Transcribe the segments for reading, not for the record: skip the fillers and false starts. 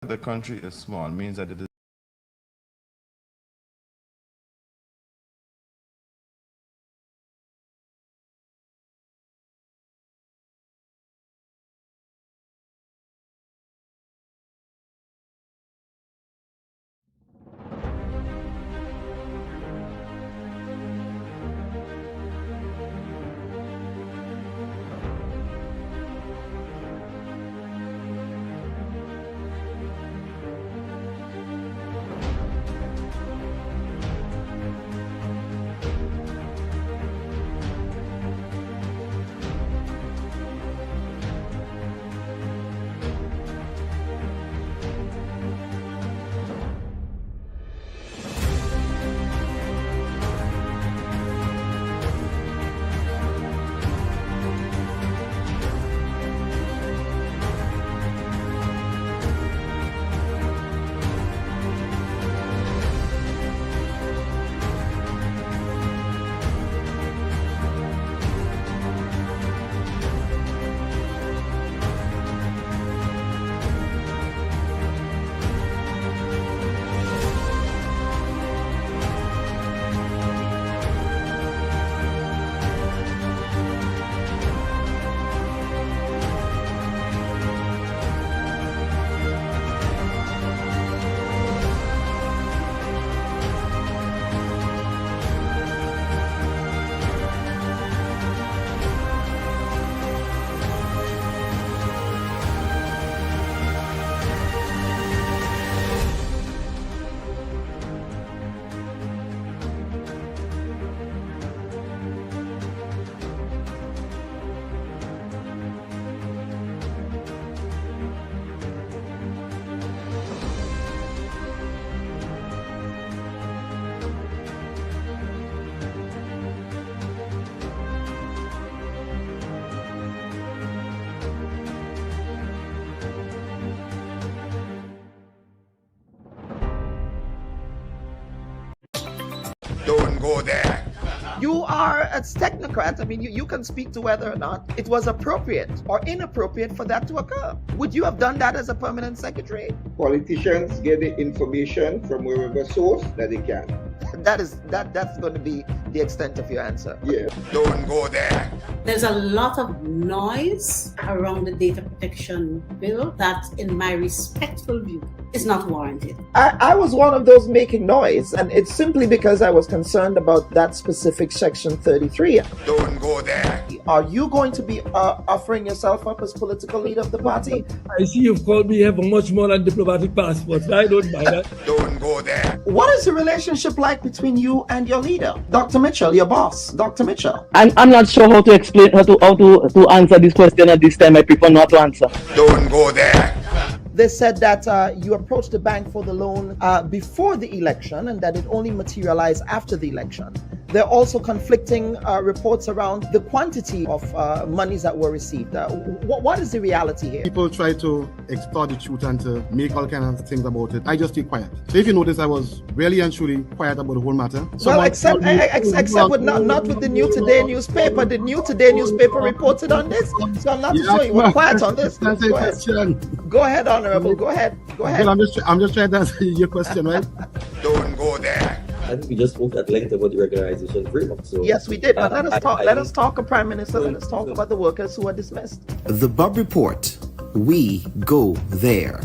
The country is small means that it is Don't go there. You are a technocrat. I mean, you can speak to whether or not it was appropriate or inappropriate for that to occur. Would you have done that as a permanent secretary? Politicians get the information from wherever source that they can. That's going to be the extent of your answer. Yeah. Don't go there. There's a lot of noise around the data protection bill that, in my respectful view, is not warranted. I was one of those making noise, and it's simply because I was concerned about that specific section 33. Don't go there. Are you going to be offering yourself up as political leader of the party? I see you've called me here for much more than diplomatic passports. I don't mind that. Don't go there. What is the relationship like between you and your leader, Dr. Mitchell, your boss, Dr. Mitchell? I'm not sure how to explain how to answer this question at this time. I prefer not to answer. Don't go there. They said that you approached the bank for the loan before the election and that it only materialized after the election. There are also conflicting reports around the quantity of monies that were received. What is the reality here? People try to extort the truth and to make all kinds of things about it. I just stay quiet. So if you notice, I was really and truly quiet about the whole matter. Well, except with not with the New Today newspaper. The New Today newspaper reported on this, so I'm not sure you were quiet on this. Go ahead, Honorable. Go ahead. Well, I'm just trying to answer your question, right? Don't go there. I think we just spoke at length about the regularization framework. So yes, we did. But let us talk, Prime Minister. Let us talk about the workers who are dismissed. The Bubb Report. We go there.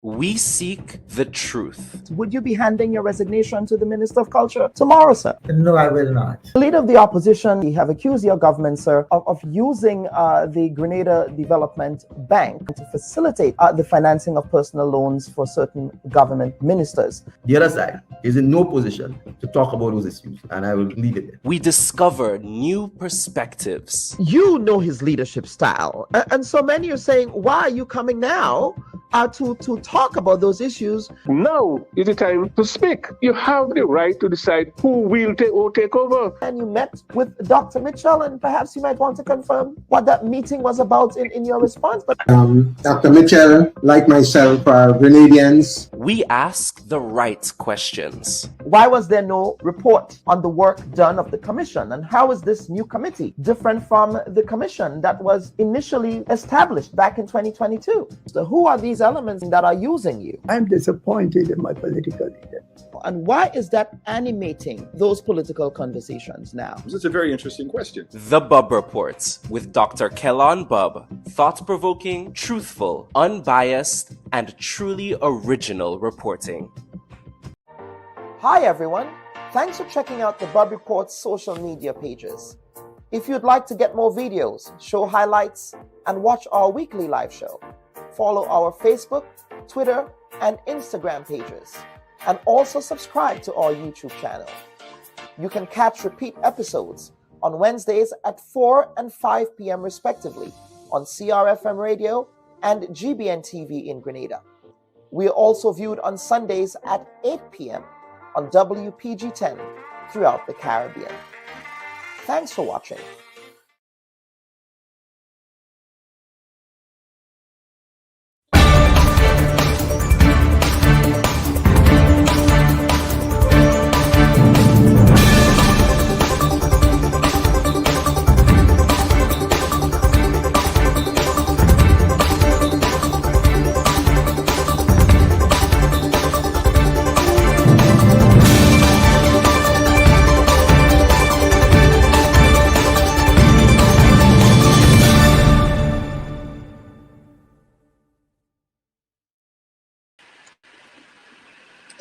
We seek the truth. Would you be handing your resignation to the Minister of Culture tomorrow, sir? No, I will not. The leader of the opposition, you have accused your government, sir, of using the Grenada Development Bank to facilitate the financing of personal loans for certain government ministers. The other side is in no position to talk about those issues, and I will leave it there. We discover new perspectives. You know his leadership style. And so many are saying, why are you coming now to talk talk about those issues. Now is the time to speak. You have the right to decide who will take over. And you met with Dr. Mitchell, and perhaps you might want to confirm what that meeting was about in your response. But Dr. Mitchell, like myself, are Grenadians. We ask the right questions. why was there no report on the work done of the commission? And how is this new committee different from the commission that was initially established back in 2022? So who are these elements that are using you? I'm disappointed in my political leader. And why is that animating those political conversations now? It's a very interesting question. The Bubb Report with Dr. Kellon Bubb. Thought-provoking, truthful, unbiased, and truly original reporting. Hi everyone. Thanks for checking out the Bubb Report's social media pages. If you'd like to get more videos, show highlights, and watch our weekly live show, follow our Facebook, Twitter, and Instagram pages. And also subscribe to our YouTube channel. You can catch repeat episodes on Wednesdays at 4 and 5 p.m. respectively on CRFM Radio and GBN TV in Grenada. We are also viewed on Sundays at 8 p.m. on WPG10 throughout the Caribbean. Thanks for watching.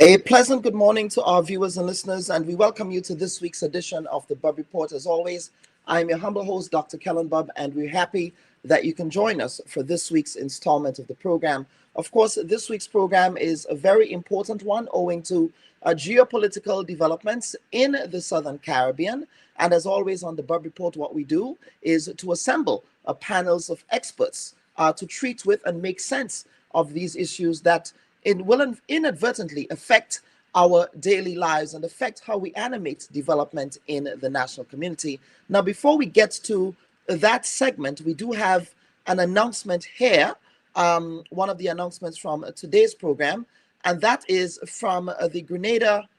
A pleasant good morning to our viewers and listeners, and we welcome you to this week's edition of the Bubb Report. As always, I'm your humble host, Dr. Kellon Bubb, and we're happy that you can join us for this week's installment of the program. Of course, this week's program is a very important one owing to geopolitical developments in the Southern Caribbean. And as always on the Bubb Report, what we do is to assemble panels of experts to treat with and make sense of these issues that it will inadvertently affect our daily lives and affect how we animate development in the national community. Now, before we get to that segment, we do have an announcement here, one of the announcements from today's program, and that is from the Grenada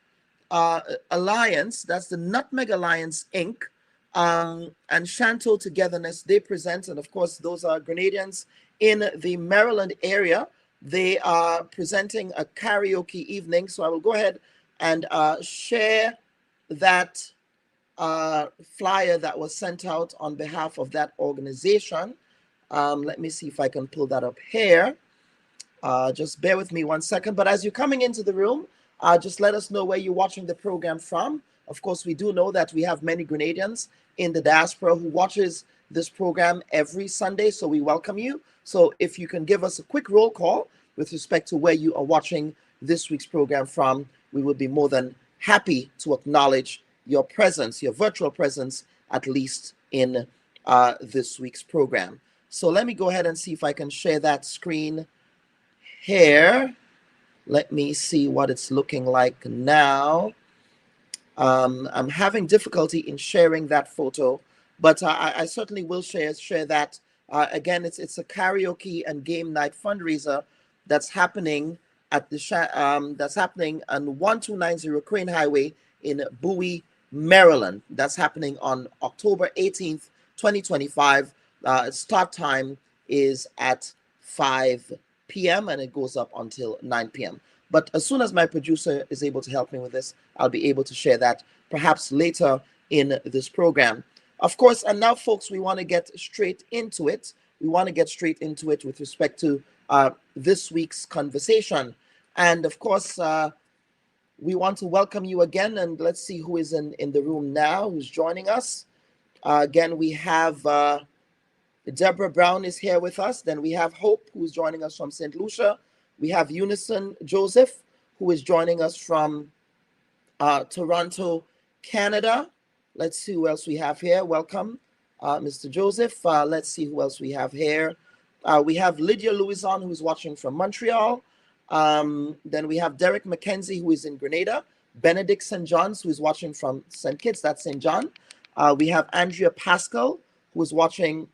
Alliance, that's the Nutmeg Alliance, Inc., and Shanto Togetherness. They present, and of course, those are Grenadians in the Maryland area. They are presenting a karaoke evening. So I will go ahead and share that flyer that was sent out on behalf of that organization. Let me see if I can pull that up here. Just bear with me 1 second. But as you're coming into the room, just let us know where you're watching the program from. Of course, we do know that we have many Grenadians in the diaspora who watches this program every Sunday. So we welcome you. So if you can give us a quick roll call with respect to where you are watching this week's program from, we would be more than happy to acknowledge your presence, your virtual presence, at least in this week's program. So let me go ahead and see if I can share that screen here. Let me see what it's looking like now. I'm having difficulty in sharing that photo, but I certainly will share that. Again, it's a karaoke and game night fundraiser that's happening at the that's happening on 1290 Crane Highway in Bowie, Maryland. That's happening on October 18th, 2025. Start time is at 5 p.m. and it goes up until 9 p.m. But as soon as my producer is able to help me with this, I'll be able to share that perhaps later in this program. Of course, and now, folks, we want to get straight into it. We want to get straight into it with respect to this week's conversation. And of course, we want to welcome you again. And let's see who is in the room now, who's joining us. Again, we have Deborah Brown is here with us. Then we have Hope, who's joining us from St. Lucia. We have Unison Joseph, who is joining us from Toronto, Canada. Let's see who else we have here. Welcome, Mr. Joseph. Let's see who else we have here. We have Lydia Louison, who's watching from Montreal. Then we have Derek McKenzie, who is in Grenada. Benedict St. John's, who is watching from St. Kitts, that's St. John. We have Andrea Pascal, who is watching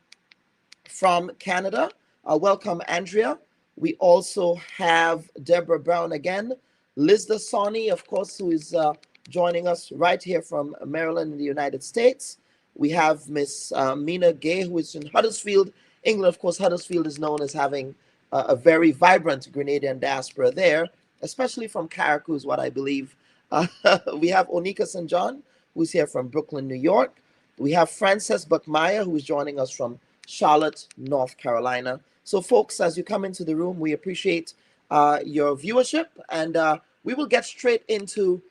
from Canada. Welcome, Andrea. We also have Deborah Brown again. Liz Dasani, of course, who is joining us right here from Maryland in the United States. We have Miss Mina Gay, who is in Huddersfield, England. Of course, Huddersfield is known as having a very vibrant Grenadian diaspora there, especially from Carriacou, is what I believe. We have Onika St. John, who's here from Brooklyn, New York. We have Frances Buckmeyer, who is joining us from Charlotte, North Carolina. So, folks, as you come into the room, we appreciate your viewership, and we will get straight into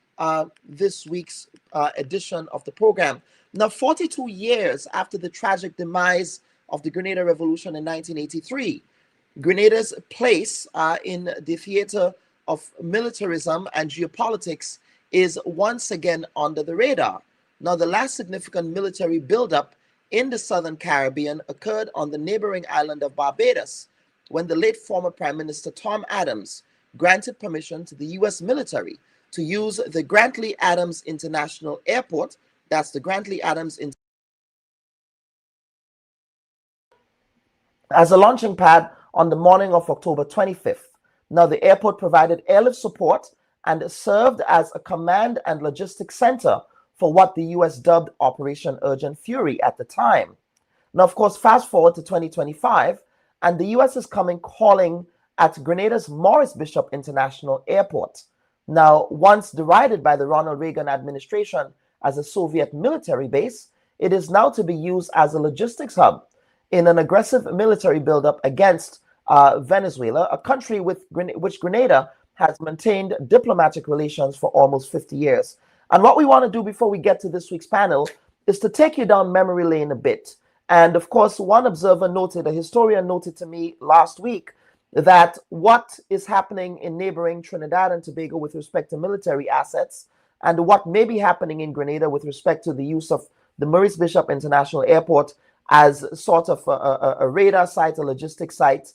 this week's edition of the program. Now, 42 years after the tragic demise of the Grenada Revolution in 1983, Grenada's place in the theater of militarism and geopolitics is once again under the radar. Now, the last significant military buildup in the Southern Caribbean occurred on the neighboring island of Barbados, when the late former Prime Minister Tom Adams granted permission to the U.S. military to use the Grantley Adams International Airport, that's the Grantley Adams as a launching pad on the morning of October 25th. Now, the airport provided airlift support and served as a command and logistics center for what the U.S. dubbed Operation Urgent Fury at the time. Now, of course, fast forward to 2025, and the U.S. is calling at Grenada's Maurice Bishop International Airport. Now, once derided by the Ronald Reagan administration as a Soviet military base, it is now to be used as a logistics hub in an aggressive military buildup against Venezuela, a country with which Grenada has maintained diplomatic relations for almost 50 years. And what we want to do before we get to this week's panel is to take you down memory lane a bit. And of course, one observer noted, a historian noted to me last week, that what is happening in neighboring Trinidad and Tobago with respect to military assets and what may be happening in Grenada with respect to the use of the Maurice Bishop International Airport as sort of a radar site, a logistics site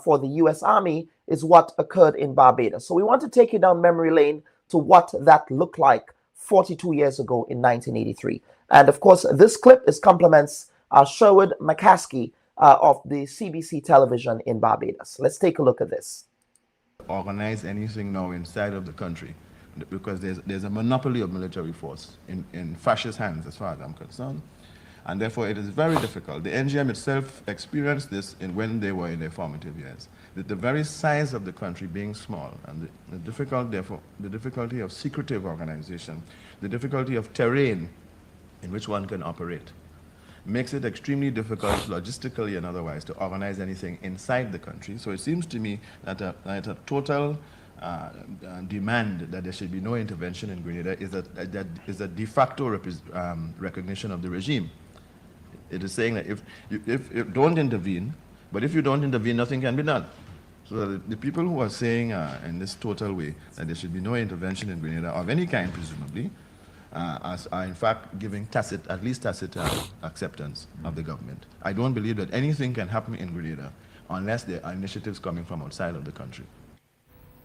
for the U.S. Army is what occurred in Barbados. So we want to take you down memory lane to what that looked like 42 years ago in 1983. And of course, this clip complements Sherwood McCaskey of the CBC television in Barbados. Let's take a look at this. Organize anything now inside of the country because there's a monopoly of military force in fascist hands as far as I'm concerned. And therefore, it is very difficult. The NGM itself experienced this when they were in their formative years. The very size of the country being small, and the difficulty of secretive organization, the difficulty of terrain in which one can operate, makes it extremely difficult logistically and otherwise to organize anything inside the country. So it seems to me that a total demand that there should be no intervention in Grenada is a de facto recognition of the regime. It is saying that if you don't intervene, but if you don't intervene, nothing can be done. So the people who are saying in this total way that there should be no intervention in Grenada of any kind, presumably, are in fact giving at least tacit acceptance of the government. I don't believe that anything can happen in Grenada unless there are initiatives coming from outside of the country.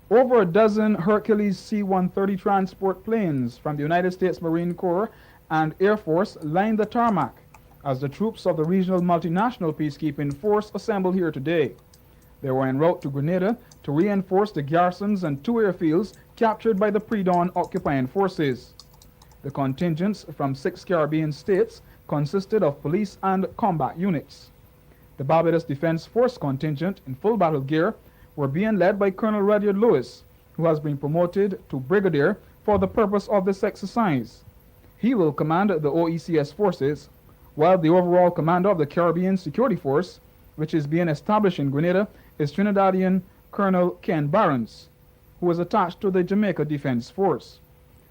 Over a dozen Hercules C-130 transport planes from the United States Marine Corps and Air Force lined the tarmac as the troops of the regional multinational peacekeeping force assembled here today. They were en route to Grenada to reinforce the garrisons and 2 airfields captured by the pre-dawn occupying forces. The contingents from 6 Caribbean states consisted of police and combat units. The Barbados Defense Force contingent in full battle gear were being led by Colonel Rudyard Lewis, who has been promoted to brigadier for the purpose of this exercise. He will command the OECS forces, while the overall commander of the Caribbean Security Force, which is being established in Grenada, is Trinidadian Colonel Ken Barnes, who is attached to the Jamaica Defense Force.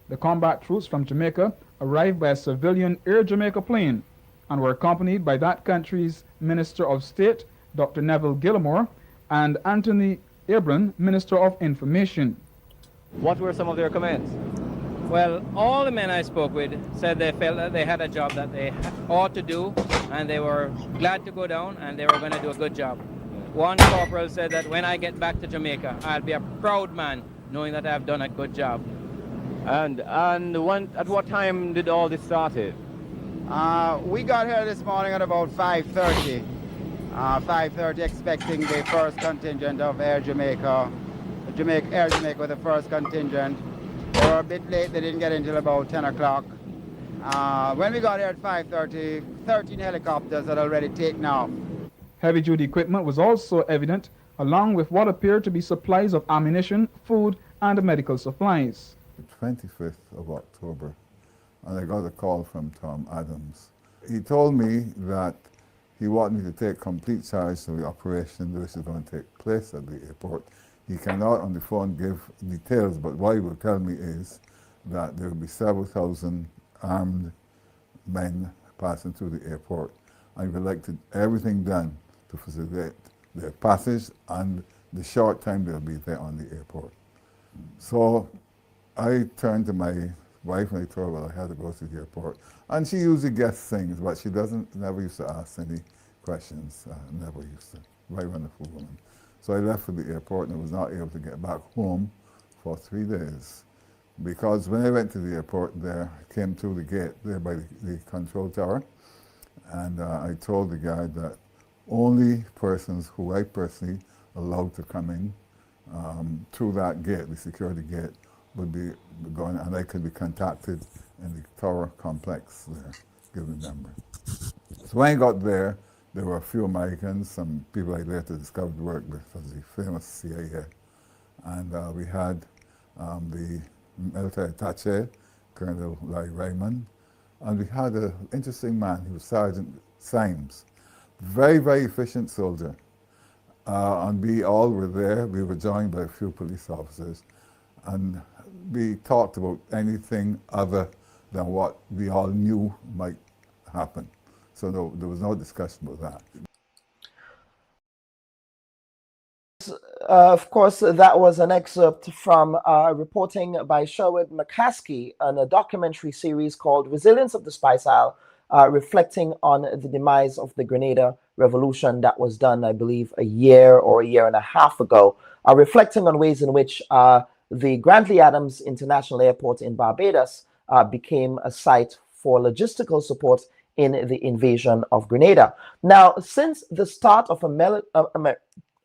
The combat troops from Jamaica arrived by a civilian Air Jamaica plane and were accompanied by that country's Minister of State, Dr. Neville Gilmore, and Anthony Ebron, Minister of Information. What were some of their comments? Well, all the men I spoke with said they felt that they had a job that they ought to do, and they were glad to go down, and they were going to do a good job. One corporal said that when I get back to Jamaica, I'll be a proud man knowing that I've done a good job. And at what time did all this started? We got here this morning at about 5:30. 5:30, expecting the first contingent of Air Jamaica. Air Jamaica with the first contingent. They were a bit late, they didn't get in until about 10 o'clock. When we got here at 5:30, 13 helicopters had already taken off. Heavy-duty equipment was also evident, along with what appeared to be supplies of ammunition, food, and medical supplies. 25th of October, and I got a call from Tom Adams. He told me that he wanted me to take complete charge of the operation which is going to take place at the airport. He cannot on the phone give details, but what he will tell me is that there will be several thousand armed men passing through the airport, and he would like everything done to facilitate their passage and the short time they'll be there on the airport. So I turned to my wife and I told her, well, I had to go to the airport. And she usually gets things, but she never used to ask any questions, never used to. Very wonderful woman. So I left for the airport and I was not able to get back home for 3 days. Because when I went to the airport there, I came through the gate there by the control tower, and I told the guard that only persons who I personally allowed to come in through that gate, the security gate, would be going, and I could be contacted in the tower complex there, give the number. So when I got there were a few Americans, some people I later discovered worked with the famous CIA, and we had the military attaché, Colonel Larry Raymond, and we had an interesting man, he was Sergeant Symes, very, very efficient soldier. And we all were there, we were joined by a few police officers, and we talked about anything other than what we all knew might happen. So there was no discussion about that. Of course, that was an excerpt from reporting by Sherwood McCaskey on a documentary series called Resilience of the Spice Isle, reflecting on the demise of the Grenada Revolution that was done, I believe, a year or a year and a half ago, reflecting on ways in which the Grantley Adams International Airport in Barbados became a site for logistical support in the invasion of Grenada. Now, since the start of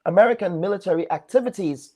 American military activities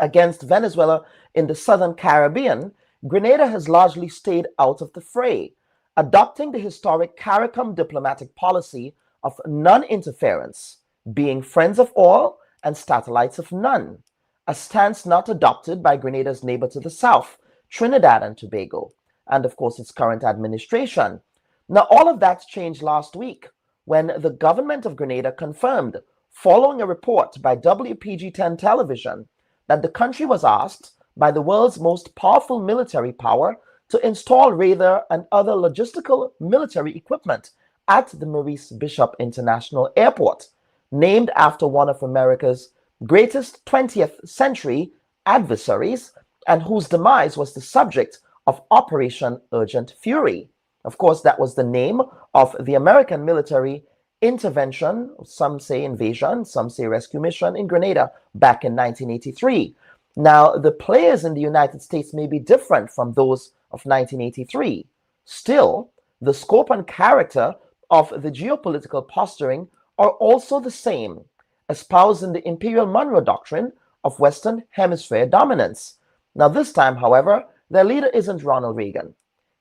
against Venezuela in the Southern Caribbean, Grenada has largely stayed out of the fray, adopting the historic CARICOM diplomatic policy of non-interference, being friends of all and satellites of none, a stance not adopted by Grenada's neighbor to the south, Trinidad and Tobago, and of course its current administration. Now, all of that changed last week when the government of Grenada confirmed, following a report by WPG-10 television, that the country was asked by the world's most powerful military power to install radar and other logistical military equipment at the Maurice Bishop International Airport, named after one of America's greatest 20th century adversaries and whose demise was the subject of Operation Urgent Fury. Of course, that was the name of the American military intervention, some say invasion, some say rescue mission in Grenada back in 1983. Now, the players in the United States may be different from those of 1983. Still, the scope and character of the geopolitical posturing are also the same, espousing the Imperial Monroe Doctrine of Western Hemisphere dominance. Now, this time, however, their leader isn't Ronald Reagan.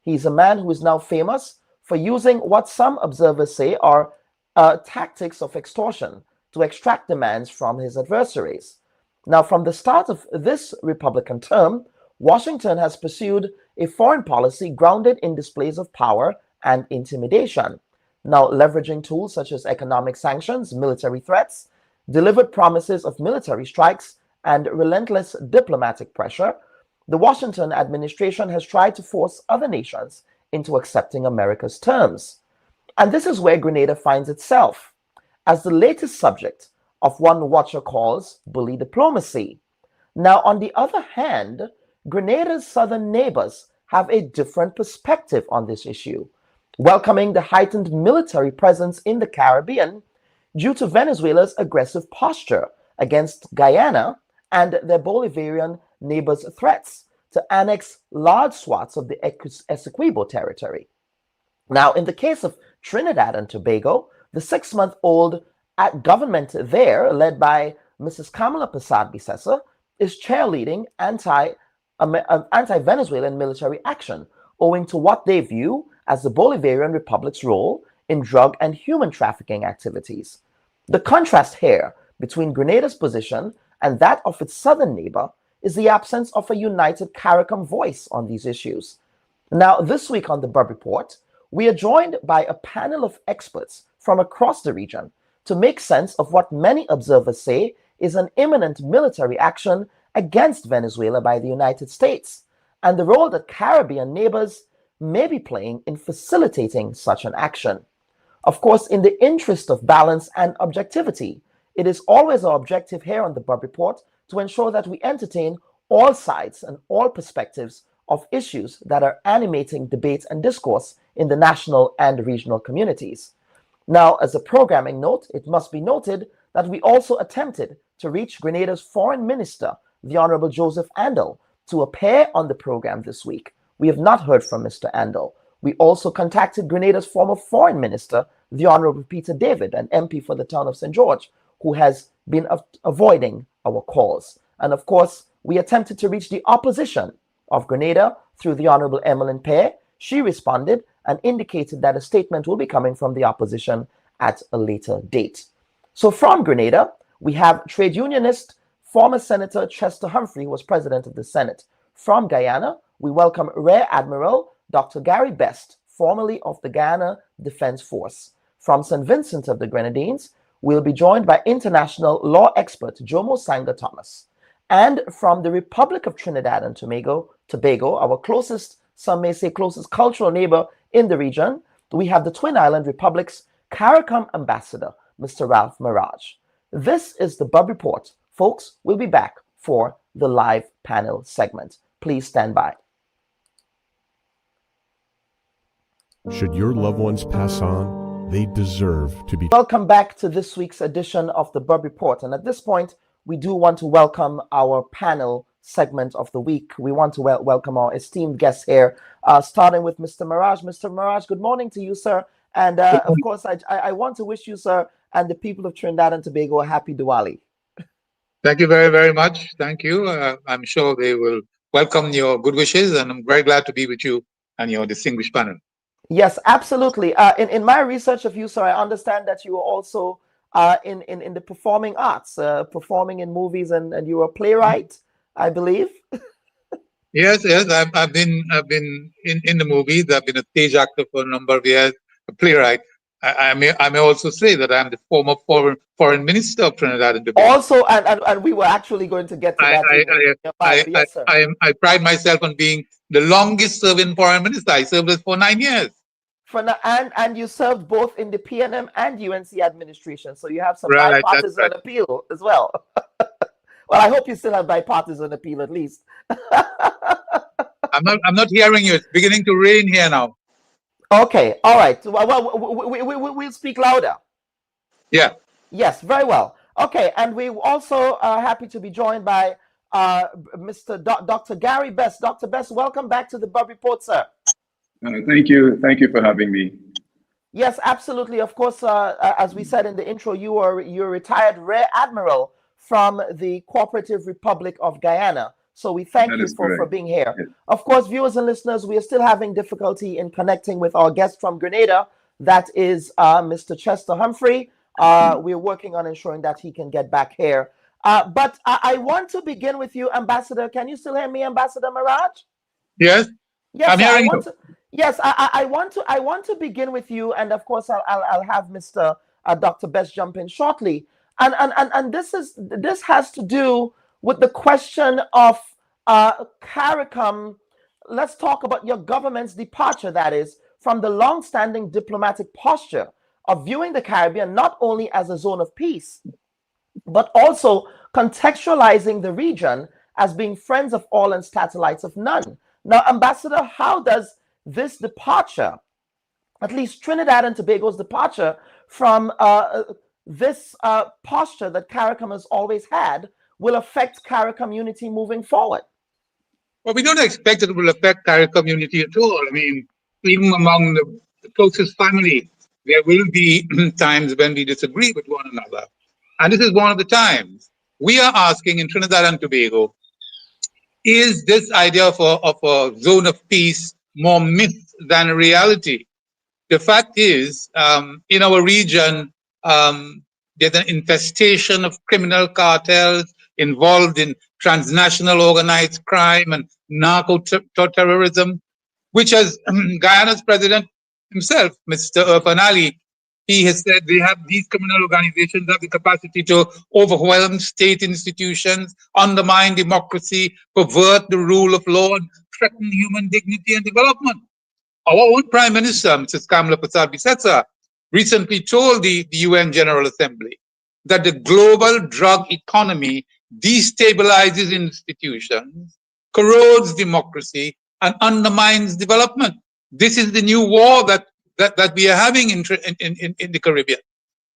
He's a man who is now famous for using what some observers say are tactics of extortion to extract demands from his adversaries. Now, from the start of this Republican term, Washington has pursued a foreign policy grounded in displays of power and intimidation. Now, leveraging tools such as economic sanctions, military threats, delivered promises of military strikes, and relentless diplomatic pressure, the Washington administration has tried to force other nations into accepting America's terms. And this is where Grenada finds itself, as the latest subject of one watcher calls bully diplomacy. Now, on the other hand, Grenada's southern neighbors have a different perspective on this issue. Welcoming the heightened military presence in the Caribbean, due to Venezuela's aggressive posture against Guyana and their Bolivarian neighbors' threats to annex large swaths of the Essequibo territory. Now, in the case of Trinidad and Tobago, the 6-month-old government there, led by Mrs. Kamala Persad-Bissessar, is chairleading anti-Venezuelan military action, owing to what they view as the Bolivarian Republic's role in drug and human trafficking activities. The contrast here between Grenada's position and that of its southern neighbor is the absence of a united CARICOM voice on these issues. Now, this week on the Bubb Report, we are joined by a panel of experts from across the region to make sense of what many observers say is an imminent military action against Venezuela by the United States, and the role that Caribbean neighbors may be playing in facilitating such an action. Of course, in the interest of balance and objectivity, it is always our objective here on the Bubb Report to ensure that we entertain all sides and all perspectives of issues that are animating debate and discourse in the national and regional communities. Now, as a programming note, it must be noted that we also attempted to reach Grenada's Foreign Minister, the Honorable Joseph Andel, to appear on the program this week. We have not heard from Mr. Andel. We also contacted Grenada's former Foreign Minister, the Honorable Peter David, an MP for the town of St. George, who has been avoiding our calls. And of course, we attempted to reach the opposition of Grenada through the Honorable Emmeline Pear. She responded and indicated that a statement will be coming from the opposition at a later date. So from Grenada, we have trade unionist, former Senator Chester Humphrey, who was president of the Senate. From Guyana, we welcome Rear Admiral Dr. Gary Best, formerly of the Guyana Defense Force. From St. Vincent of the Grenadines, we'll be joined by international law expert Jomo Sanga Thomas. And from the Republic of Trinidad and Tobago, our closest, some may say closest cultural neighbor in the region, we have the Twin Island Republic's CARICOM ambassador, Mr. Ralph Mirage. This is the Bubb Report. Folks, we'll be back for the live panel segment. Please stand by. Should your loved ones pass on, they deserve to be. Welcome back to this week's edition of the Bubb Report. And at this point, we do want to welcome our panel segment of the week. We want to welcome our esteemed guests here, starting with Mr. Mirage. Mr. Mirage, good morning to you, sir. And of course, I want to wish you, sir, and the people of Trinidad and Tobago a happy Diwali. Thank you very, very much. Thank you. I'm sure they will welcome your good wishes, and I'm very glad to be with you and your distinguished panel. Yes, absolutely. In my research of you, sir, I understand that you are also in the performing arts, performing in movies, and you are a playwright, I believe. Yes. I've been in the movies. I've been a stage actor for a number of years, a playwright. I may also say that I'm the former foreign minister of Trinidad and Tobago. Also, and we were actually going to get to that. Yes, sir. I pride myself on being the longest serving foreign minister. I served for 9 years. And you served both in the PNM and UNC administration, so you have some bipartisan appeal as well. Well, I hope you still have bipartisan appeal at least. I'm not hearing you. It's beginning to rain here now. Okay, all right. Well, we'll speak louder. Yeah. Yes, very well. Okay, and we also are happy to be joined by Mr. Dr. Gary Best. Dr. Best, welcome back to the Bubb Report, sir. Thank you. Thank you for having me. Yes, absolutely. Of course, as we said in the intro, you're retired Rear Admiral from the Cooperative Republic of Guyana. So we thank you for being here. Yes. Of course, viewers and listeners, we are still having difficulty in connecting with our guest from Grenada. That is Mr. Chester Humphrey. We're working on ensuring that he can get back here. But I want to begin with you, Ambassador. Can you still hear me, Ambassador Mirage? Yes. Yes, I'm hearing you. Yes, I want to begin with you, and of course I'll have Mr. Dr. Best jump in shortly. And this has to do with the question of CARICOM. Let's talk about your government's departure, that is, from the long-standing diplomatic posture of viewing the Caribbean not only as a zone of peace, but also contextualizing the region as being friends of all and satellites of none. Now, Ambassador, how does this departure, at least Trinidad and Tobago's departure from this posture that CARICOM has always had will affect CARICOM unity moving forward? Well, we don't expect it will affect CARICOM unity at all. I mean, even among the closest family, there will be times when we disagree with one another. And this is one of the times. We are asking in Trinidad and Tobago, is this idea of a zone of peace more myth than a reality? The fact is, in our region, there's an infestation of criminal cartels involved in transnational organized crime and narco-terrorism, which as Guyana's president himself, Mr. Irfan Ali, he has said these criminal organizations have the capacity to overwhelm state institutions, undermine democracy, pervert the rule of law, and threaten human dignity and development. Our own Prime Minister, Mrs. Kamala Persad-Bissessar, recently told the UN General Assembly that the global drug economy destabilizes institutions, corrodes democracy, and undermines development. This is the new war that we are having in the Caribbean.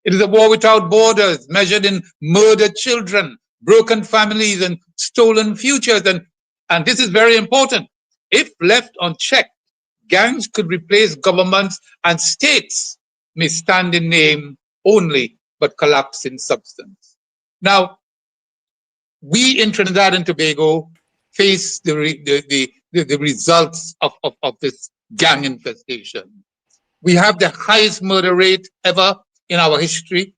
It is a war without borders, measured in murdered children, broken families, and stolen futures. And this is very important. If left unchecked, gangs could replace governments, and states may stand in name only, but collapse in substance. Now, we in Trinidad and Tobago face the results of this gang infestation. We have the highest murder rate ever in our history.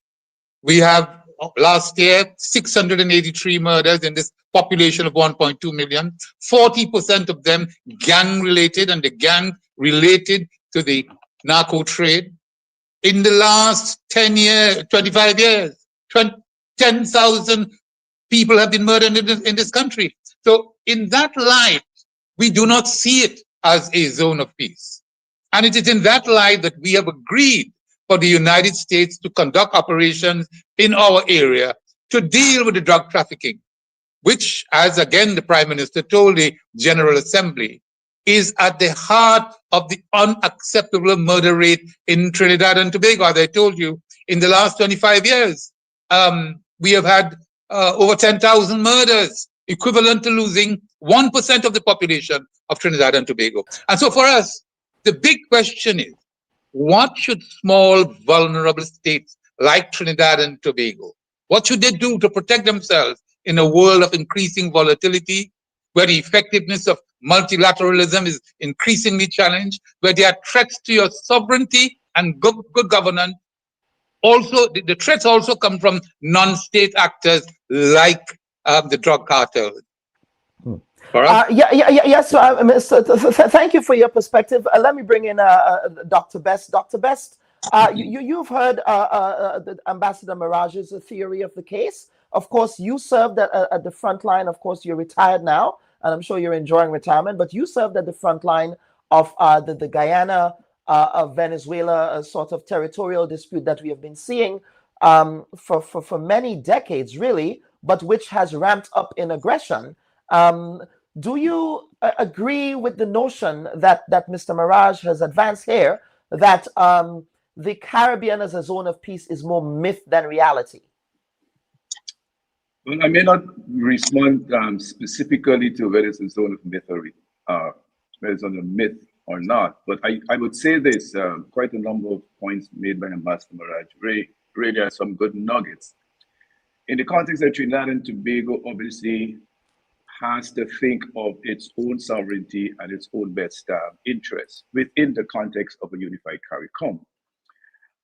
We have last year 683 murders in this population of 1.2 million. 40% of them gang related, and the gang related to the narco trade. In the last 25 years, 10,000 people have been murdered in this country. So in that light, we do not see it as a zone of peace. And it is in that light that we have agreed for the United States to conduct operations in our area to deal with the drug trafficking, which, as again the Prime Minister told the General Assembly, is at the heart of the unacceptable murder rate in Trinidad and Tobago. As I told you, in the last 25 years, we have had over 10,000 murders, equivalent to losing 1% of the population of Trinidad and Tobago. And so for us, the big question is, what should small, vulnerable states like Trinidad and Tobago, what should they do to protect themselves in a world of increasing volatility, where the effectiveness of multilateralism is increasingly challenged, where there are threats to your sovereignty and good governance? Also, the threats also come from non-state actors like the drug cartels. Yes. Thank you for your perspective. Let me bring in Dr. Best. Dr. Best, you've heard Ambassador Mirage's theory of the case. Of course, you served at the front line. Of course, you're retired now, and I'm sure you're enjoying retirement. But you served at the front line of the Guyana of Venezuela sort of territorial dispute that we have been seeing for many decades, really, but which has ramped up in aggression. Do you agree with the notion that Mr. Mirage has advanced here, that the Caribbean as a zone of peace is more myth than reality? Well, I may not respond specifically to whether it's a zone of myth or whether it's on a myth or not, but I would say this, quite a number of points made by Ambassador Mirage really are some good nuggets. In the context of Trinidad and Tobago, obviously, has to think of its own sovereignty and its own best interests within the context of a unified CARICOM.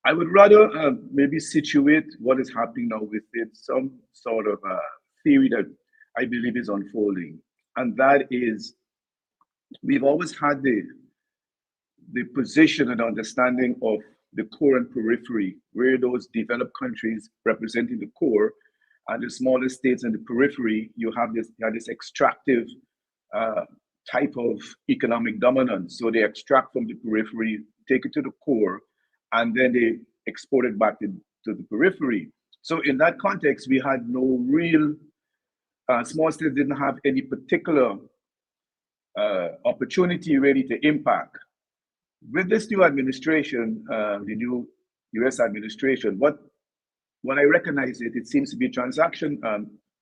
I would rather maybe situate what is happening now within some sort of theory that I believe is unfolding. And that is, we've always had the position and understanding of the core and periphery, where those developed countries representing the core and the smaller states in the periphery, you have this extractive type of economic dominance. So they extract from the periphery, take it to the core, and then they export it back to the periphery. So in that context, we had no real, small states didn't have any particular opportunity really to impact. With this new administration, the new US administration, what when I recognize it, it seems to be transaction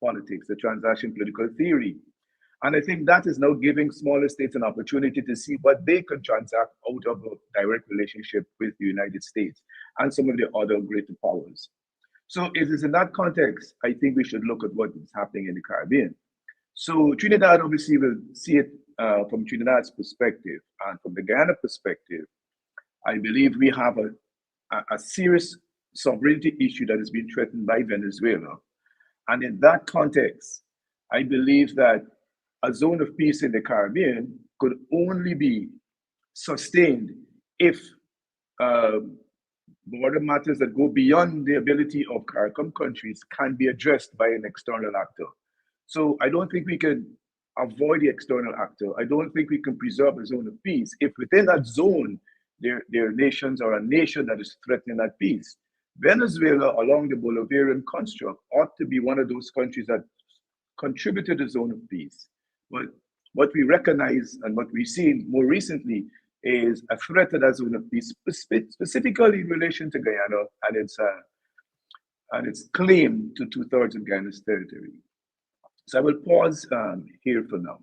politics, the transaction political theory. And I think that is now giving smaller states an opportunity to see what they can transact out of a direct relationship with the United States and some of the other greater powers. So it is in that context, I think we should look at what is happening in the Caribbean. So Trinidad obviously will see it from Trinidad's perspective, and from the Guyana perspective, I believe we have a serious sovereignty issue that is being threatened by Venezuela. And in that context, I believe that a zone of peace in the Caribbean could only be sustained if border matters that go beyond the ability of CARICOM countries can be addressed by an external actor. So I don't think we can avoid the external actor. I don't think we can preserve a zone of peace if within that zone there are nations or a nation that is threatening that peace. Venezuela, along the Bolivarian construct, ought to be one of those countries that contribute to the zone of peace. But what we recognize and what we've seen more recently is a threat to that zone of peace, specifically in relation to Guyana and its claim to 2/3 of Guyana's territory. So I will pause here for now.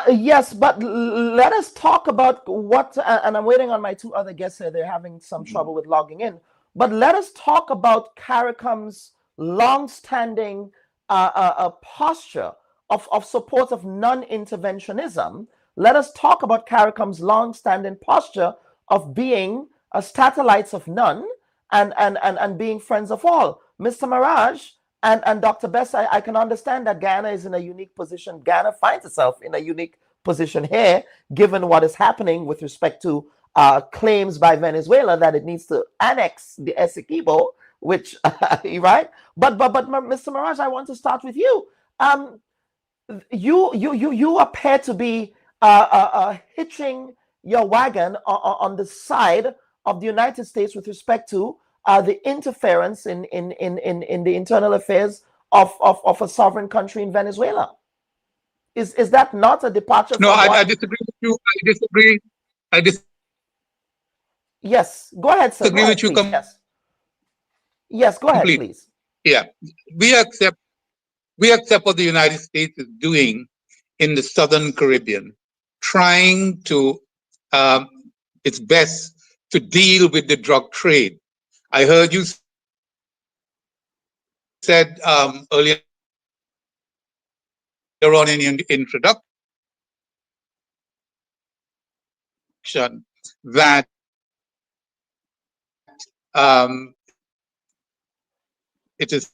Yes, but let us talk about what, and I'm waiting on my two other guests here. They're having some trouble with logging in. But let us talk about CARICOM's long-standing posture of support of non-interventionism. Let us talk about CARICOM's long-standing posture of being satellites of none and being friends of all. Mr. Maraj and Dr. Bess, I can understand that Guyana is in a unique position. Guyana finds itself in a unique position here, given what is happening with respect to claims by Venezuela that it needs to annex the Essequibo, which, right? But Mr. Maraj, I want to start with you. You appear to be hitching your wagon on the side of the United States with respect to the interference in the internal affairs of a sovereign country in Venezuela. Is that not a departure? No, I disagree with you. I disagree. Yes, go ahead, sir. Disagree with you. Yes, go ahead, please. Yeah, we accept what the United States is doing in the Southern Caribbean, trying to its best to deal with the drug trade. I heard you said earlier on in your introduction that it is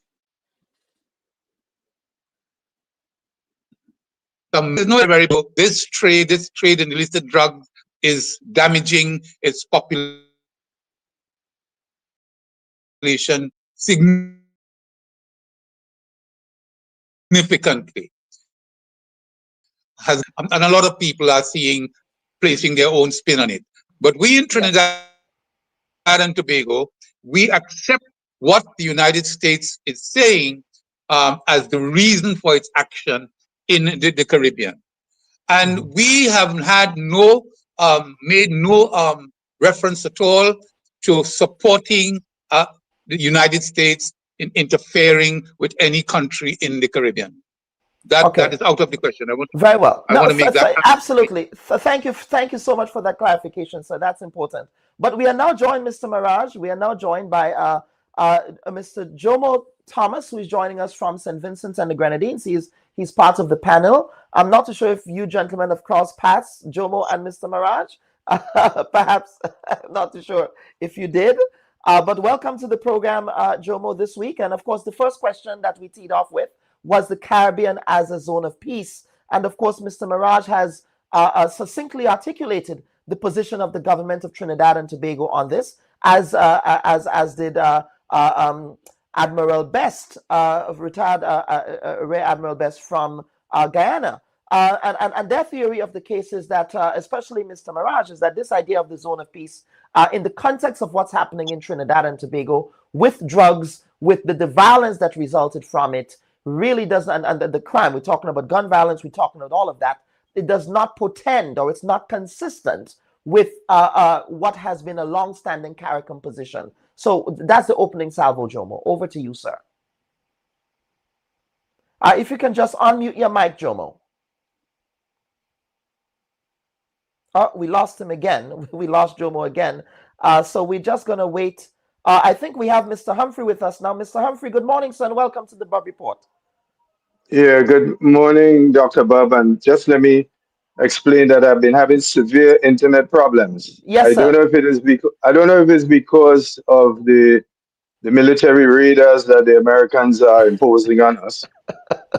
there's no variable. This trade in illicit drugs is damaging its population significantly. And a lot of people are placing their own spin on it. But we in Trinidad and Tobago, we accept what the United States is saying as the reason for its action in the Caribbean. And we have had made no reference at all to supporting the United States in interfering with any country in the Caribbean. That is out of the question. Very well. I want to make that absolutely. Thank you so much for that clarification. So that's important. But we are now joined, Mr. Maraj. We are now joined by Mr. Jomo Thomas, who is joining us from St. Vincent and the Grenadines. He's part of the panel. I'm not too sure if you gentlemen have crossed paths, Jomo and Mr. Maraj. Perhaps not too sure if you did. But welcome to the program, Jomo, this week. And of course, the first question that we teed off with was the Caribbean as a zone of peace. And of course, Mr. Maraj has succinctly articulated the position of the government of Trinidad and Tobago on this, as did Admiral Best, retired Rear Admiral Best from Guyana. And their theory of the case is that, especially Mr. Maraj, is that this idea of the zone of peace, in the context of what's happening in Trinidad and Tobago, with drugs, with the violence that resulted from it, really doesn't, and the crime, we're talking about gun violence, we're talking about all of that, it does not portend, or it's not consistent with what has been a long-standing CARICOM position. So that's the opening salvo, Jomo. Over to you, sir. If you can just unmute your mic, Jomo. Oh, we lost him again. We lost Jomo again. So we're just going to wait. I think we have Mr. Humphrey with us now. Mr. Humphrey, good morning, sir, and welcome to the Bubb Report. Yeah, good morning, Dr. Bubb. And just let me explain that I've been having severe internet problems. Yes, I sir. don't know if it is because because of the military raiders that the Americans are imposing on us.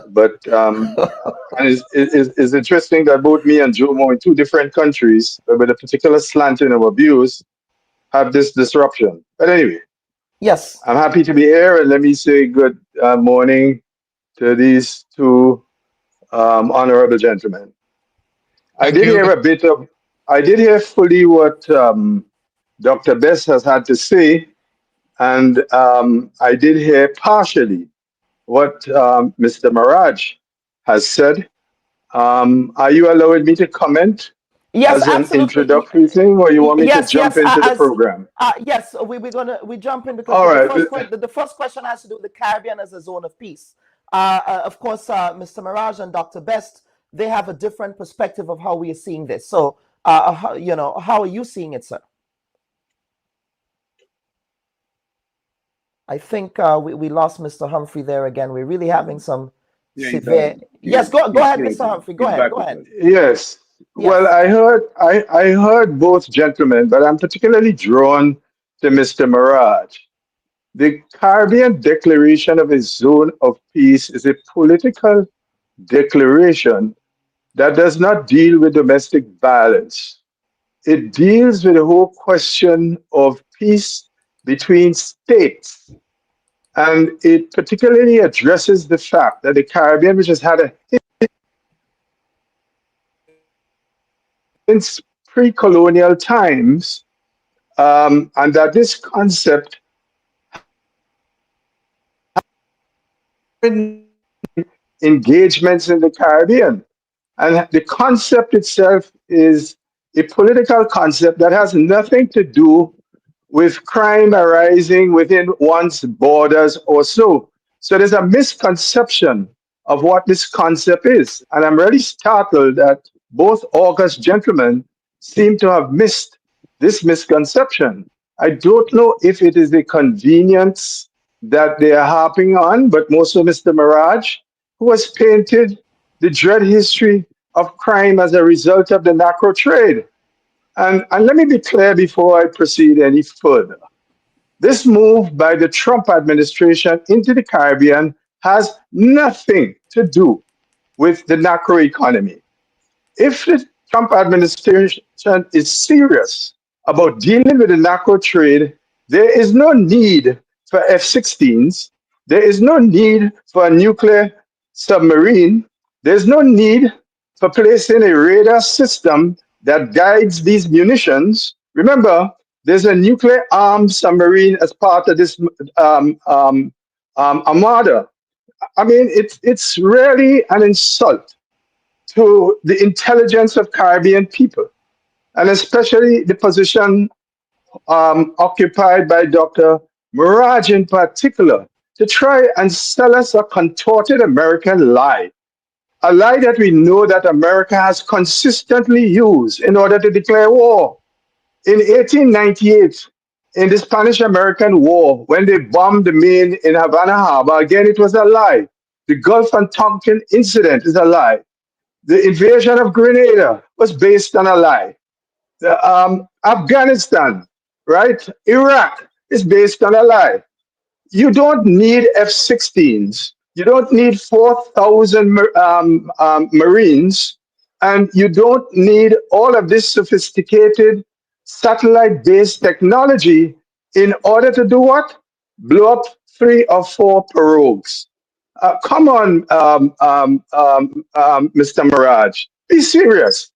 But and it's interesting that both me and Jomo in two different countries, but with a particular slanting of abuse, have this disruption. But anyway, yes, I'm happy to be here, and let me say good morning to these two honorable gentlemen. I did hear fully what Dr. Best has had to say, and I did hear partially what Mr. Maraj has said. Are you allowing me to comment as an introductory thing, or you want me to jump into the program? Yes, we jump in because All right. the first question has to do with the Caribbean as a zone of peace. Of course, Mr. Maraj and Dr. Best, they have a different perspective of how we are seeing this. So, how are you seeing it, sir? I think we lost Mr. Humphrey there again. We're really having some severe. Yes, go ahead, Mr. Humphrey. Go ahead. Yes. Well, I heard both gentlemen, but I'm particularly drawn to Mr. Maraj. The Caribbean Declaration of a Zone of Peace is a political declaration that does not deal with domestic violence. It deals with the whole question of peace between states. And it particularly addresses the fact that the Caribbean, which has had a since pre-colonial times, and that this concept engagements in the Caribbean. And the concept itself is a political concept that has nothing to do with crime arising within one's borders or so. So there's a misconception of what this concept is. And I'm really startled that both august gentlemen seem to have missed this misconception. I don't know if it is the convenience that they are harping on, but more so Mr. Maraj, who has painted the dread history of crime as a result of the narco trade. And let me be clear before I proceed any further. This move by the Trump administration into the Caribbean has nothing to do with the narco economy. If the Trump administration is serious about dealing with the narco trade, there is no need for F-16s. There is no need for a nuclear submarine. There's no need for placing a radar system that guides these munitions. Remember, there's a nuclear armed submarine as part of this armada. I mean, it's really an insult to the intelligence of Caribbean people, and especially the position occupied by Dr. Maraj in particular, to try and sell us a contorted American lie, a lie that we know that America has consistently used in order to declare war. In 1898, in the Spanish-American War, when they bombed the main in Havana Harbor, again, it was a lie. The Gulf and Tonkin incident is a lie. The invasion of Grenada was based on a lie. Afghanistan, right? Iraq is based on a lie. You don't need F-16s. You don't need 4,000 Marines. And you don't need all of this sophisticated satellite-based technology in order to do what? Blow up 3 or 4 pirogues. Come on, Mr. Maraj, be serious.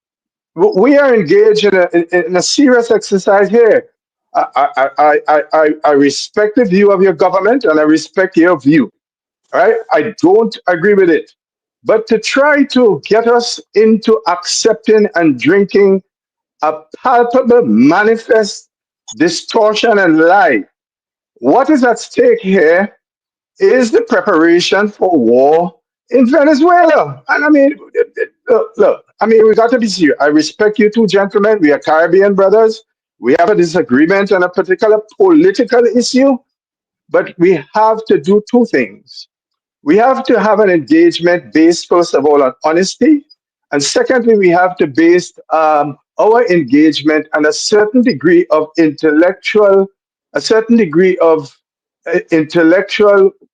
We are engaged in a serious exercise here. I respect the view of your government and I respect your view. Right? I don't agree with it. But to try to get us into accepting and drinking a palpable, manifest distortion and lie What is at stake here is the preparation for war in Venezuela. And I mean, look, I mean, we got to be serious. I respect you two gentlemen. We are Caribbean brothers. We have a disagreement on a particular political issue, but we have to do two things. We have to have an engagement based, first of all, on honesty. And secondly, we have to base our engagement on a certain degree of intellectual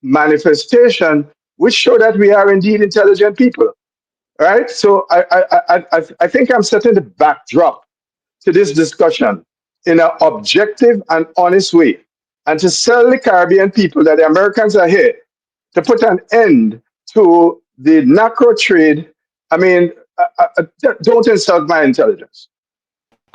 manifestation, which show that we are indeed intelligent people. Right? So I think I'm setting the backdrop to this discussion in an objective and honest way, and to tell the Caribbean people that the Americans are here to put an end to the narco trade. I mean, don't insult my intelligence.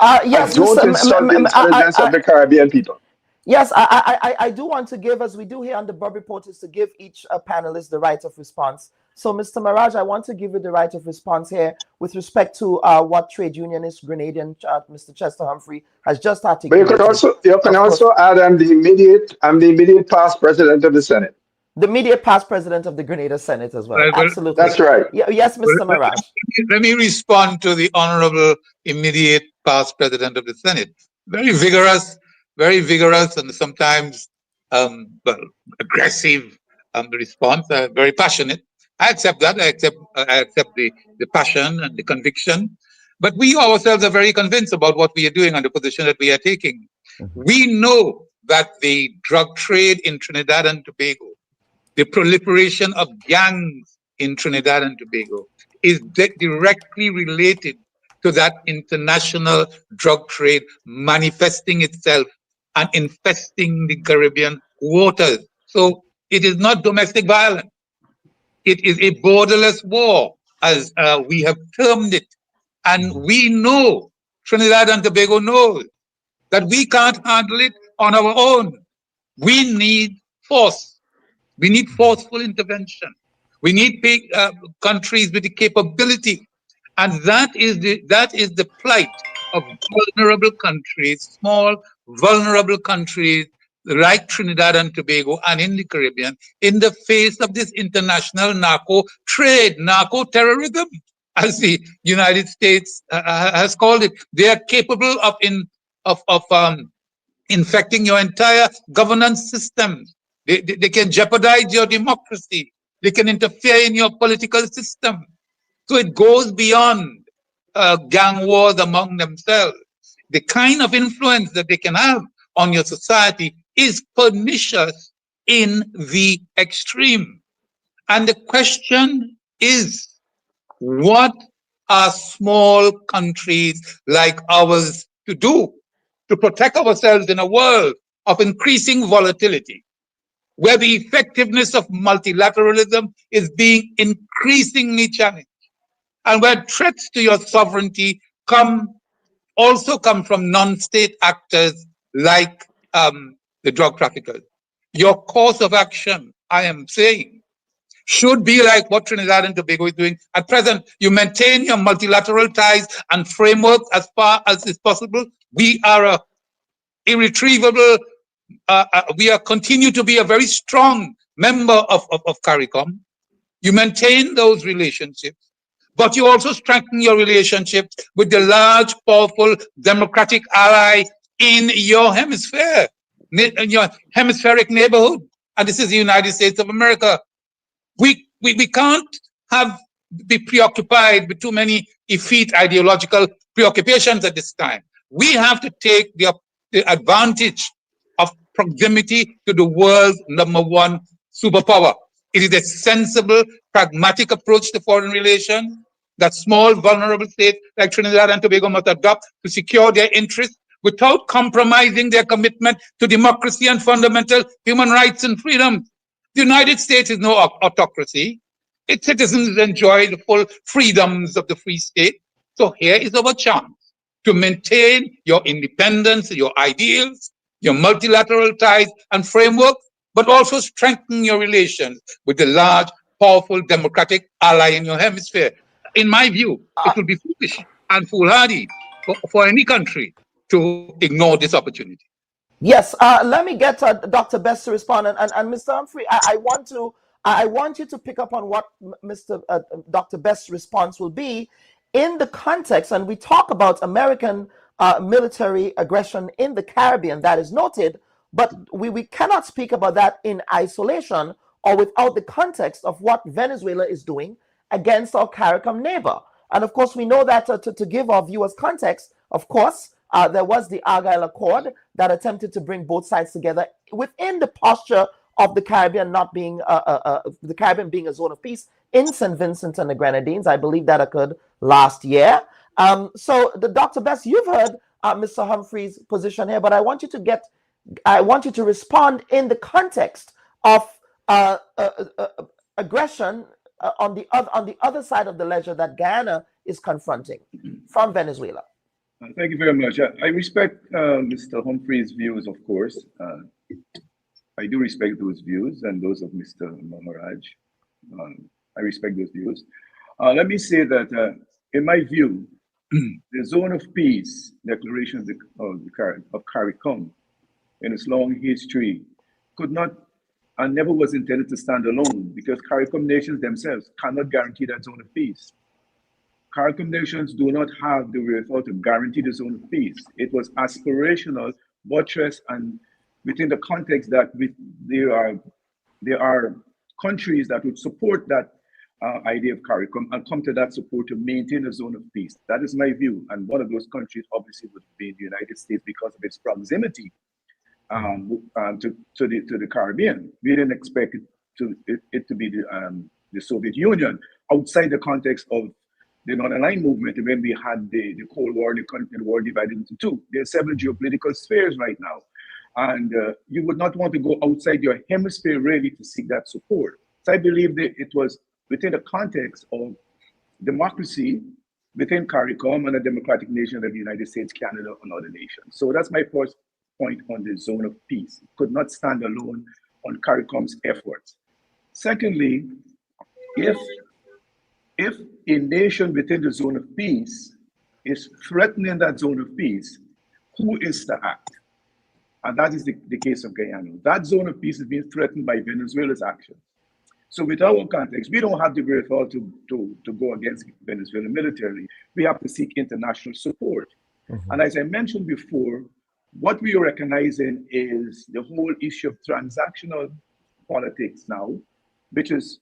Yes, Don't insult the intelligence of the Caribbean people. Yes, I do want to give, as we do here on the Bubb Report, is to give each panelist the right of response. So, Mr. Maraj, I want to give you the right of response here with respect to what trade unionist Grenadian Mr. Chester Humphrey has just articulated. But you can also add I'm the immediate past president of the Senate. The immediate past president of the Grenada Senate as well. Absolutely. That's right. Yes, Mr. Maraj. Let me respond to the honorable immediate past president of the Senate. Very vigorous, and sometimes aggressive response. Very passionate. I accept that. I accept the passion and the conviction. But we ourselves are very convinced about what we are doing and the position that we are taking. We know that the drug trade in Trinidad and Tobago, the proliferation of gangs in Trinidad and Tobago, is directly related to that international drug trade manifesting itself and infesting the Caribbean waters. So it is not domestic violence. It is a borderless war, as we have termed it. And we know, Trinidad and Tobago knows, that we can't handle it on our own. We need force. We need forceful intervention. We need countries with the capability. And that is the plight of vulnerable countries, small, vulnerable countries like Trinidad and Tobago and in the Caribbean, in the face of this international narco trade, narco terrorism, as the United States has called it. They are capable of infecting your entire governance system. They can jeopardize your democracy. They can interfere in your political system. So it goes beyond gang wars among themselves. The kind of influence that they can have on your society is pernicious in the extreme. And the question is, what are small countries like ours to do to protect ourselves in a world of increasing volatility, where the effectiveness of multilateralism is being increasingly challenged, and where threats to your sovereignty also come from non-state actors like the drug traffickers? Your course of action, I am saying, should be like what Trinidad and Tobago is doing at present. You maintain your multilateral ties and framework as far as is possible. We are irretrievable. We continue to be a very strong member of CARICOM. You maintain those relationships, but you also strengthen your relationships with the large, powerful, democratic ally in your hemisphere, in your hemispheric neighborhood. And this is the United States of America. We can't be preoccupied with too many effete ideological preoccupations at this time. We have to take the advantage of proximity to the world's #1 superpower. It is a sensible, pragmatic approach to foreign relations that small, vulnerable states like Trinidad and Tobago must adopt to secure their interests without compromising their commitment to democracy and fundamental human rights and freedom. The United States is no autocracy. Its citizens enjoy the full freedoms of the free state. So here is our chance to maintain your independence, your ideals, your multilateral ties and framework, but also strengthen your relations with the large, powerful, democratic ally in your hemisphere. In my view, it would be foolish and foolhardy for any country to ignore this opportunity. Yes, let me get Dr. Best to respond, and Mr. Humphrey, I want you to pick up on what Mr. Dr. Best's response will be in the context, and we talk about American military aggression in the Caribbean, that is noted, but we cannot speak about that in isolation or without the context of what Venezuela is doing against our CARICOM neighbor. And of course, we know that to give our viewers context, of course, there was the Argyle Accord that attempted to bring both sides together within the posture of the Caribbean not being the Caribbean being a zone of peace in St. Vincent and the Grenadines. I believe that occurred last year. So, Dr. Best, you've heard Mr. Humphrey's position here, but I want you to respond in the context of aggression on the other side of the ledger that Guyana is confronting from Venezuela. Thank you very much. I respect Mr. Humphrey's views, of course. I do respect those views and those of Mr. Maharaj. I respect those views. Let me say that, in my view, the Zone of Peace Declaration of CARICOM, in its long history, could not and never was intended to stand alone, because CARICOM nations themselves cannot guarantee that zone of peace. CARICOM nations do not have the wherewithal to guarantee the zone of peace. It was aspirational, buttress, and within the context that there are countries that would support that idea of CARICOM and come to that support to maintain a zone of peace. That is my view. And one of those countries obviously would be the United States because of its proximity to the Caribbean. We didn't expect it to be the Soviet Union outside the context of the non-aligned movement when we had the Cold War, the war divided into two. There are several geopolitical spheres right now. And you would not want to go outside your hemisphere really to seek that support. So I believe that it was within the context of democracy within CARICOM and a democratic nation of the United States, Canada, and other nations. So that's my first point on the zone of peace. It could not stand alone on CARICOM's efforts. Secondly, if a nation within the zone of peace is threatening that zone of peace, who is to act? And that is the case of Guyana. That zone of peace is being threatened by Venezuela's actions. So with our context, we don't have the wherewithal to go against Venezuela militarily. We have to seek international support. And as I mentioned before, what we are recognizing is the whole issue of transactional politics now, which is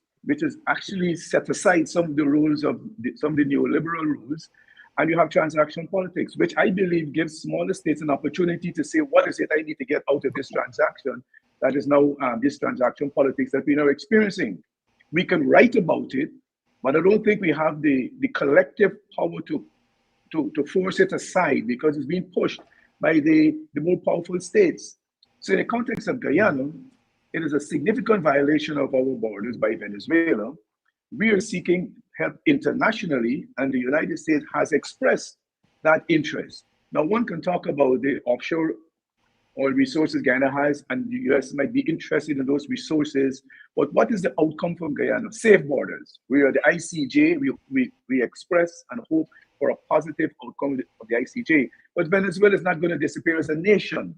actually set aside some of the rules of some of the neoliberal rules, and you have transactional politics, which I believe gives smaller states an opportunity to say, what is it I need to get out of this transaction that is now this transaction politics that we are experiencing? We can write about it, but I don't think we have the collective power to force it aside because it's being pushed by the more powerful states. So in the context of Guyana, it is a significant violation of our borders by Venezuela. We are seeking help internationally, and the United States has expressed that interest. Now, one can talk about the offshore oil resources Guyana has, and the US might be interested in those resources, but what is the outcome from Guyana? Safe borders. We are the ICJ, we express and hope for a positive outcome of the ICJ, but Venezuela is not going to disappear as a nation.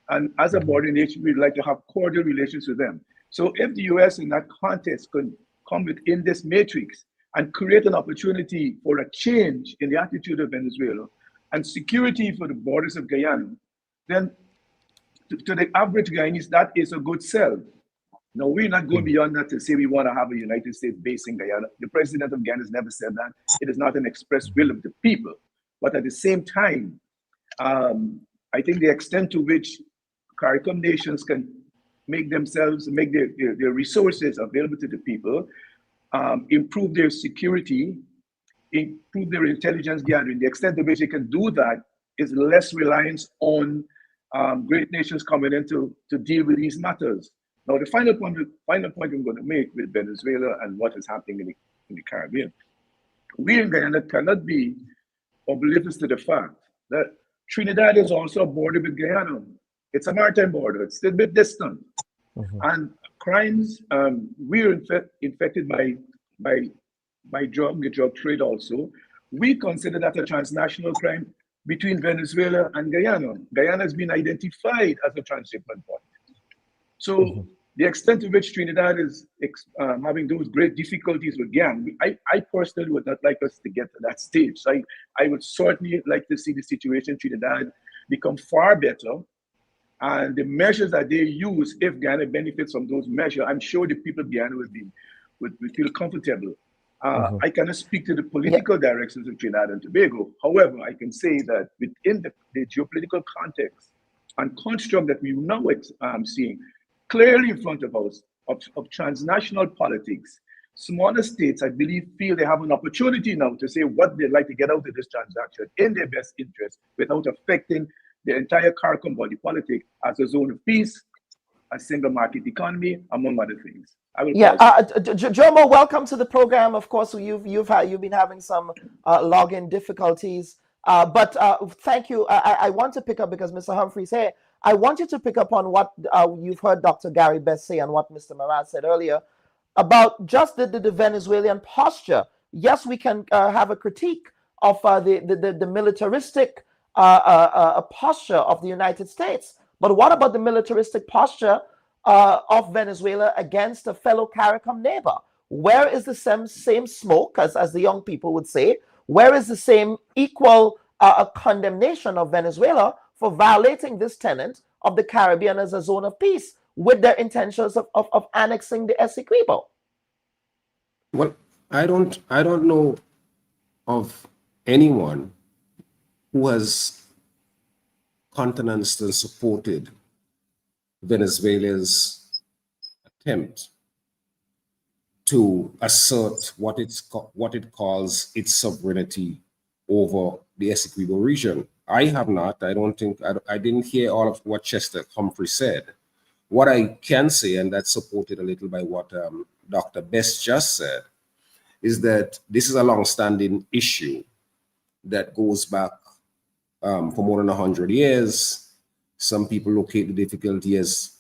And as a border nation, we'd like to have cordial relations with them. So if the US in that context could come within this matrix and create an opportunity for a change in the attitude of Venezuela and security for the borders of Guyana, then to the average Guyanese, that is a good sell. Now, we're not going beyond that to say we want to have a United States base in Guyana. The president of Guyana has never said that. It is not an express will of the people. But at the same time, I think the extent to which CARICOM nations can make their resources available to the people, improve their security, improve their intelligence gathering. The extent to which they can do that is less reliance on great nations coming in to deal with these matters. Now, the final point I'm going to make with Venezuela and what is happening in the Caribbean, we in Guyana cannot be oblivious to the fact that Trinidad is also a border with Guyana. It's a maritime border. It's still a bit distant. And crimes, we're infected by the drug trade also. We consider that a transnational crime between Venezuela and Guyana. Guyana has been identified as a transshipment point. So the extent to which Trinidad is having those great difficulties with Guyana, I personally would not like us to get to that stage. So I would certainly like to see the situation in Trinidad become far better. And the measures that they use, if Guyana benefits from those measures, I'm sure the people of Guyana would feel comfortable. I cannot speak to the political directions of Trinidad and Tobago. However, I can say that within the geopolitical context and construct that we now seeing clearly in front of us of transnational politics, smaller states, I believe, feel they have an opportunity now to say what they'd like to get out of this transaction in their best interest without affecting the entire CARICOM body politic as a zone of peace, a single market economy, among other things. Jomo, welcome to the program. Of course, you've been having some login difficulties, but thank you. I want to pick up, because Mr. Humphrey's here. I want you to pick up on what you've heard Dr. Gary Best say and what Mr. Maraz said earlier about just the Venezuelan posture. Yes, we can have a critique of the militaristic posture of the United States, but what about the militaristic posture of Venezuela against a fellow CARICOM neighbor? Where is the same smoke, as the young people would say? Where is the same equal condemnation of Venezuela for violating this tenet of the Caribbean as a zone of peace with their intentions of annexing the Essequibo? Well, I don't know of anyone who has countenanced and supported Venezuela's attempt to assert what it calls its sovereignty over the Essequibo region. I have not. I didn't hear all of what Chester Humphrey said. What I can say, and that's supported a little by what Dr. Best just said, is that this is a long-standing issue that goes back for more than 100 years. Some people locate the difficulty as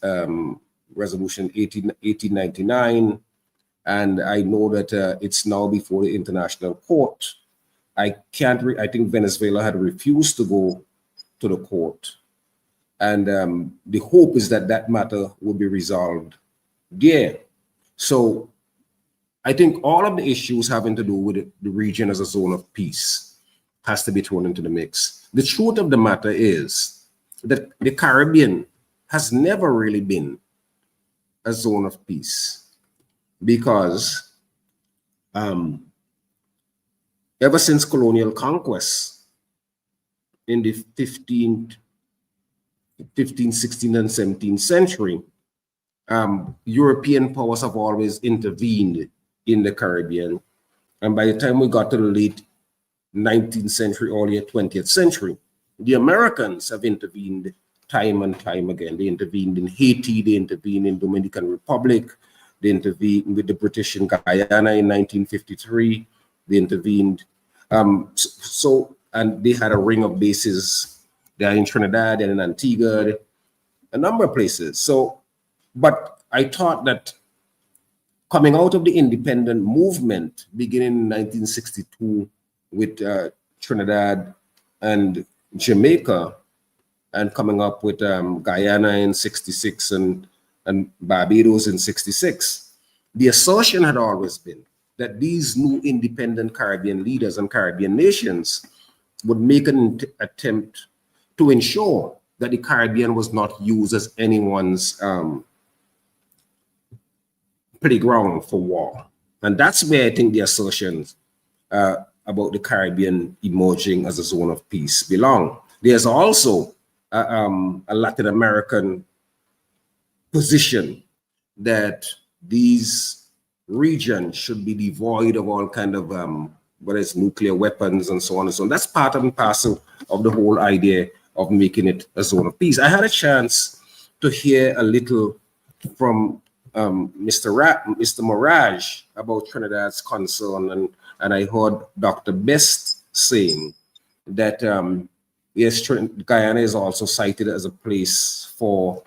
Resolution 1899, and I know that it's now before the International Court. I think Venezuela had refused to go to the court, and the hope is that that matter will be resolved there. So I think all of the issues having to do with the region as a zone of peace has to be thrown into the mix. The truth of the matter is that the Caribbean has never really been a zone of peace, because ever since colonial conquest in the 15th, 16th, and 17th century, European powers have always intervened in the Caribbean. And by the time we got to the late 19th century, early 20th century, the Americans have intervened time and time again. They intervened in Haiti, they intervened in Dominican Republic, they intervened with the British in Guyana in 1953, they intervened. And they had a ring of bases there in Trinidad and in Antigua, a number of places. So, but I thought that coming out of the independent movement beginning in 1962 with Trinidad and Jamaica, and coming up with Guyana in 66 and Barbados in 66, the assertion had always been that these new independent Caribbean leaders and Caribbean nations would make an attempt to ensure that the Caribbean was not used as anyone's playground for war. And that's where I think the assertions about the Caribbean emerging as a zone of peace belong. There's also a Latin American position that these regions should be devoid of all kind of whether it's nuclear weapons and so on and so on. That's part and parcel of the whole idea of making it a zone of peace. I had a chance to hear a little from Mr. Mirage about Trinidad's concern, and I heard Dr. Best saying that yes, Guyana is also cited as a place for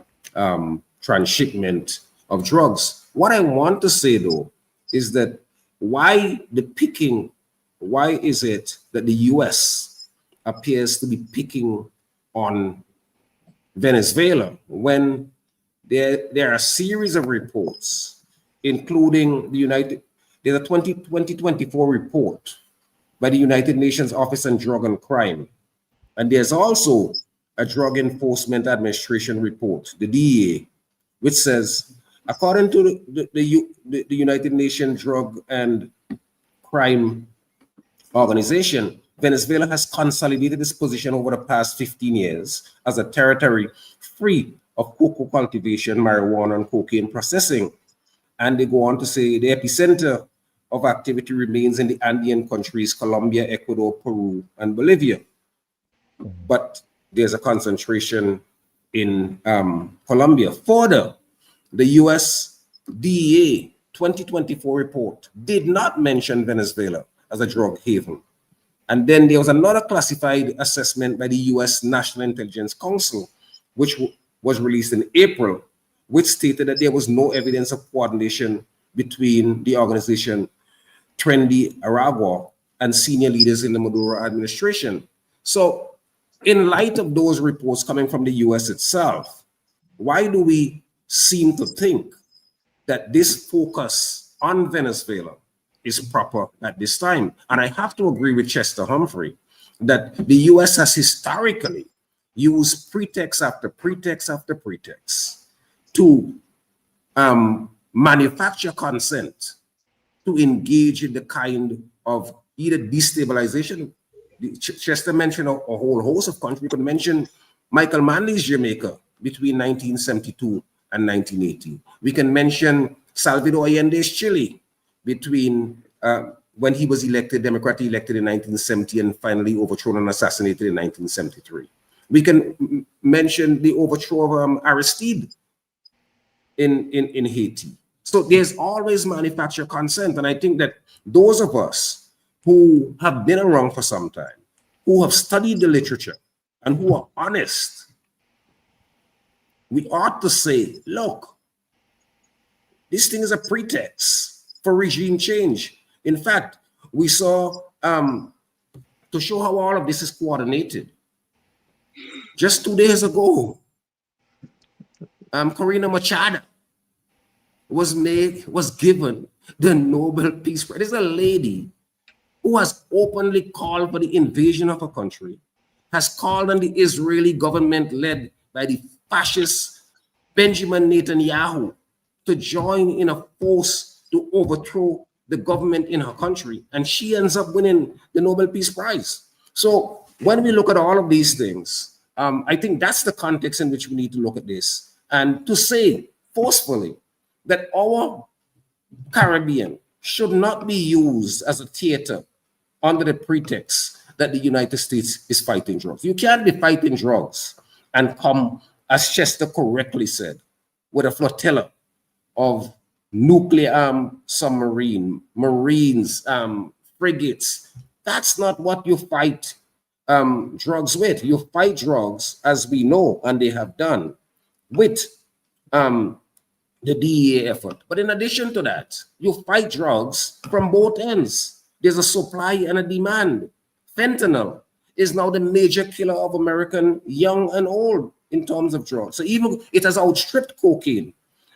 transshipment of drugs. What I want to say though is that why is it that the US appears to be picking on Venezuela when there are a series of reports, including there's a 2024 report by the United Nations Office on Drug and Crime. And there's also a Drug Enforcement Administration report, the DEA, which says, according to the United Nations Drug and Crime Organization, Venezuela has consolidated its position over the past 15 years as a territory free of cocoa cultivation, marijuana, and cocaine processing. And they go on to say the epicenter of activity remains in the Andean countries, Colombia, Ecuador, Peru, and Bolivia. But there's a concentration in Colombia. Further, the US DEA 2024 report did not mention Venezuela as a drug haven. And then there was another classified assessment by the US National Intelligence Council, which was released in April, which stated that there was no evidence of coordination between the organization Trendy Aragua and senior leaders in the Maduro administration. So in light of those reports coming from the US itself, why do we seem to think that this focus on Venezuela is proper at this time? And I have to agree with Chester Humphrey that the US has historically used pretext after pretext after pretext to manufacture consent to engage in the kind of either destabilization. Chester mentioned a whole host of countries. We could mention Michael Manley's Jamaica between 1972 and 1980. We can mention Salvador Allende's Chile between when he was elected, democratically elected in 1970 and finally overthrown and assassinated in 1973. We can mention the overthrow of Aristide in Haiti. So there's always manufactured consent. And I think that those of us who have been around for some time, who have studied the literature, and who are honest, we ought to say, look, this thing is a pretext for regime change. In fact, we saw, to show how all of this is coordinated, just 2 days ago, Corina Machado was given the Nobel Peace Prize. This is a lady who has openly called for the invasion of a country, has called on the Israeli government led by the fascist Benjamin Netanyahu to join in a force to overthrow the government in her country, and she ends up winning the Nobel Peace Prize. So when we look at all of these things, I think that's the context in which we need to look at this, and to say forcefully that our Caribbean should not be used as a theater under the pretext that the United States is fighting drugs. You can't be fighting drugs and come, as Chester correctly said, with a flotilla of nuclear submarine, marines, frigates. That's not what you fight drugs with. You fight drugs, as we know, and they have done, with the DEA effort. But in addition to that, you fight drugs from both ends. There's a supply and a demand. Fentanyl is now the major killer of American young and old in terms of drugs. So even it has outstripped cocaine.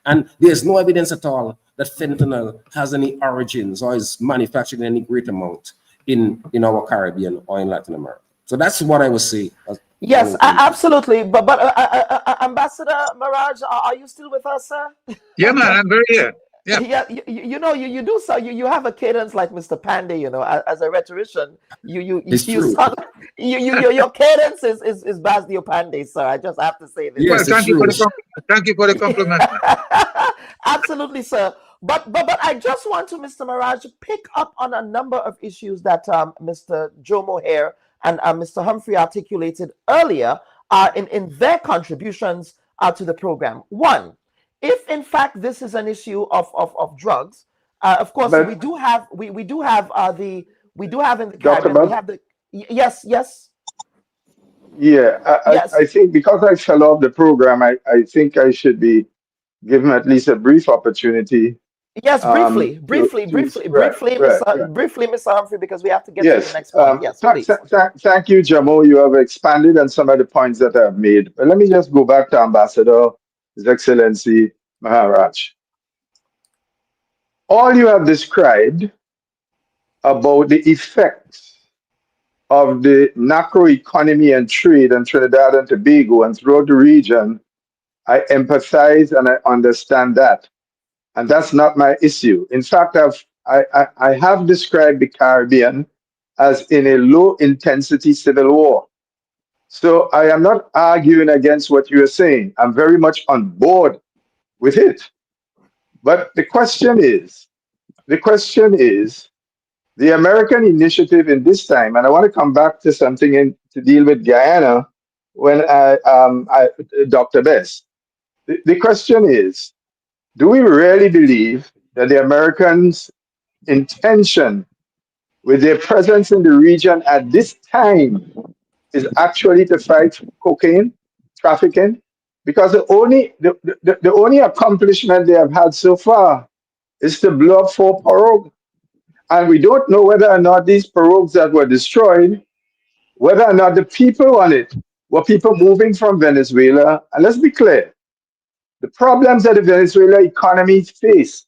And there's no evidence at all that fentanyl has any origins or is manufactured in any great amount in our Caribbean or in Latin America. So that's what I would say. Yes, absolutely. But Ambassador Mirage, are you still with us, sir? Yeah, man, I'm very here. Yeah, yeah. You do so. You have a cadence like Mr. Pandey. As a rhetorician, your cadence is Basdio Pandey, sir. I just have to say this. Yes, well, thank you for the compliment. Absolutely, sir. But I just want to, Mr. Mirage, pick up on a number of issues that Mr. Joe Mohair and Mr. Humphrey articulated earlier in their contributions to the program. One, if in fact this is an issue of drugs, of course we do have in the Caribbean, we have the yes. Yeah, I think because I fell off the program, I think I should be given at least a brief opportunity Yes, briefly, Right. briefly, Mr. Humphrey, because we have to get to the Yes. next point. Yes, please. Thank you, Jamo. You have expanded on some of the points that I've made. But let me just go back to Ambassador, His Excellency Maharaj. All you have described about the effects of the macro economy and trade in Trinidad and Tobago and throughout the region, I empathize and I understand that. And that's not my issue. In fact, I have described the Caribbean as in a low intensity civil war. So I am not arguing against what you are saying. I'm very much on board with it. But the question is, the American initiative in this time, and I want to come back to something to deal with Guyana when Dr. Bess. The question is, do we really believe that the Americans' intention with their presence in the region at this time is actually to fight cocaine trafficking? Because the only accomplishment they have had so far is to blow up 4 pirogues. And we don't know whether or not these pirogues that were destroyed, whether or not the people on it were people moving from Venezuela. And let's be clear, the problems that the Venezuela economy face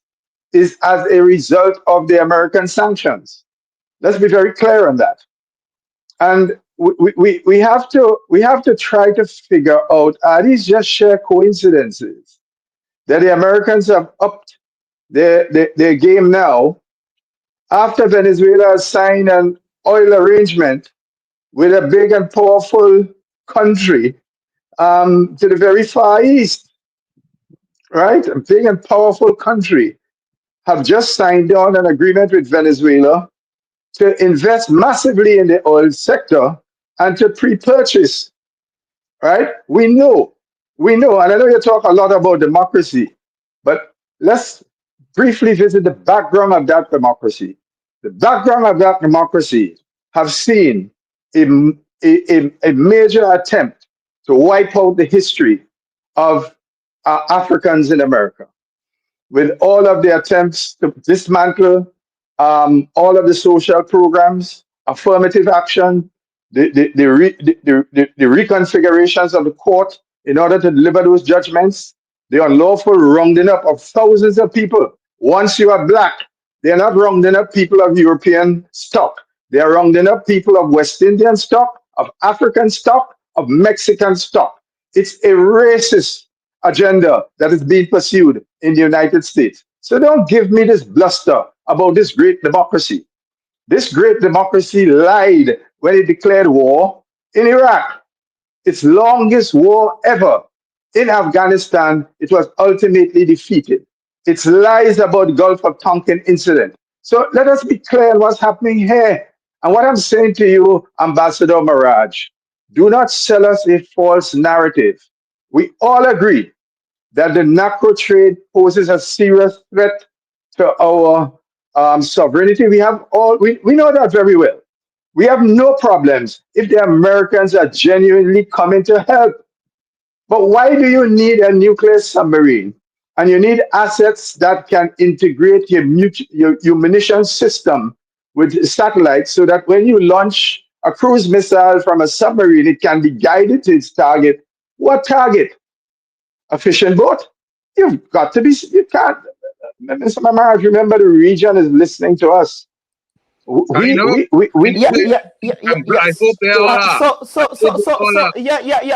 is as a result of the American sanctions. Let's be very clear on that. And we have to try to figure out, are these just sheer coincidences that the Americans have upped their game now after Venezuela has signed an oil arrangement with a big and powerful country to the very far east, right? A big and powerful country have just signed on an agreement with Venezuela to invest massively in the oil sector and to pre-purchase, right? We know, and I know you talk a lot about democracy, but let's briefly visit the background of that democracy. The background of that democracy have seen a major attempt to wipe out the history of Africans in America, with all of the attempts to dismantle all of the social programs, affirmative action, the reconfigurations of the court in order to deliver those judgments, the unlawful rounding up of thousands of people. Once you are black, they are not rounding up people of European stock. They are rounding up people of West Indian stock, of African stock, of Mexican stock. It's a racist agenda that is being pursued in the United States. So don't give me this bluster about this great democracy. This great democracy lied when it declared war in Iraq. Its longest war ever. In Afghanistan, it was ultimately defeated. Its lies about the Gulf of Tonkin incident. So let us be clear on what's happening here. And what I'm saying to you, Ambassador Miraj, do not sell us a false narrative. We all agree that the narco trade poses a serious threat to our sovereignty. We know that very well. We have no problems if the Americans are genuinely coming to help. But why do you need a nuclear submarine? And you need assets that can integrate your munition system with satellites so that when you launch a cruise missile from a submarine, it can be guided to its target. What target? A fishing boat? You've got to be, you can't. Mr. Mamaraj, remember the region is listening to us. I know. I hope they all are.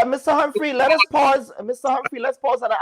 Mr. Humphrey, let us pause. Mr. Humphrey, let's pause. And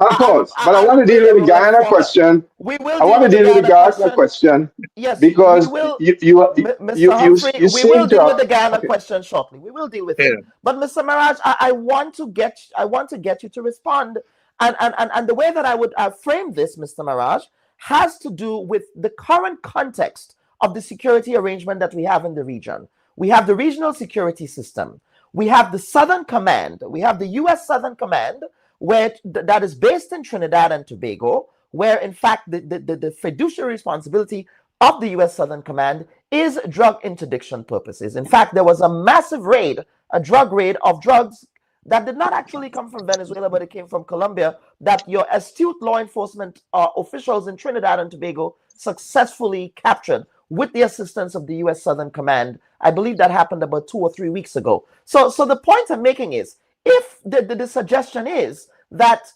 Of course. But I want to deal with the Guyana question. We will. I want to deal with the Guyana question. Yes, because we will. Mr. Humphrey, we will deal with the Guyana okay. question shortly. We will deal with it. But Mr. Miraj, I want to get you to respond. And the way that I would frame this, Mr. Miraj, has to do with the current context of the security arrangement that we have in the region. We have the regional security system. We have the Southern Command. We have the U.S. Southern Command, where that is based in Trinidad and Tobago, where in fact the fiduciary responsibility of the U.S. Southern Command is drug interdiction purposes. In fact, there was a massive raid, a drug raid of drugs that did not actually come from Venezuela, but it came from Colombia, that your astute law enforcement officials in Trinidad and Tobago successfully captured with the assistance of the U.S. Southern Command. I believe that happened about 2 or 3 weeks ago. So the point I'm making is, if the suggestion is that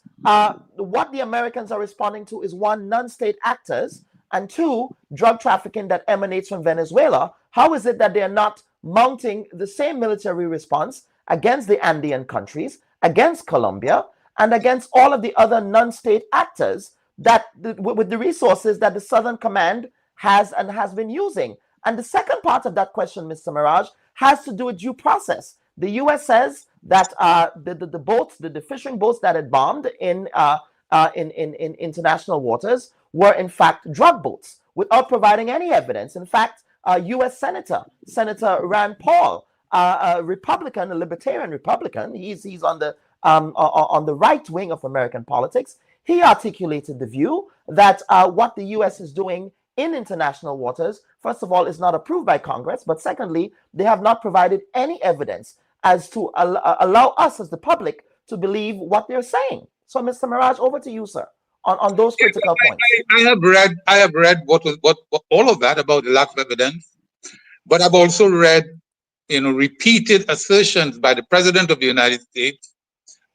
what the Americans are responding to is, one, non-state actors, and two, drug trafficking that emanates from Venezuela, how is it that they are not mounting the same military response against the Andean countries, against Colombia, and against all of the other non-state actors that with the resources that the Southern Command has been using? And the second part of that question, Mr. Mirage, has to do with due process. The U.S. says that the boats, the fishing boats that had bombed in international waters were in fact drug boats, without providing any evidence. In fact, U.S. Senator Rand Paul, a Republican, a libertarian Republican, he's on the right wing of American politics. He articulated the view that what the U.S. is doing in international waters, first of all, is not approved by Congress, but secondly, they have not provided any evidence as to allow us as the public to believe what they're saying. So, Mr. Mirage, over to you, sir, on those critical points. I have read what all of that about the lack of evidence, but I've also read, repeated assertions by the President of the United States,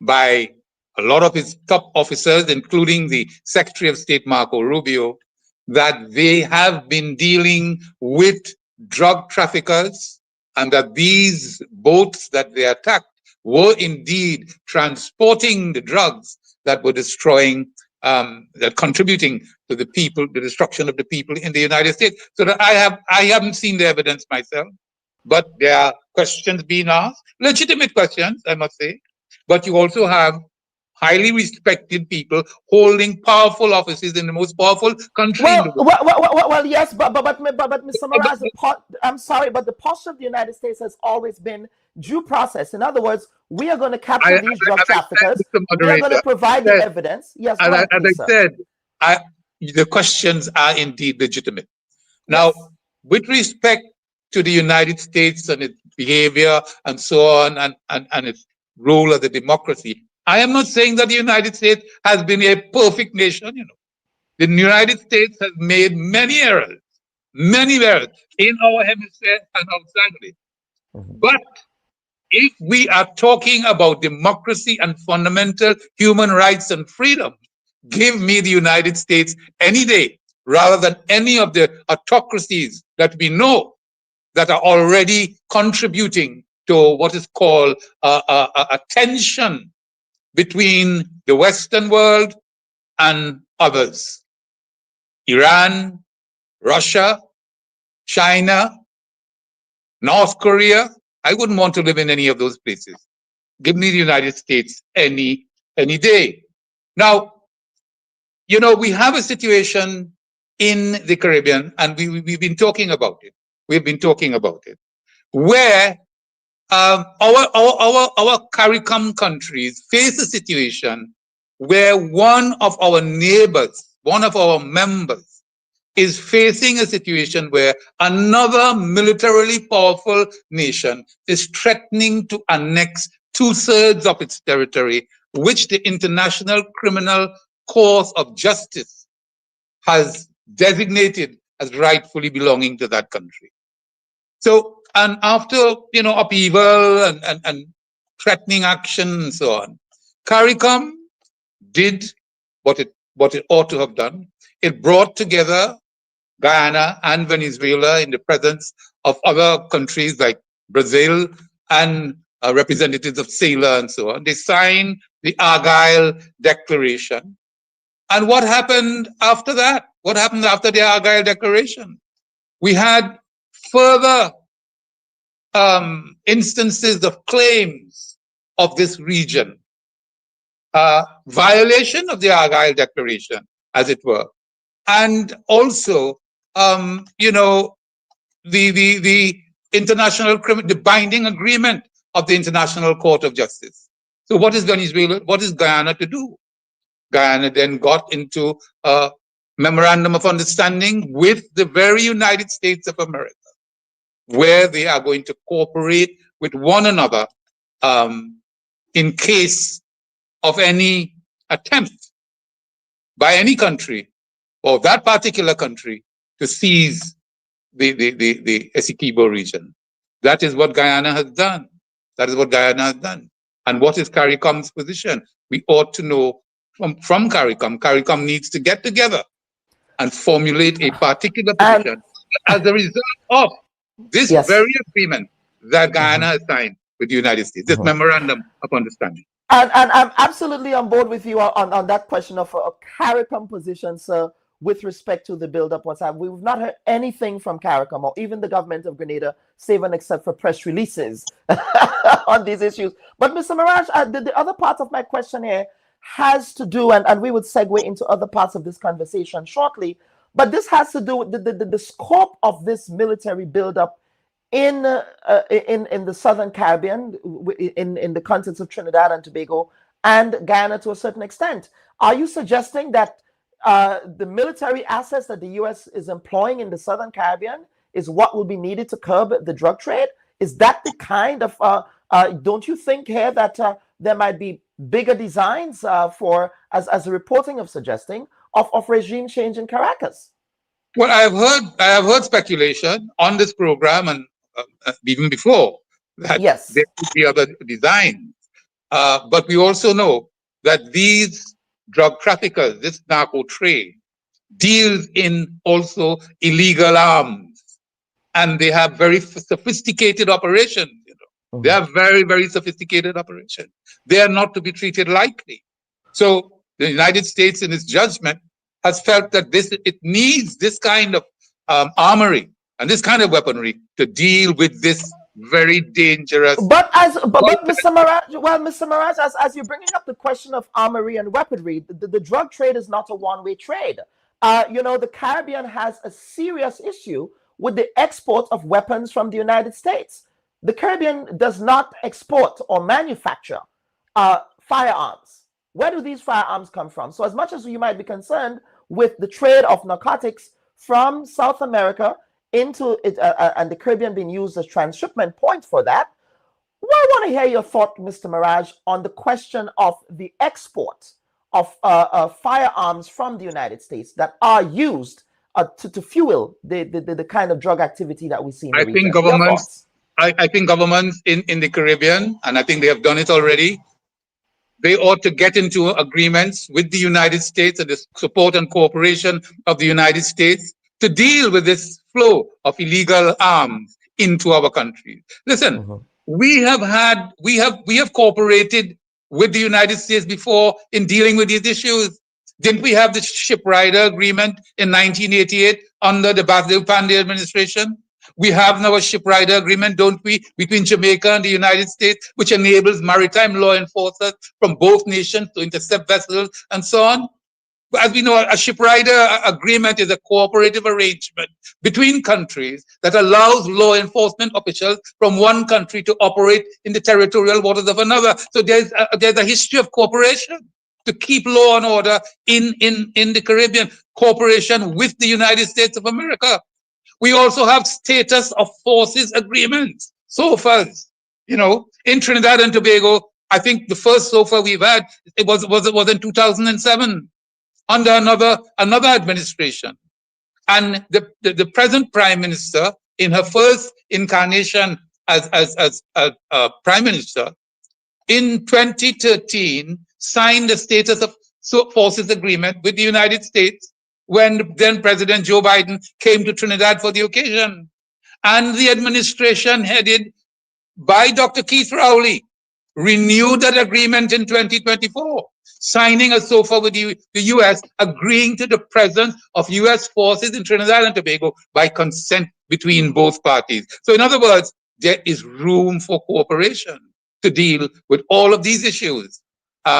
by a lot of his top officers, including the Secretary of State Marco Rubio, that they have been dealing with drug traffickers, and that these boats that they attacked were indeed transporting the drugs that were destroying, that contributing to the destruction of the people in the United States. So that I haven't seen the evidence myself, but there are questions being asked, legitimate questions, I must say. But you also have highly respected people holding powerful offices in the most powerful country in the world. Well, yes, but Mr. Mirage, I'm sorry, but the posture of the United States has always been due process. In other words, we are going to capture these drug traffickers. We are going to provide the evidence. Yes, as I said, the questions are indeed legitimate. Now, with respect to the United States and its behavior and so on, and its role as a democracy, I am not saying that the United States has been a perfect nation. The United States has made many errors in our hemisphere and outside of it. But if we are talking about democracy and fundamental human rights and freedom, give me the United States any day, rather than any of the autocracies that we know that are already contributing to what is called a tension between the Western world and others. Iran, Russia, China, North Korea. I wouldn't want to live in any of those places. Give me the United States any day. Now, we have a situation in the Caribbean, and we've been talking about it. We've been talking about it, where our CARICOM countries face a situation where one of our neighbors, one of our members, is facing a situation where another militarily powerful nation is threatening to annex 2/3 of its territory, which the International Criminal Court of Justice has designated as rightfully belonging to that country. So, and after, upheaval and threatening action and so on, CARICOM did what it ought to have done. It brought together Guyana and Venezuela in the presence of other countries like Brazil and representatives of SAILA and so on. They signed the Argyle Declaration. And what happened after that? What happened after the Argyle Declaration? We had further instances of claims of this region, violation of the Argyle Declaration, as it were, and also, the international the binding agreement of the International Court of Justice. So, what is Venezuela? What is Guyana to do? Guyana then got into a memorandum of understanding with the very United States of America, where they are going to cooperate with one another in case of any attempt by any country or that particular country to seize the Essequibo region. That is what Guyana has done. That is what Guyana has done. And what is CARICOM's position? We ought to know from CARICOM. CARICOM needs to get together and formulate a particular position as a result of this very agreement that Guyana has signed with the United States, this memorandum of understanding. And I'm absolutely on board with you on that question of a CARICOM position, sir, with respect to the build-up. We've not heard anything from CARICOM or even the government of Grenada, save and except for press releases on these issues. But Mr. Mirage, the other part of my question here has to do, and we would segue into other parts of this conversation shortly, but this has to do with the scope of this military build-up in the Southern Caribbean, in the context of Trinidad and Tobago and Guyana to a certain extent. Are you suggesting that the military assets that the U.S. is employing in the Southern Caribbean is what will be needed to curb the drug trade? Is that the kind of, don't you think here that there might be bigger designs for, as the reporting of suggesting, of regime change in Caracas? Well, I have heard speculation on this program and even before that there could be other designs. But we also know that these drug traffickers, this narco trade, deals in also illegal arms. And they have very sophisticated operations. They have very, very sophisticated operations. They are not to be treated lightly. So the United States, in its judgment, has felt that it needs this kind of armory and this kind of weaponry to deal with this very dangerous. But Mr. Mirage, as you're bringing up the question of armory and weaponry, the drug trade is not a one-way trade. The Caribbean has a serious issue with the export of weapons from the United States. The Caribbean does not export or manufacture firearms. Where do these firearms come from? So as much as you might be concerned with the trade of narcotics from South America into it, and the Caribbean being used as transshipment point for that, well, I want to hear your thought, Mr. Mirage, on the question of the export of firearms from the United States that are used to fuel the kind of drug activity that we see in the region. I think governments in the Caribbean, and I think they have done it already, they ought to get into agreements with the United States and the support and cooperation of the United States to deal with this flow of illegal arms into our country. Listen, we have cooperated with the United States before in dealing with these issues. Didn't we have the Shipwrighter Agreement in 1988 under the Basil Pandey administration? We have now a Shipwrighter Agreement, don't we, between Jamaica and the United States, which enables maritime law enforcers from both nations to intercept vessels and so on. But as we know, a Shipwrighter Agreement is a cooperative arrangement between countries that allows law enforcement officials from one country to operate in the territorial waters of another. So there's a history of cooperation to keep law and order in the Caribbean, cooperation with the United States of America. We also have status of forces agreements, SOFAs. In Trinidad and Tobago, I think the first SOFA we've had, it was in 2007 under another administration. And the present Prime Minister, in her first incarnation as Prime Minister, in 2013, signed the status of forces agreement with the United States when then President Joe Biden came to Trinidad for the occasion. And the administration headed by Dr. Keith Rowley renewed that agreement in 2024, signing a SOFA with the U.S., agreeing to the presence of U.S. forces in Trinidad and Tobago by consent between both parties. So in other words, there is room for cooperation to deal with all of these issues.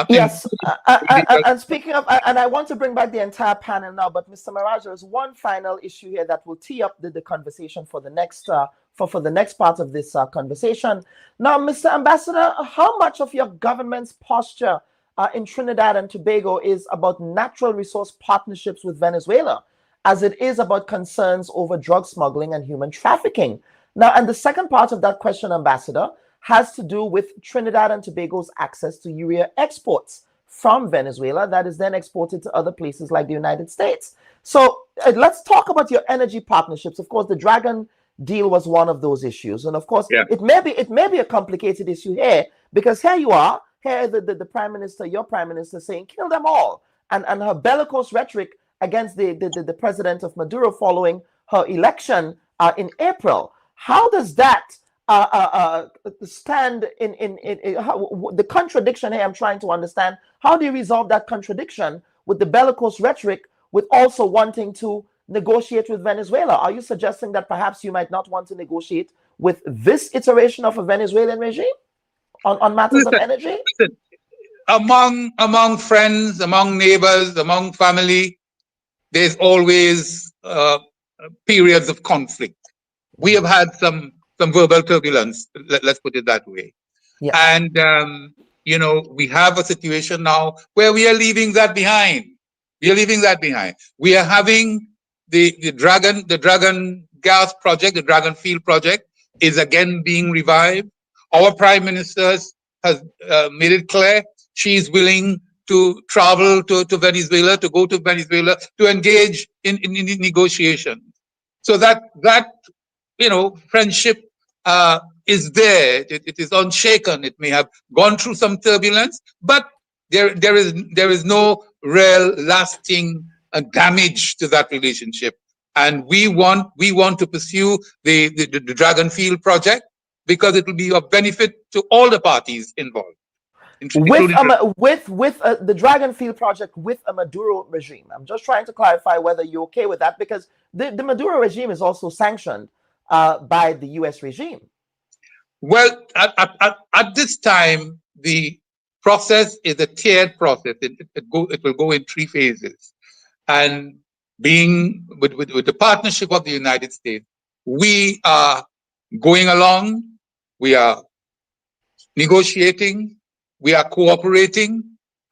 Yes, and speaking of, and I want to bring back the entire panel now, but Mr. Mirage, there's one final issue here that will tee up the conversation for the next for the next part of this conversation. Now, Mr. Ambassador, how much of your government's posture in Trinidad and Tobago is about natural resource partnerships with Venezuela, as it is about concerns over drug smuggling and human trafficking? Now, and the second part of that question, Ambassador, has to do with Trinidad and Tobago's access to urea exports from Venezuela that is then exported to other places like the United States. So let's talk about your energy partnerships. Of course, the Dragon deal was one of those issues. And of course, it may be a complicated issue here, because here you are, here the Prime Minister, your Prime Minister, saying, kill them all. And her bellicose rhetoric against the president of Maduro following her election in April. How does that stand in the contradiction here? I'm trying to understand. How do you resolve that contradiction with the bellicose rhetoric, with also wanting to negotiate with Venezuela? Are you suggesting that perhaps you might not want to negotiate with this iteration of a Venezuelan regime on matters of energy? Listen, among friends, among neighbors, among family, there's always periods of conflict. We have had some verbal turbulence, let's put it that way. Yeah. And you know, we have a situation now where we are leaving that behind. We are leaving that behind. We are having the Dragon gas project, the Dragon field project, is again being revived. Our Prime Minister has made it clear she's willing to travel to Venezuela, to go to Venezuela, to engage in negotiations. So that you know, friendship is there. It is unshaken. It may have gone through some turbulence, but there is no real lasting damage to that relationship. And we want to pursue the Dragon field project because it will be of benefit to all the parties involved. With the Dragon field project with a Maduro regime. I'm just trying to clarify whether you're okay with that, because the Maduro regime is also sanctioned by the U.S. regime. Well, at this time, the process is a tiered process. It will go in 3 phases. And being with the partnership of the United States, we are going along, we are negotiating, we are cooperating,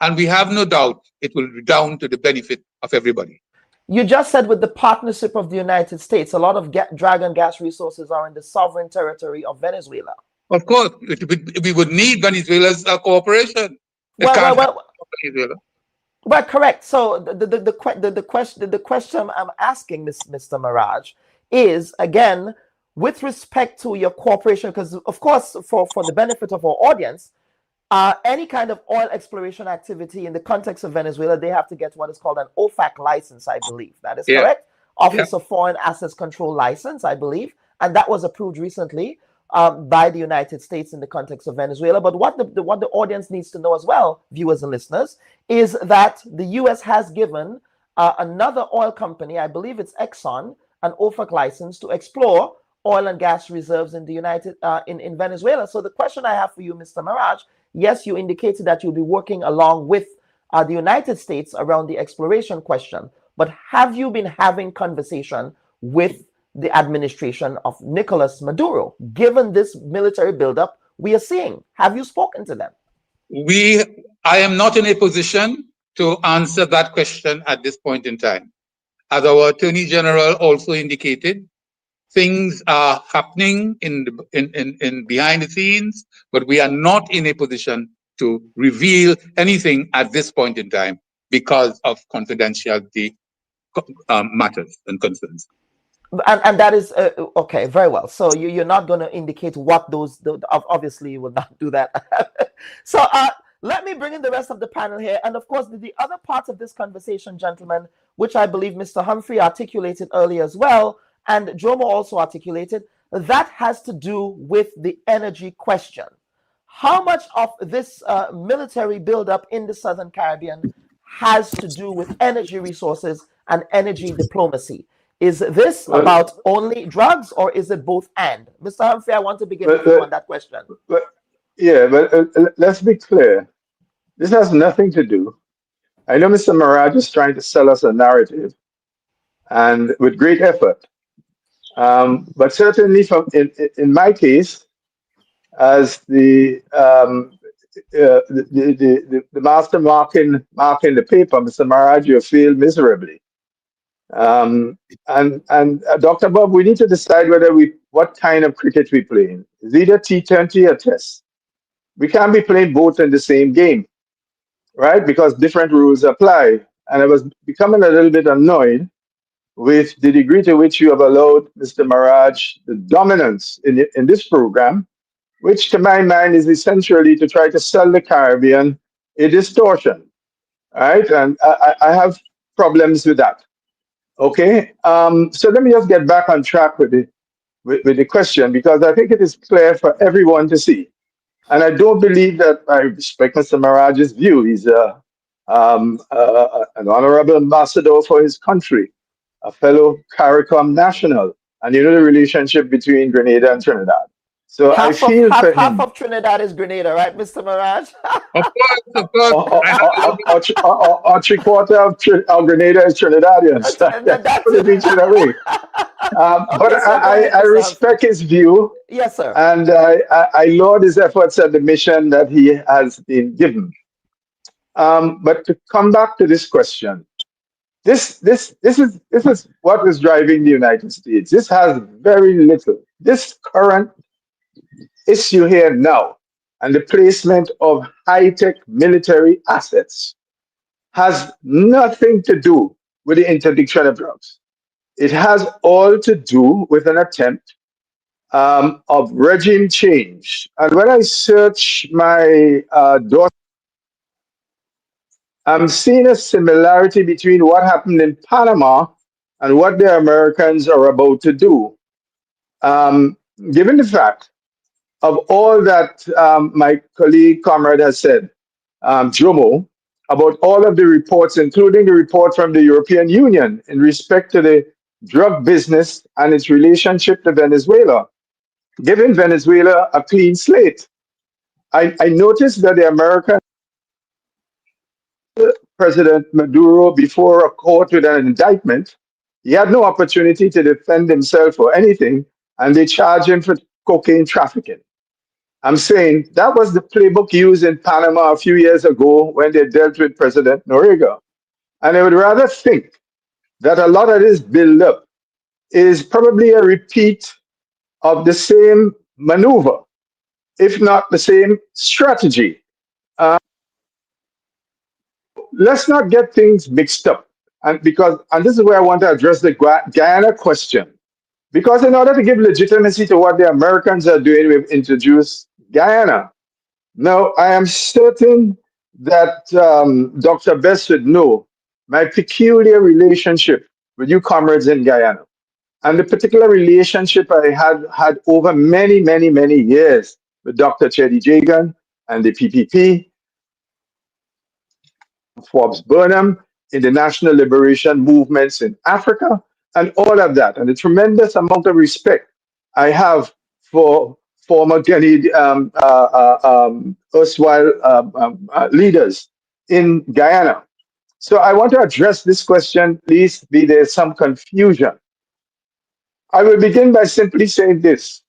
and we have no doubt it will redound to the benefit of everybody. You just said with the partnership of the United States, a lot of Dragon gas resources are in the sovereign territory of Venezuela. Of course, we would need Venezuela's cooperation. Well, correct. So the question I'm asking, Mr. Mirage, is again with respect to your cooperation, because of course, for the benefit of our audience, any kind of oil exploration activity in the context of Venezuela, they have to get what is called an OFAC license, I believe. That is correct. Office of Foreign Assets Control license, I believe, and that was approved recently by the United States in the context of Venezuela. But what the audience needs to know as well, viewers and listeners, is that the U.S. has given another oil company, I believe it's Exxon, an OFAC license to explore oil and gas reserves in the in Venezuela. So the question I have for you, Mr. Mirage, yes, you indicated that you'll be working along with the United States around the exploration question, but have you been having conversation with the administration of Nicolas Maduro, given this military buildup we are seeing? Have you spoken to them? I am not in a position to answer that question at this point in time. As our Attorney General also indicated, things are happening in behind the scenes, but we are not in a position to reveal anything at this point in time because of confidentiality matters and concerns. And that is okay, very well. So you're not going to indicate what those obviously you will not do that. So let me bring in the rest of the panel here, and of course the other parts of this conversation, gentlemen, which I believe Mr. Humphrey articulated earlier as well, and Jomo also articulated, that has to do with the energy question. How much of this military buildup in the Southern Caribbean has to do with energy resources and energy diplomacy? Is this about only drugs, or is it both and? Mr. Humphrey, I want to begin with you on that question. Let's be clear. This has nothing to do. I know Mr. Mirage is trying to sell us a narrative, and with great effort. But certainly, in my case, as the master marking the paper, Mr. Mirage, you failed miserably. And Dr. Bubb, we need to decide whether we what kind of cricket we playing. It's either T20 or Test. We can't be playing both in the same game, right? Because different rules apply. And I was becoming a little bit annoyed with the degree to which you have allowed Mr. Maraj the dominance in this program, which to my mind is essentially to try to sell the Caribbean a distortion, right? And I have problems with that. Okay, so let me just get back on track with the question, because I think it is clear for everyone to see. And I don't believe that I respect Mr. Maraj's view. He's an honorable ambassador for his country, a fellow CARICOM national, and you know the relationship between Grenada and Trinidad. So I feel for half him. of Trinidad is Grenada, right, Mr. Maraj? Of course. Or 3/4 of Grenada is Trinidadians. That's put it each other way. But Okay, so go ahead, I Mr. respect his view, Yes, sir. and I laud his efforts at the mission that he has been given. But to come back to this question, this is what is driving the United States. This has very little. This current issue here now, and the placement of high-tech military assets, has nothing to do with the interdiction of drugs. It has all to do with an attempt of regime change. And when I search my dossier, I'm seeing a similarity between what happened in Panama and what the Americans are about to do. Given the fact of all that my colleague, comrade has said, Jomo, about all of the reports, including the report from the European Union in respect to the drug business and its relationship to Venezuela, giving Venezuela a clean slate. I noticed that the American President Maduro, before a court with an indictment, he had no opportunity to defend himself or anything, and they charged him for cocaine trafficking. I'm saying that was the playbook used in Panama a few years ago when they dealt with President Noriega. And I would rather think that a lot of this buildup is probably a repeat of the same maneuver, if not the same strategy. Let's not get things mixed up. And this is where I want to address the Guyana question. Because in order to give legitimacy to what the Americans are doing, we've introduced Guyana. Now, I am certain that Dr. Best would know my peculiar relationship with you comrades in Guyana, and the particular relationship I had over many, many, many years with Dr. Chedi Jagan and the PPP, Forbes Burnham, in the national liberation movements in Africa, and all of that, and the tremendous amount of respect I have for former Canadian erstwhile leaders in Guyana. So I want to address this question, please be there some confusion. I will begin by simply saying this,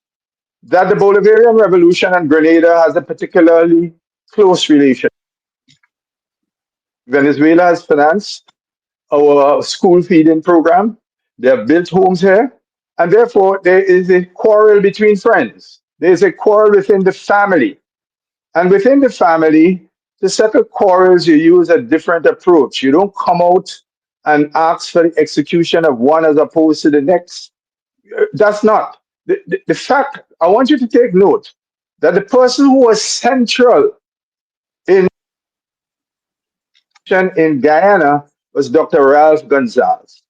that the Bolivarian Revolution and Grenada has a particularly close relation. Venezuela has financed our school feeding program. They have built homes here. And therefore, there is a quarrel between friends. There's a quarrel within the family. And within the family, to settle quarrels, you use a different approach. You don't come out and ask for the execution of one as opposed to the next. That's not. The fact, I want you to take note that the person who was central in Guyana was Dr. Ralph Gonzalez.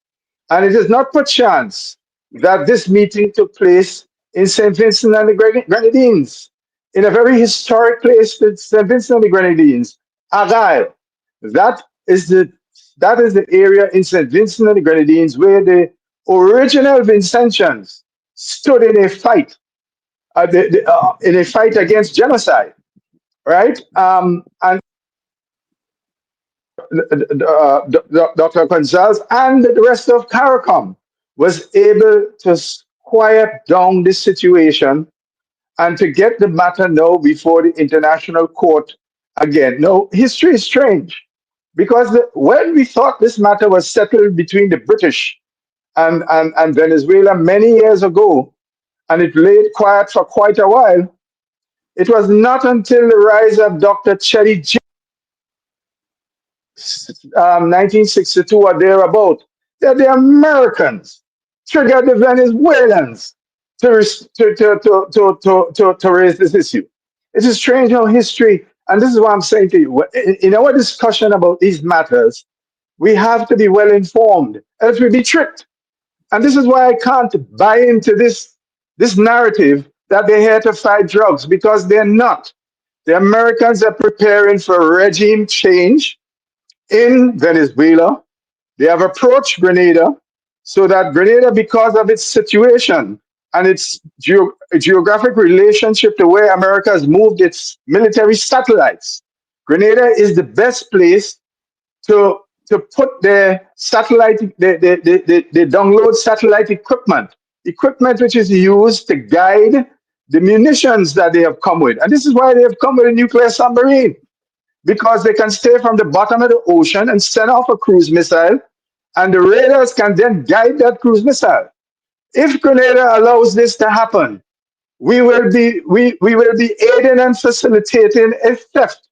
And it is not perchance that this meeting took place in St. Vincent and the Grenadines, in a very historic place, St. Vincent and the Grenadines, Argyle. That is the area in St. Vincent and the Grenadines where the original Vincentians stood in a fight, in a fight against genocide, right? And Dr. Gonzalez and the rest of CARICOM was able to quiet down this situation and to get the matter now before the International Court again. Now, history is strange because when we thought this matter was settled between the British and Venezuela many years ago, and it laid quiet for quite a while. It was not until the rise of Dr. Chetty J. 1962 or thereabout that the Americans triggered the Venezuelans to raise this issue. It is strange how history, and this is what I'm saying to you, in our discussion about these matters, we have to be well informed, else we'll be tricked. And this is why I can't buy into this narrative that they're here to fight drugs, because they're not. The Americans are preparing for regime change in Venezuela. They have approached Grenada so that Grenada, because of its situation and its geographic relationship to where America has moved its military satellites, Grenada is the best place to put their satellite, they download satellite equipment which is used to guide the munitions that they have come with. And this is why they have come with a nuclear submarine, because they can stay from the bottom of the ocean and send off a cruise missile, and the radars can then guide that cruise missile. If Grenada allows this to happen, we will be aiding and facilitating a theft.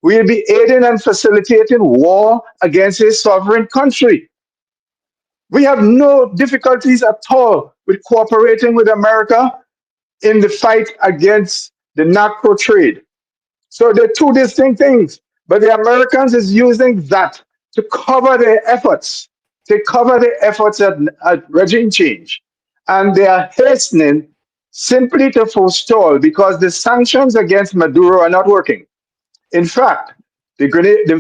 We will be aiding and facilitating war against a sovereign country. We have no difficulties at all with cooperating with America in the fight against the narco trade. So they're two distinct things. But the Americans is using that to cover their efforts, at regime change. And they are hastening simply to forestall, because the sanctions against Maduro are not working. In fact, the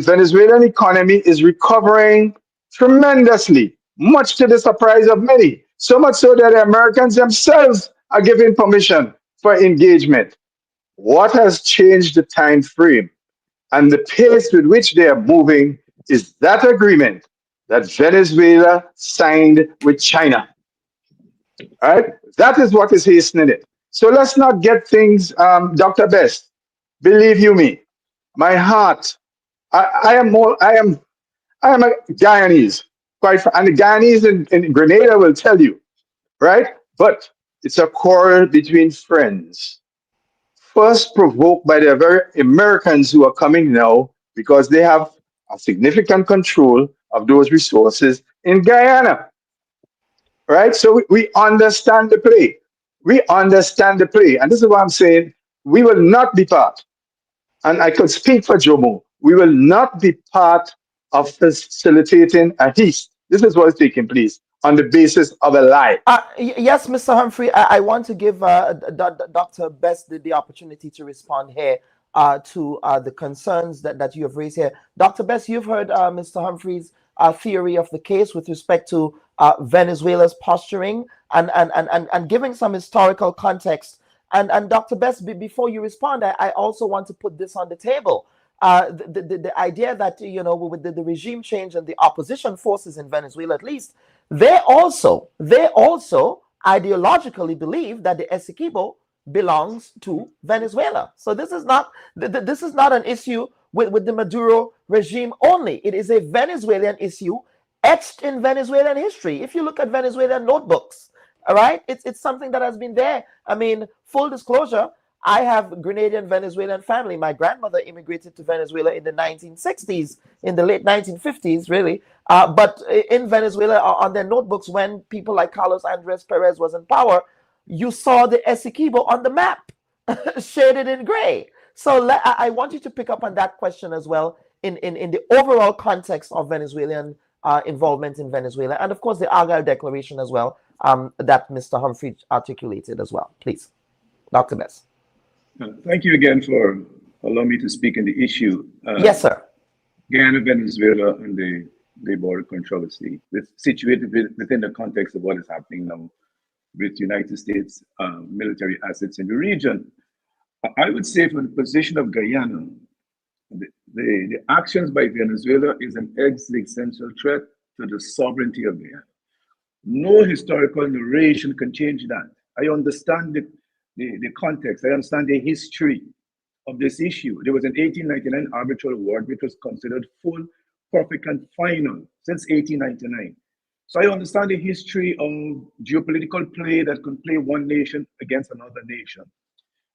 Venezuelan economy is recovering tremendously, much to the surprise of many. So much so that the Americans themselves are giving permission for engagement. What has changed the time frame and the pace with which they are moving is that agreement that Venezuela signed with China. All right? That is what is hastening it. So let's not get things, Dr. Best. Believe you me, my heart. I am a Guyanese, and the Guyanese in Grenada will tell you, right? But it's a quarrel between friends, first provoked by the very Americans who are coming now because they have a significant control of those resources in Guyana. Right? So we understand the play. We understand the play. And this is what I'm saying. We will not be part, and I could speak for Jomo, we will not be part of facilitating a heist. This is what is taking place on the basis of a lie. Yes, Mr. Humphrey, I want to give Dr. Best the opportunity to respond here to the concerns that you have raised here. Dr. Best, you've heard Mr. Humphrey's theory of the case with respect to Venezuela's posturing and giving some historical context. And Dr. Best, before you respond, I also want to put this on the table. The idea that, you know, with the regime change and the opposition forces in Venezuela, at least, they also ideologically believe that the Essequibo belongs to Venezuela. So this is not an issue with the Maduro regime only. It is a Venezuelan issue etched in Venezuelan history. If you look at Venezuelan notebooks, all right, it's something that has been there. I mean, full disclosure, I have Grenadian Venezuelan family. My grandmother immigrated to Venezuela in the 1960s, in the late 1950s, really. But in Venezuela, on their notebooks, when people like Carlos Andres Perez was in power, you saw the Essequibo on the map, shaded in gray. So I want you to pick up on that question as well in the overall context of Venezuelan involvement in Venezuela, and of course the Argyle Declaration as well, that Mr. Humphrey articulated as well. Please, Dr. Best. Thank you again for allowing me to speak on the issue. Yes, sir. Guyana, Venezuela, and the border controversy. It's situated within the context of what is happening now with United States military assets in the region. I would say from the position of Guyana, the actions by Venezuela is an existential threat to the sovereignty of Guyana. No historical narration can change that. I understand the context. I understand the history of this issue. There was an 1899 arbitral award which was considered full, perfect, and final since 1899. So I understand the history of geopolitical play that could play one nation against another nation.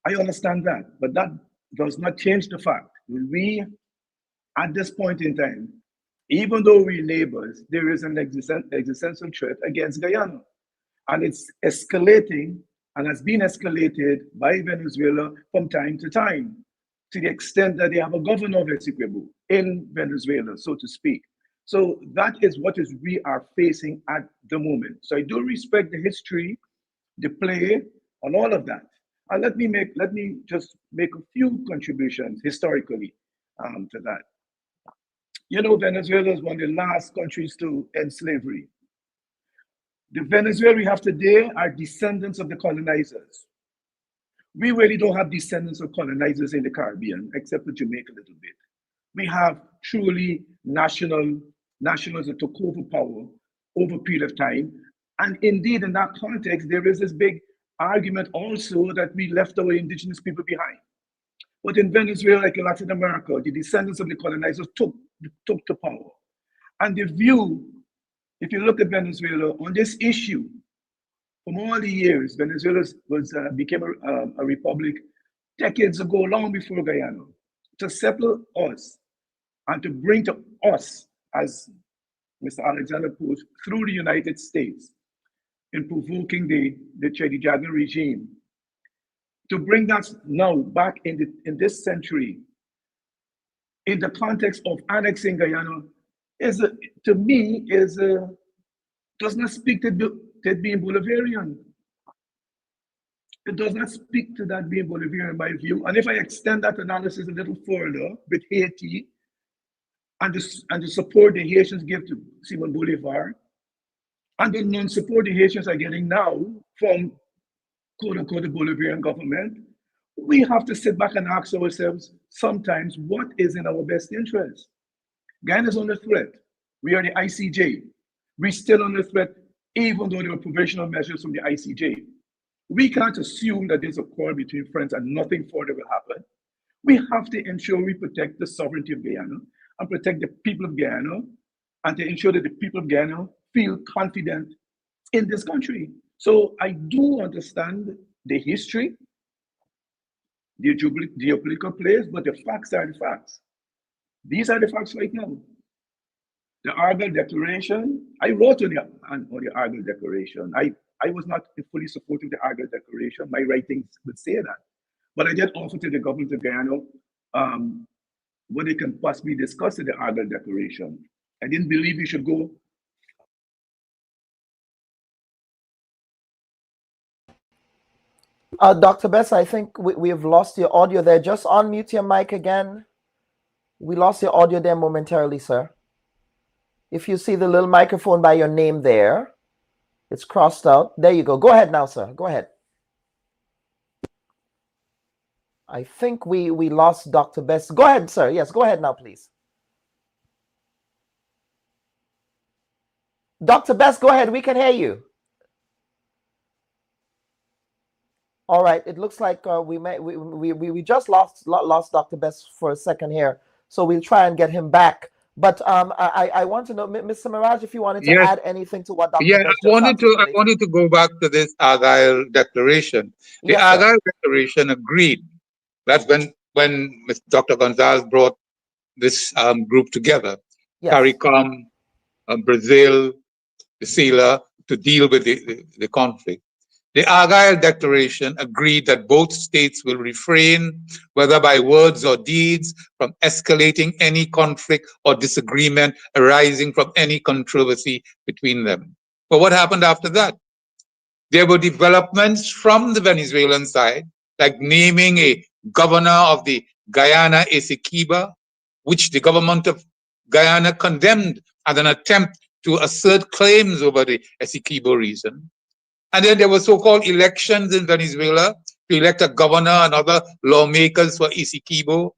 I understand that, but that does not change the fact we, at this point in time, even though we're neighbors, there is an existential threat against Guyana. And it's escalating and has been escalated by Venezuela from time to time, to the extent that they have a governor of Essequibo in Venezuela, so to speak. So that is what we are facing at the moment. So I do respect the history, the play, and all of that. And let me just make a few contributions historically to that. You know, Venezuela is one of the last countries to end slavery. The Venezuela we have today are descendants of the colonizers. We really don't have descendants of colonizers in the Caribbean, except for Jamaica a little bit. We have truly nationals that took over power over a period of time. And indeed, in that context, there is this big argument also that we left our indigenous people behind. But in Venezuela, like in Latin America, the descendants of the colonizers took the power. And the view, if you look at Venezuela on this issue, from all the years, Venezuela became a republic decades ago, long before Guyana, to settle us and to bring to us, as Mr. Alexander put, through the United States, in provoking the Trinidadian regime, to bring that now back in this century, in the context of annexing Guyana, to me does not speak to being Bolivarian. It does not speak to that being Bolivarian in my view. And if I extend that analysis a little further with Haiti and the support the Haitians give to Simon Bolivar, and the non-support the Haitians are getting now from quote-unquote the Bolivarian government, we have to sit back and ask ourselves sometimes what is in our best interest. Guyana is under threat. We are the ICJ. We're still under threat, even though there were provisional measures from the ICJ. We can't assume that there's a quarrel between friends and nothing further will happen. We have to ensure we protect the sovereignty of Guyana and protect the people of Guyana, and to ensure that the people of Guyana feel confident in this country. So I do understand the history, the geopolitical players, but the facts are the facts. These are the facts right now. The Argyle Declaration, I wrote on the Argyle Declaration. I was not fully supportive of the Argyle Declaration. My writings would say that. But I did offer to the government of Guyana what they can possibly discuss in the Argyle Declaration. I didn't believe we should go. Dr. Bess, I think we have lost your audio there. Just unmute your mic again. We lost your audio there momentarily, sir. If you see the little microphone by your name there, it's crossed out. There you go. Go ahead now, sir. Go ahead. I think we lost Dr. Bess. Go ahead, sir. Yes, go ahead now, please. Dr. Bess, go ahead. We can hear you. All right. It looks like we just lost Dr. Bess for a second here, so we'll try and get him back. But I want to know, Mr. Mirage, if you wanted to add anything to what Dr. Bess I wanted to go back to this Argyle Declaration. The Argyle Declaration agreed that when Dr. Gonzalez brought this group together, CARICOM, Brazil, the CELA, to deal with the conflict. The Argyle Declaration agreed that both states will refrain, whether by words or deeds, from escalating any conflict or disagreement arising from any controversy between them. But what happened after that? There were developments from the Venezuelan side, like naming a governor of the Guyana Essequibo, which the government of Guyana condemned as an attempt to assert claims over the Essequibo region. And then there were so-called elections in Venezuela to elect a governor and other lawmakers for Essequibo,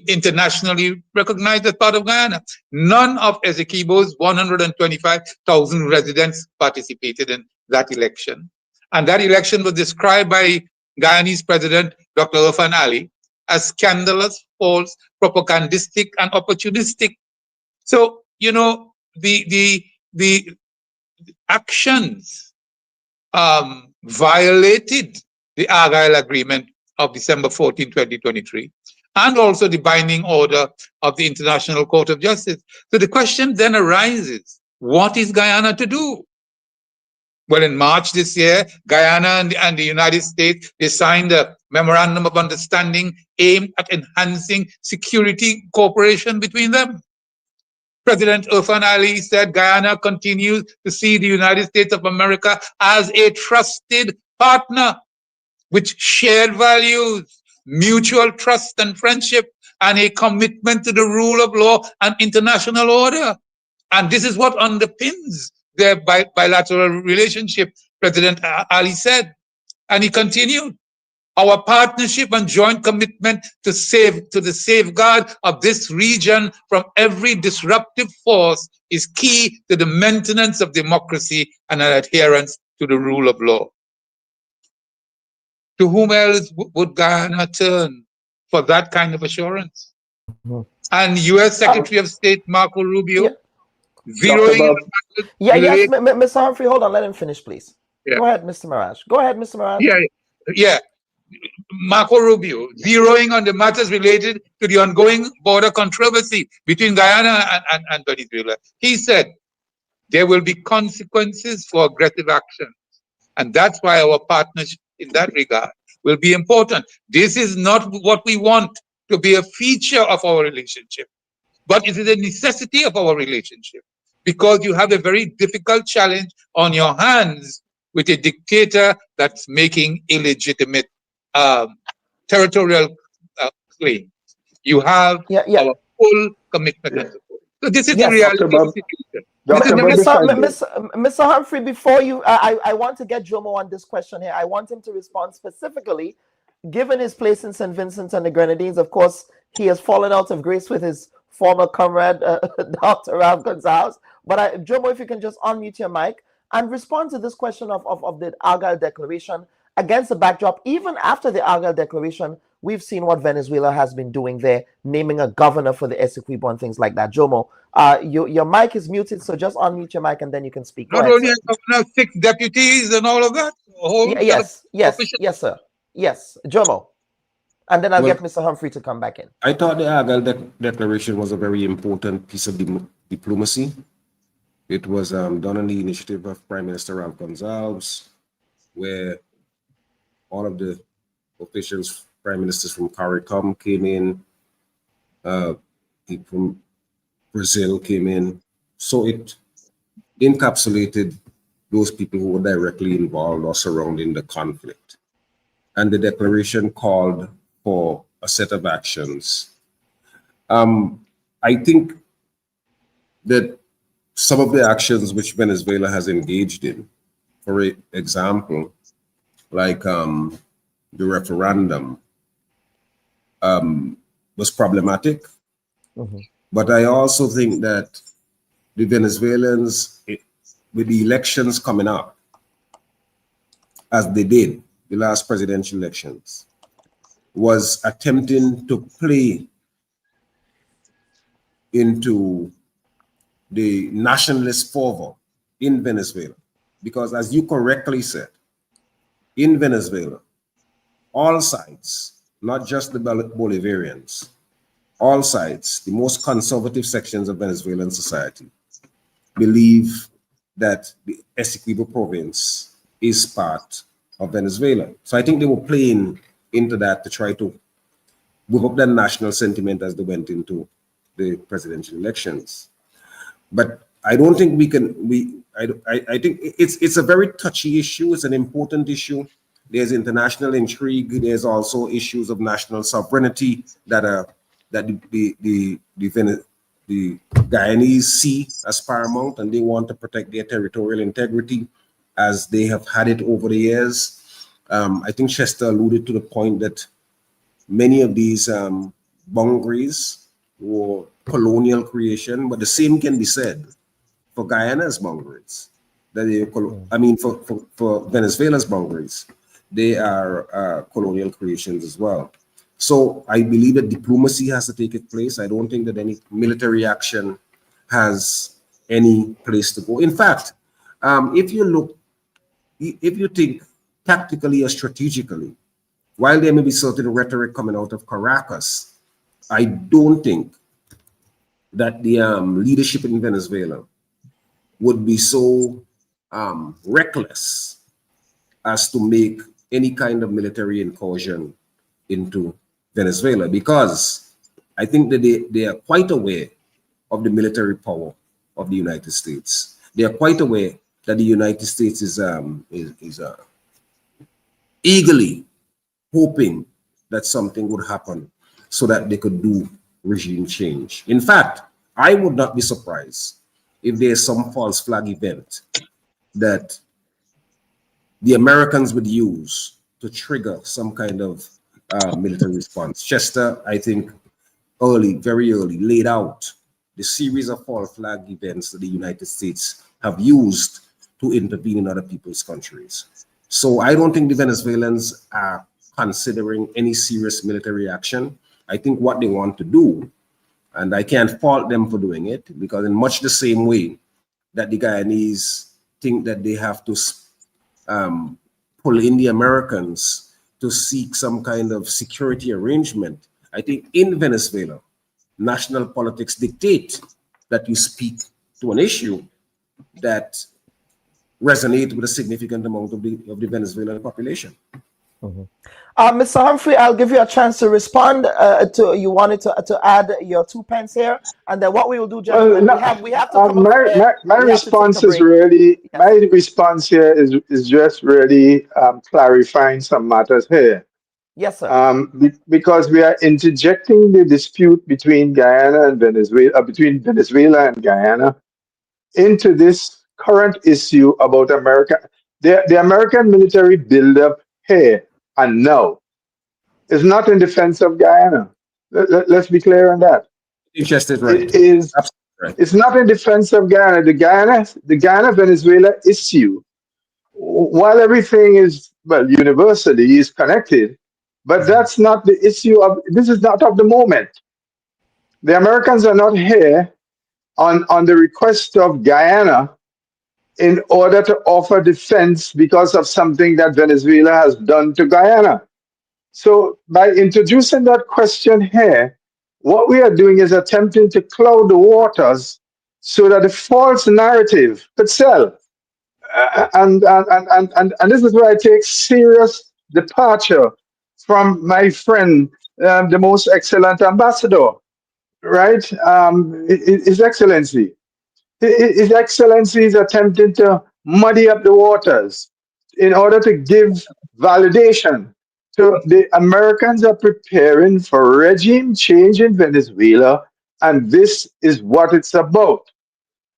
internationally recognized as part of Guyana. None of Essequibo's 125,000 residents participated in that election. And that election was described by Guyanese President Dr. Irfan Ali as scandalous, false, propagandistic, and opportunistic. So, you know, the the actions violated the Argyle Agreement of December 14, 2023, and also the binding order of the International Court of Justice. So the question then arises, what is Guyana to do? Well, in March this year, Guyana and the United States, they signed a memorandum of understanding aimed at enhancing security cooperation between them. President Irfan Ali said Guyana continues to see the United States of America as a trusted partner with shared values, mutual trust and friendship, and a commitment to the rule of law and international order. And this is what underpins their bilateral relationship, President Ali said. And he continued, our partnership and joint commitment to the safeguard of this region from every disruptive force is key to the maintenance of democracy and an adherence to the rule of law. To whom else would Guyana turn for that kind of assurance? And U.S. Secretary of State Marco Rubio, zeroing Yes, Mr. Humphrey, hold on, let him finish, please. Yeah. Go ahead, Mr. Mirage. Go ahead, Mr. Mirage. Yeah. Marco Rubio, zeroing on the matters related to the ongoing border controversy between Guyana and Venezuela. He said, there will be consequences for aggressive action. And that's why our partnership in that regard will be important. This is not what we want to be a feature of our relationship, but it is a necessity of our relationship because you have a very difficult challenge on your hands with a dictator that's making illegitimate territorial claims. You have our full commitment and support. So this is the reality of the situation. Mr. Humphrey, before you, I want to get Jomo on this question here. I want him to respond specifically, given his place in St. Vincent and the Grenadines. Of course, he has fallen out of grace with his former comrade, Dr. Ralph Gonzalez. But Jomo, if you can just unmute your mic and respond to this question of the Argyle Declaration against the backdrop. Even after the Argyle Declaration, we've seen what Venezuela has been doing there, naming a governor for the Essequibo and things like that. Jomo, your mic is muted, so just unmute your mic and then you can speak. Not only a governor, 6 deputies and all of that. Yes, sir. Yes, Jomo. And then I'll get Mr. Humphrey to come back in. I thought the Argyle Declaration was a very important piece of diplomacy. It was done on the initiative of Prime Minister Ralph Gonzalez, where all of the officials, prime ministers from CARICOM came in, people from Brazil came in. So it encapsulated those people who were directly involved or surrounding the conflict. And the declaration called for a set of actions. I think that some of the actions which Venezuela has engaged in, for example, like the referendum, was problematic. But I also think that the Venezuelans, with the elections coming up, as they did, the last presidential elections, was attempting to play into the nationalist fervor in Venezuela. Because as you correctly said, in Venezuela, all sides, not just the Bolivarians, all sides, the most conservative sections of Venezuelan society, believe that the Essequibo province is part of Venezuela. So I think they were playing into that to try to move up that national sentiment as they went into the presidential elections. But I don't think we can, I think it's a very touchy issue. It's an important issue. There's international intrigue. There's also issues of national sovereignty that the Guyanese see as paramount, and they want to protect their territorial integrity as they have had it over the years. I think Chester alluded to the point that many of these boundaries were colonial creation, but the same can be said for Guyana's boundaries. That they, for Venezuela's boundaries, they are colonial creations as well. So I believe that diplomacy has to take its place. I don't think that any military action has any place to go. In fact, if you think tactically or strategically, while there may be certain rhetoric coming out of Caracas, I don't think that the leadership in Venezuela would be so reckless as to make any kind of military incursion into Venezuela, because I think that they are quite aware of the military power of the United States. They are quite aware that the United States is eagerly hoping that something would happen so that they could do regime change. In fact, I would not be surprised if there's some false flag event that the Americans would use to trigger some kind of military response. Chester, I think, very early, laid out the series of false flag events that the United States have used to intervene in other people's countries. So I don't think the Venezuelans are considering any serious military action. I think what they want to do, and I can't fault them for doing it, because in much the same way that the Guyanese think that they have to pull in the Americans to seek some kind of security arrangement, I think in Venezuela, national politics dictate that you speak to an issue that resonates with a significant amount of the Venezuelan population. Mr. Humphrey, I'll give you a chance to respond to, you wanted to add your 2 pence here, and then what we will do, gentlemen, we have to come my response is really, my response here is just really clarifying some matters here. Yes, sir. Because we are interjecting the dispute between Guyana and Venezuela, between Venezuela and Guyana, into this current issue about America. The American military buildup here and now is not in defense of Guyana. Let's be clear on that. Right. It is. Right. It's not in defense of Guyana. The Guyana-Venezuela issue, while everything is, well, universally is connected, but that's not the issue of, this is not of the moment. The Americans are not here on the request of Guyana in order to offer defense because of something that Venezuela has done to Guyana. So by introducing that question here, what we are doing is attempting to cloud the waters so that the false narrative could sell. And this is where I take serious departure from my friend, the most excellent ambassador, right? His Excellency. His Excellency is attempting to muddy up the waters in order to give validation to the Americans are preparing for regime change in Venezuela, and this is what it's about.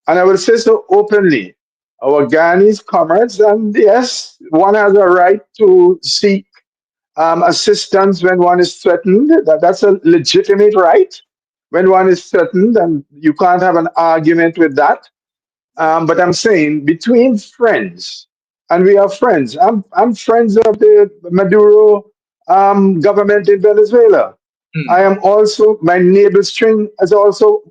And I will say so openly. Our Guyanese comrades, and yes, one has a right to seek assistance when one is threatened. That's a legitimate right. When one is threatened, and you can't have an argument with that. But I'm saying between friends, and we are friends. I'm friends of the Maduro government in Venezuela. I am also, my navel string is also,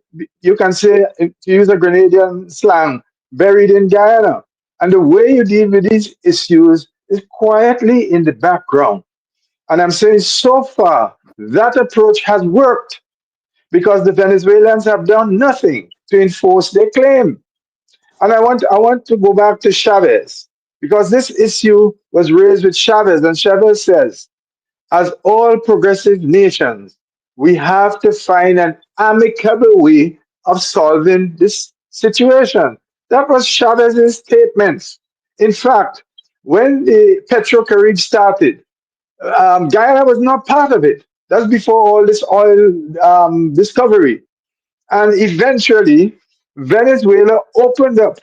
you can say, to use a Grenadian slang, buried in Guyana. And the way you deal with these issues is quietly in the background. And I'm saying so far, that approach has worked because the Venezuelans have done nothing to enforce their claim. And I want to go back to Chavez, because this issue was raised with Chavez, and Chavez says, as all progressive nations, we have to find an amicable way of solving this situation. That was Chavez's statements. In fact, when the Petro-Carib started, Guyana was not part of it. That's before all this oil discovery. And eventually, Venezuela opened up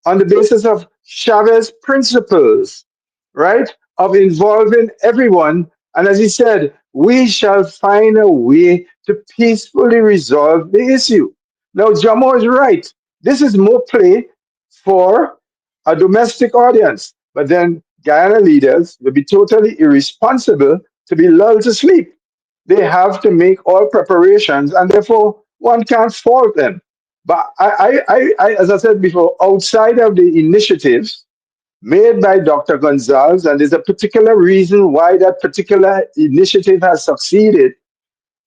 on the basis of Chavez principles, right, of involving everyone. And as he said, we shall find a way to peacefully resolve the issue. Now, Jamo is right. This is more play for a domestic audience. But then Guyana leaders will be totally irresponsible to be lulled to sleep. They have to make all preparations, and therefore one can't fault them. But as I said before, outside of the initiatives made by Dr. Gonzalez, and there's a particular reason why that particular initiative has succeeded,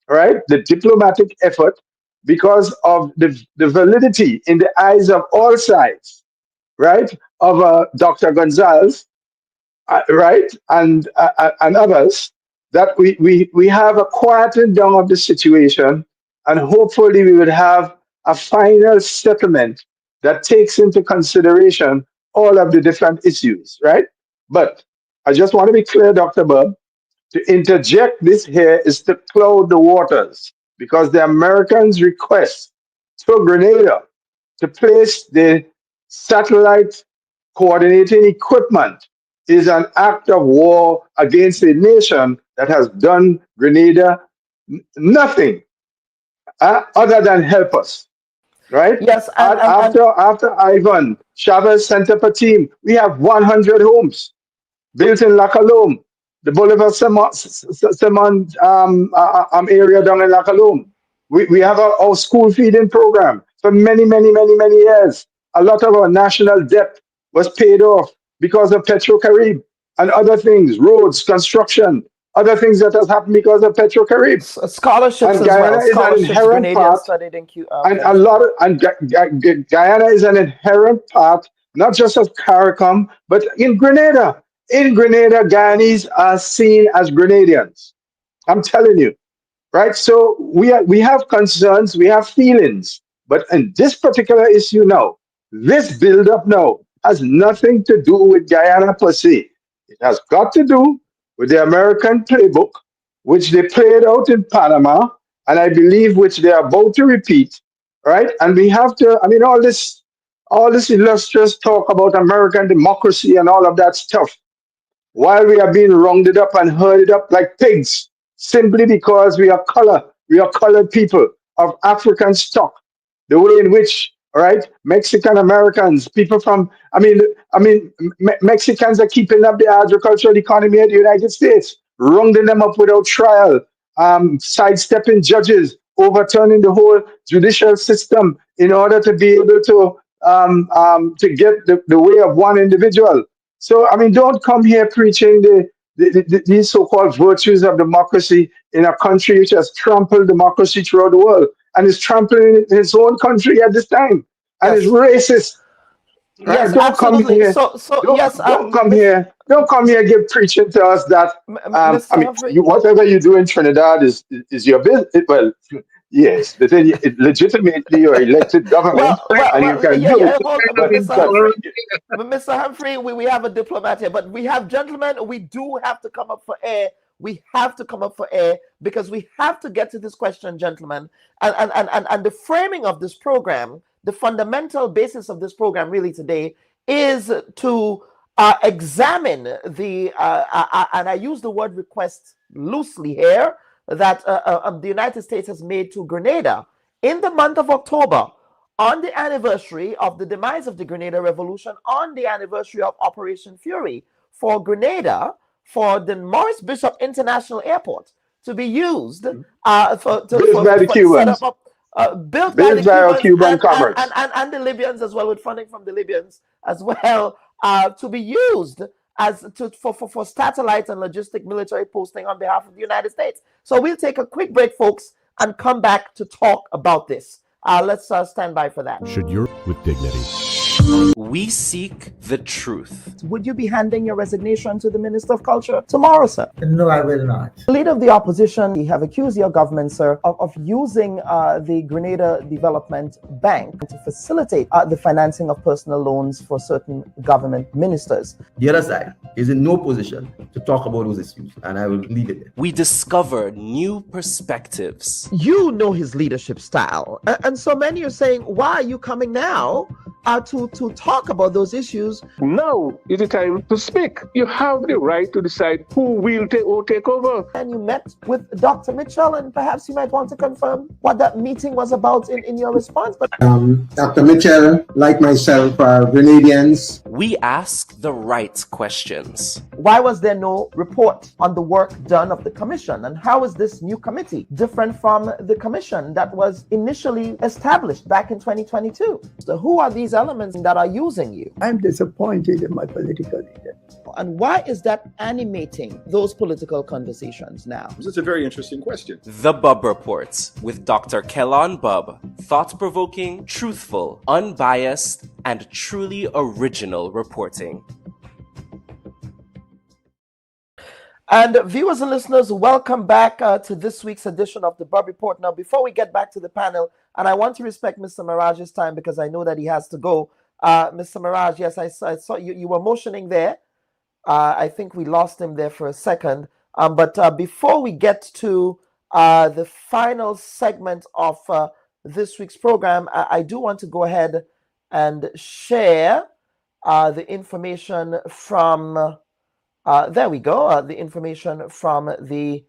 right? The diplomatic effort, because of the validity in the eyes of all sides, right? Of Dr. Gonzalez, right? And others, that we have a quieting down of the situation, and hopefully we would have a final settlement that takes into consideration all of the different issues, right? But I just want to be clear, Dr. Bubb, to interject this here is to cloud the waters, because the Americans' request to Grenada to place the satellite coordinating equipment is an act of war against a nation that has done Grenada nothing other than help us, right? Yes, After Ivan Chavez sent up a team, we have 100 homes built in La Colombe, the Boulevard Simon area down in La Colombe. We have our school feeding program for many, many, many, many years. A lot of our national debt was paid off because of Petrocarib and other things, roads, construction, other things that has happened because of Petrocarib. Scholarships And as Guyana well. is an Scholarships, inherent Grenadians part, studied in and a lot of Guyana is an inherent part, not just of CARICOM, but in Grenada. In Grenada, Guyanese are seen as Grenadians. I'm telling you, right? So we have concerns, we have feelings, but in this particular issue now, this build-up now has nothing to do with Guyana per se. It has got to do with the American playbook, which they played out in Panama, and I believe which they are about to repeat, right? And we have to, I mean, all this illustrious talk about American democracy and all of that stuff, while we are being rounded up and herded up like pigs, simply because we are colored people of African stock, the way in which, right, Mexican Americans, people from, Mexicans are keeping up the agricultural economy of the United States, rounding them up without trial, sidestepping judges, overturning the whole judicial system in order to be able to get the way of one individual. So, I mean, don't come here preaching these so-called virtues of democracy in a country which has trampled democracy throughout the world and is trampling in its own country at this time and is racist. Right? Yes, Don't absolutely. come here. Don't come here give preaching to us that whatever you do in Trinidad is your business. Well, yes, but then legitimately you're elected government, and you can do it. Mr. Humphrey, we have a diplomat here, but we have, gentlemen, we do have to come up for air. We have to come up for air because we have to get to this question, gentlemen. And the framing of this program, the fundamental basis of this program really today is to examine the, and I use the word request loosely here, that the United States has made to Grenada in the month of October, on the anniversary of the demise of the Grenada Revolution, on the anniversary of Operation Fury, for Grenada, for the Morris Bishop International Airport to be used built by the Cubans, built by the Cubans Cuban commerce, and the Libyans as well, with funding from the Libyans as well, to be used as for satellite and logistic military posting on behalf of the United States. So we'll take a quick break, folks, and come back to talk about this. Let's stand by for that. Should you're with dignity. We seek the truth. Would you be handing your resignation to the Minister of Culture tomorrow, sir? No, I will not. The leader of the opposition, you have accused your government, sir, of using the Grenada Development Bank to facilitate the financing of personal loans for certain government ministers. The other side is in no position to talk about those issues, and I will leave it there. We discover new perspectives. You know his leadership style, and so many are saying, why are you coming now to to talk about those issues. Now is the time to speak. You have the right to decide who will take over. And you met with Dr. Mitchell, and perhaps you might want to confirm what that meeting was about in your response. But Dr. Mitchell, like myself, are Grenadians. We ask the right questions. why was there no report on the work done of the commission? And how is this new committee different from the commission that was initially established back in 2022? So who are these elements that are using you? I'm disappointed in my political leader. And why is that animating those political conversations now? This is a very interesting question. The Bubb Report with Dr. Kellon Bubb. Thought-provoking, truthful, unbiased, and truly original reporting. And viewers and listeners, welcome back to this week's edition of the Bubb Report. Now, before we get back to the panel, and I want to respect Mr. Miraj's time because I know that he has to go. Mr. Miraj, yes, I saw you. You were motioning there. I think we lost him there for a second. But before we get to the final segment of this week's program, I do want to go ahead and share the information from, there we go, the information from the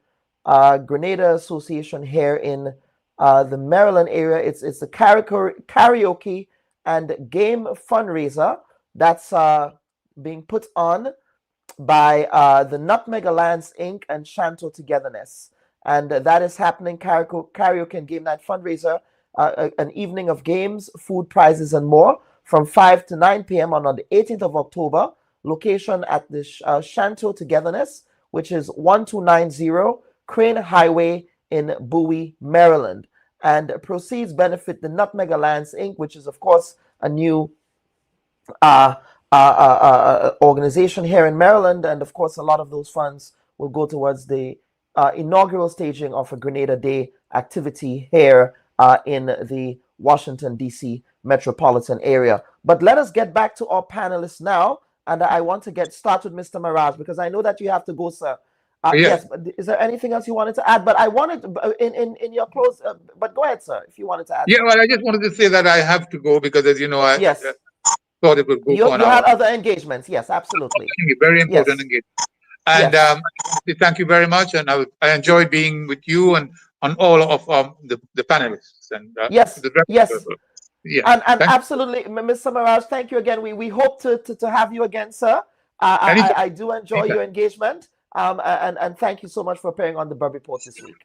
Grenada Association here in the Maryland area. It's the karaoke and game fundraiser that's being put on by the Nutmeg Alliance Inc. and Shanto Togetherness. And that is happening, karaoke and game night fundraiser, an evening of games, food, prizes, and more from 5 to 9 p.m. on the 18th of October. Location at the Shanto Togetherness, which is 1290 Crane Highway in Bowie, Maryland. And proceeds benefit the Nutmeg Alliance Inc., which is, of course, a new organization here in Maryland. And, of course, a lot of those funds will go towards the inaugural staging of a Grenada Day activity here in the Washington, D.C. metropolitan area. But let us get back to our panelists now. And I want to get started with Mr. Miraj, because I know that you have to go, sir. Yes, but is there anything else you wanted to add? But I wanted, in your close, but go ahead, sir, if you wanted to add. Yeah, well, I just wanted to say that I have to go because, as you know, I thought it would go for an you hour. had other engagements, yes, absolutely. Very important engagement. And thank you very much. And I enjoyed being with you and on all of the panelists. And yes. Yeah, and absolutely, Mr. Miraj, thank you again. We hope to have you again, sir. I do enjoy your engagement, and thank you so much for appearing on the Bubb Report this week.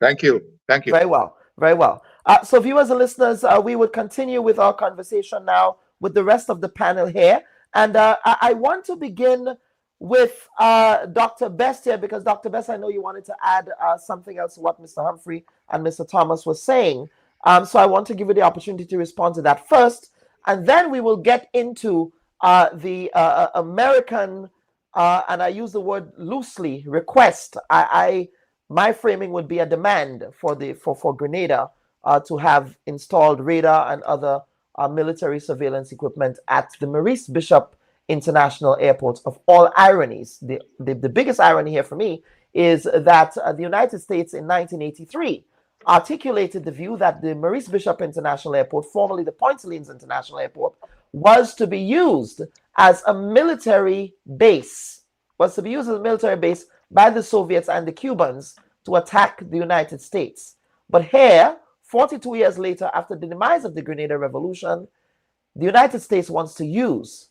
Thank you. Thank you. Very well. Very well. So viewers and listeners, we would continue with our conversation now with the rest of the panel here. And I want to begin with Dr. Best here, because Dr. Best, I know you wanted to add something else to what Mr. Humphrey and Mr. Thomas were saying. So I want to give you the opportunity to respond to that first, and then we will get into the American, and I use the word loosely, request. My framing would be a demand for Grenada to have installed radar and other military surveillance equipment at the Maurice Bishop International Airport. Of all ironies, the biggest irony here for me is that the United States in 1983 articulated the view that the Maurice Bishop International Airport, formerly the Point Salines International Airport, was to be used as a military base, by the Soviets and the Cubans to attack the United States. But here, 42 years later, after the demise of the Grenada Revolution, the United States wants to use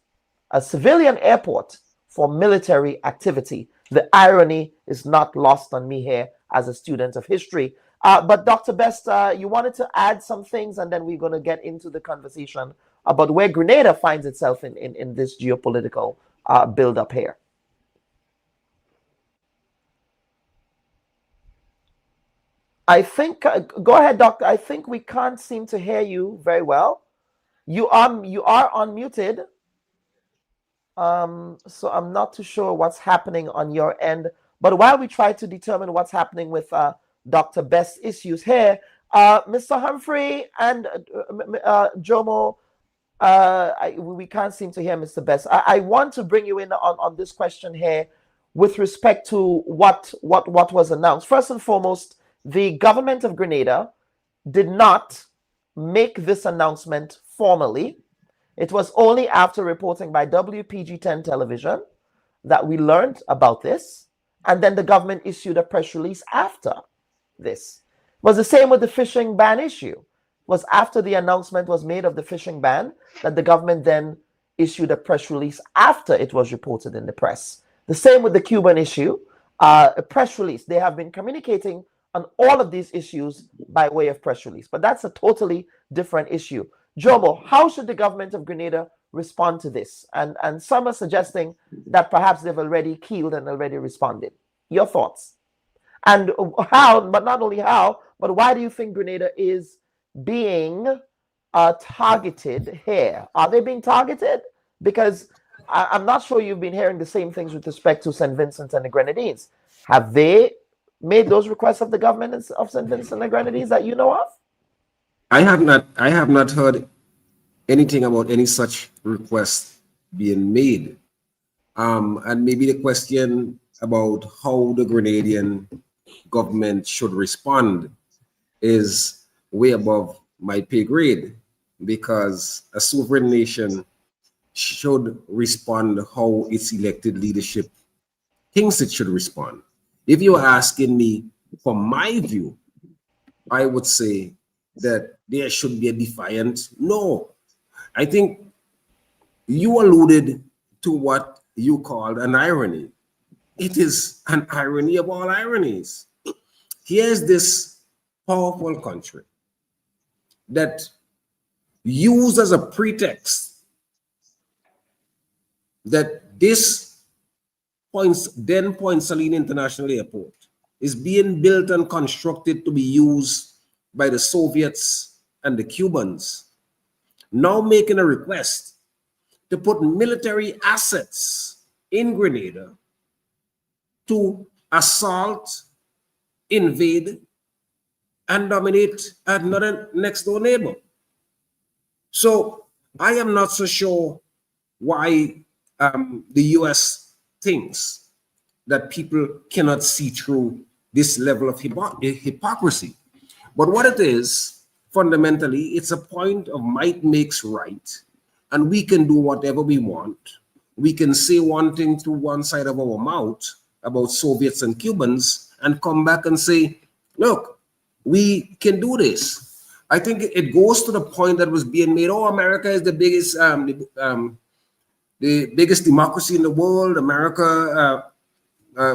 a civilian airport for military activity. The irony is not lost on me here as a student of history. But Dr. Best, you wanted to add some things, and then we're going to get into the conversation about where Grenada finds itself in this geopolitical build-up here. I think, go ahead, Doctor. I think we can't seem to hear you very well. You are unmuted. So I'm not too sure what's happening on your end. But while we try to determine what's happening with Dr. Best's issues here, Mr. Humphrey and Jomo, we can't seem to hear Mr. Best. I want to bring you in on this question here with respect to what was announced. First and foremost, the government of Grenada did not make this announcement formally. It was only after reporting by WPG-10 television that we learned about this, and then the government issued a press release after this. It was the same with the fishing ban issue. It was after the announcement was made of the fishing ban that the government then issued a press release after it was reported in the press. The same with the Cuban issue, a press release. They have been communicating on all of these issues by way of press release, but that's a totally different issue. Jomo, how should the government of Grenada respond to this? And some are suggesting that perhaps they've already keeled and already responded. Your thoughts? And how, but not only how, but why do you think Grenada is being targeted here? Are they being targeted? Because I'm not sure you've been hearing the same things with respect to St. Vincent and the Grenadines. Have they made those requests of the government of St. Vincent and the Grenadines that you know of? I have not heard anything about any such request being made. And maybe the question about how the Grenadian government should respond is way above my pay grade, because a sovereign nation should respond how its elected leadership thinks it should respond. If you're asking me for my view, I would say that there should be a defiant no. I think you alluded to what you called an irony. It is an irony of all ironies. Here's this powerful country that used as a pretext that this Point Saline International Airport is being built and constructed to be used by the Soviets and the Cubans, now making a request to put military assets in Grenada to assault, invade, and dominate another next door neighbor. So I am not so sure why the US thinks that people cannot see through this level of hypocrisy. But what it is, fundamentally, it's a point of might makes right, and we can do whatever we want. We can say one thing through one side of our mouth about Soviets and Cubans and come back and say, look, we can do this. I think it goes to the point that was being made, oh, America is the biggest democracy in the world. America,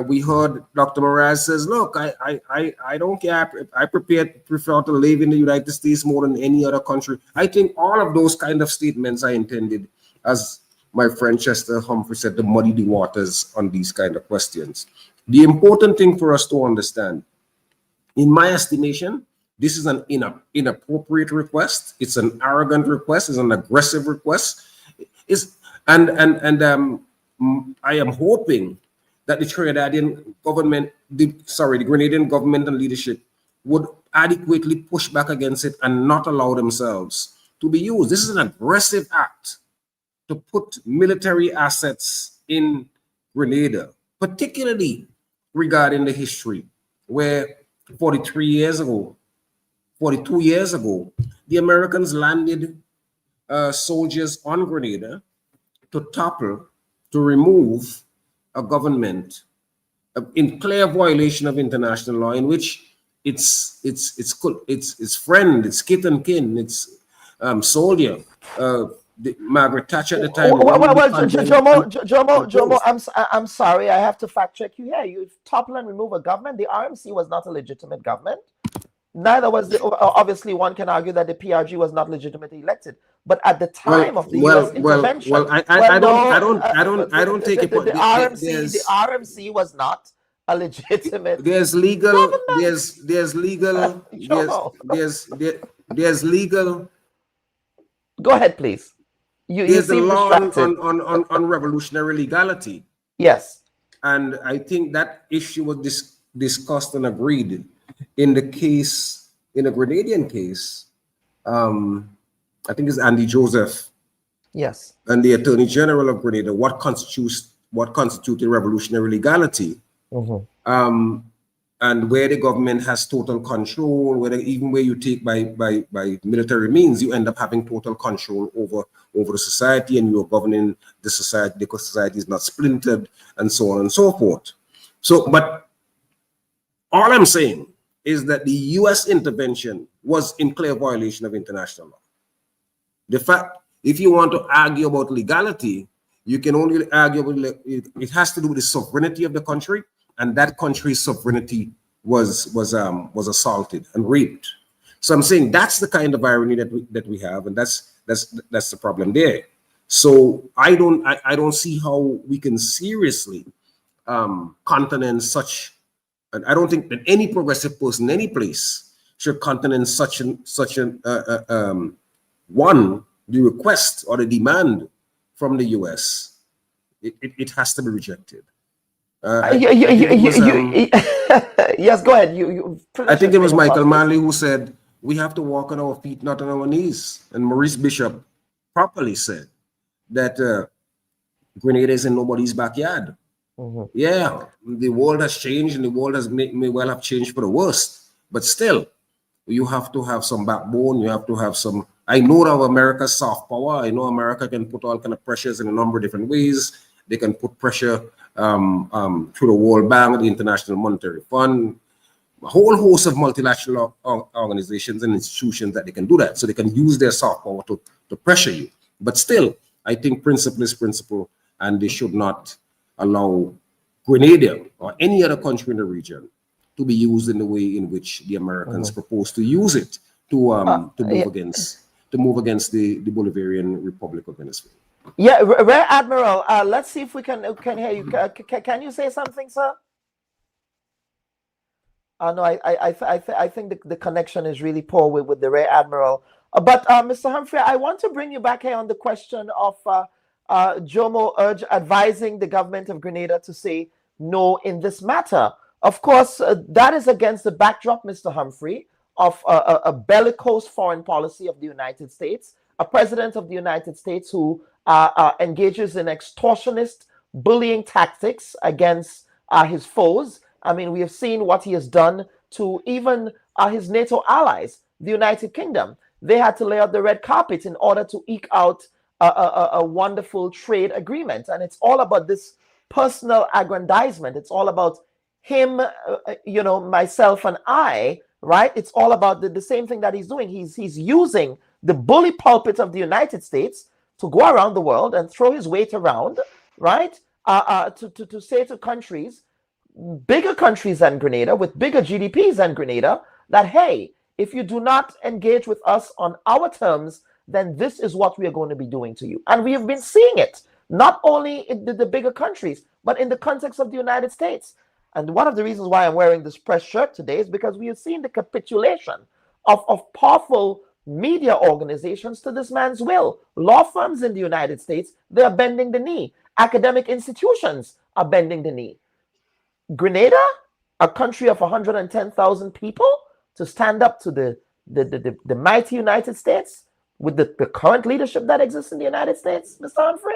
we heard Dr. Mraz says, look, I don't care. I prefer to live in the United States more than any other country. I think all of those kind of statements are intended, as my friend Chester Humphrey said, to muddy the waters on these kind of questions. The important thing for us to understand, in my estimation, this is an inappropriate request. It's an arrogant request. It's an aggressive request. And I am hoping that the Trinidadian government, the Grenadian government and leadership would adequately push back against it and not allow themselves to be used. This is an aggressive act to put military assets in Grenada, particularly regarding the history where 42 years ago, the Americans landed soldiers on Grenada to topple, to remove a government in clear violation of international law, in which its friend, its kith and kin, its soldier, Margaret Thatcher at the time. Jomo, I'm sorry, I have to fact check you here. You topple and remove a government. The RMC was not a legitimate government. Neither was obviously one can argue that the PRG was not legitimately elected. But at the time of the US intervention, I don't take it. The RMC was not a legitimate. There's legal. Go ahead, please. There's a law on revolutionary legality. Yes. And I think that issue was discussed and agreed in the case, in a Grenadian case. I think it's Andy Joseph. Yes. And the Attorney General of Grenada, what constituted revolutionary legality. and where the government has total control, even where you take by military means, you end up having total control over the society, and you're governing the society because society is not splintered, and so on and so forth. So, but all I'm saying is that the U.S. intervention was in clear violation of international law. The fact, if you want to argue about legality, you can only argue about it has to do with the sovereignty of the country, and that country's sovereignty was assaulted and raped. So I'm saying that's the kind of irony that we have, and that's the problem there. So I don't see how we can seriously countenance such. And I don't think that any progressive person, any place, should countenance such the request or the demand from the U.S. It has to be rejected. Yes, go ahead. I think it was Michael Manley who said, we have to walk on our feet, not on our knees. And Maurice Bishop properly said that Grenada is in nobody's backyard. Yeah, the world has changed, and the world may well have changed for the worst. But still, you have to have some backbone. You have to have some. I know that America's soft power. I know America can put all kind of pressures in a number of different ways. They can put pressure through the World Bank, the International Monetary Fund, a whole host of multilateral organizations and institutions that they can do that. So they can use their soft power to pressure you. But still, I think principle is principle, and they should not allow Grenada or any other country in the region to be used in the way in which the Americans propose to use it to move against the Bolivarian Republic of Venezuela. Yeah, Rear Admiral, let's see if we can hear you. Can you say something, sir? No, I think the connection is really poor with the Rear Admiral. But Mr. Humphrey, I want to bring you back here on the question of Jomo advising the government of Grenada to say no in this matter. Of course, that is against the backdrop, Mr. Humphrey, of a bellicose foreign policy of the United States, a president of the United States who engages in extortionist bullying tactics against his foes. I mean, we have seen what he has done to even his NATO allies, the United Kingdom. They had to lay out the red carpet in order to eke out a wonderful trade agreement. And it's all about this personal aggrandizement. It's all about him, myself and I, right? It's all about the same thing that he's doing. He's using the bully pulpit of the United States to go around the world and throw his weight around, right? To say to countries, bigger countries than Grenada, with bigger GDPs than Grenada, that, hey, if you do not engage with us on our terms, then this is what we are going to be doing to you. And we have been seeing it, not only in the bigger countries, but in the context of the United States. And one of the reasons why I'm wearing this press shirt today is because we have seen the capitulation of powerful media organizations to this man's will. Law firms in the United States, they are bending the knee. Academic institutions are bending the knee. Grenada, a country of 110,000 people, to stand up to the mighty United States with the current leadership that exists in the United States, Mr. Humphrey?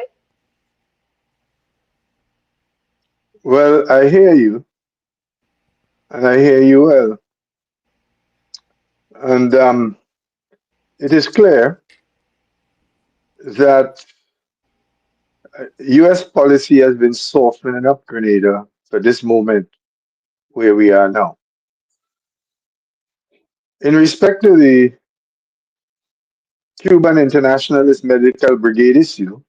Well, I hear you, and I hear you well. And it is clear that U.S. policy has been softening up Grenada for this moment where we are now. In respect to the Cuban Internationalist Medical Brigade issue,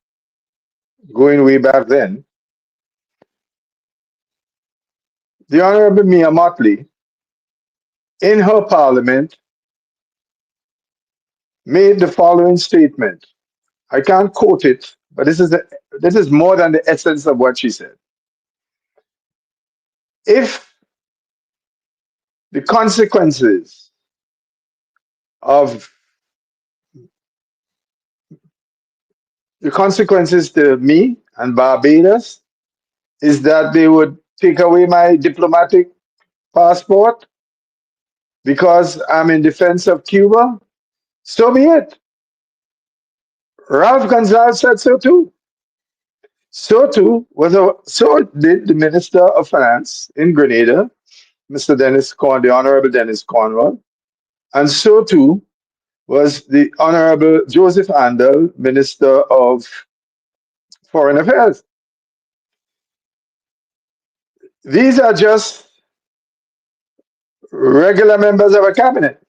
going way back then, the Honorable Mia Motley, in her parliament, made the following statement. I can't quote it, but this is more than the essence of what she said. If the consequences to me and Barbados is that they would take away my diplomatic passport because I'm in defense of Cuba, so be it. Ralph Gonzalez said so too. So did the Minister of Finance in Grenada, Mr. the Honorable Dennis Cornwall, and so too was the Honorable Joseph Andel, Minister of Foreign Affairs. These are just regular members of a cabinet.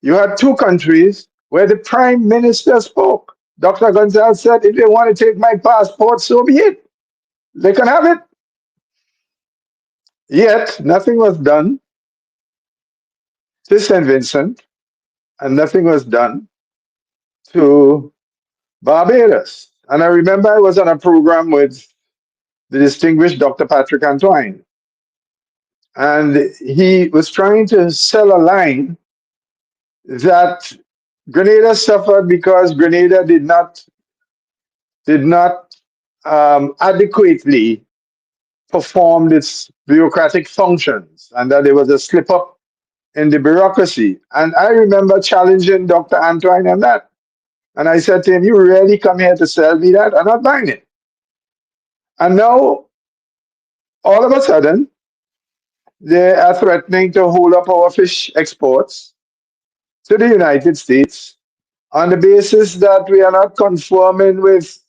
You had two countries where the Prime Minister spoke. Dr. Gonzalez said, if they want to take my passport, so be it. They can have it. Yet, nothing was done to St. Vincent, and nothing was done to Barbados. And I remember I was on a program with the distinguished Dr. Patrick Antoine, and he was trying to sell a line that Grenada suffered because Grenada did not adequately perform its bureaucratic functions, and that there was a slip up in the bureaucracy. And I remember challenging Dr. Antoine on that. And I said to him, you really come here to sell me that? I'm not buying it. And now, all of a sudden, they are threatening to hold up our fish exports to the United States on the basis that we are not conforming with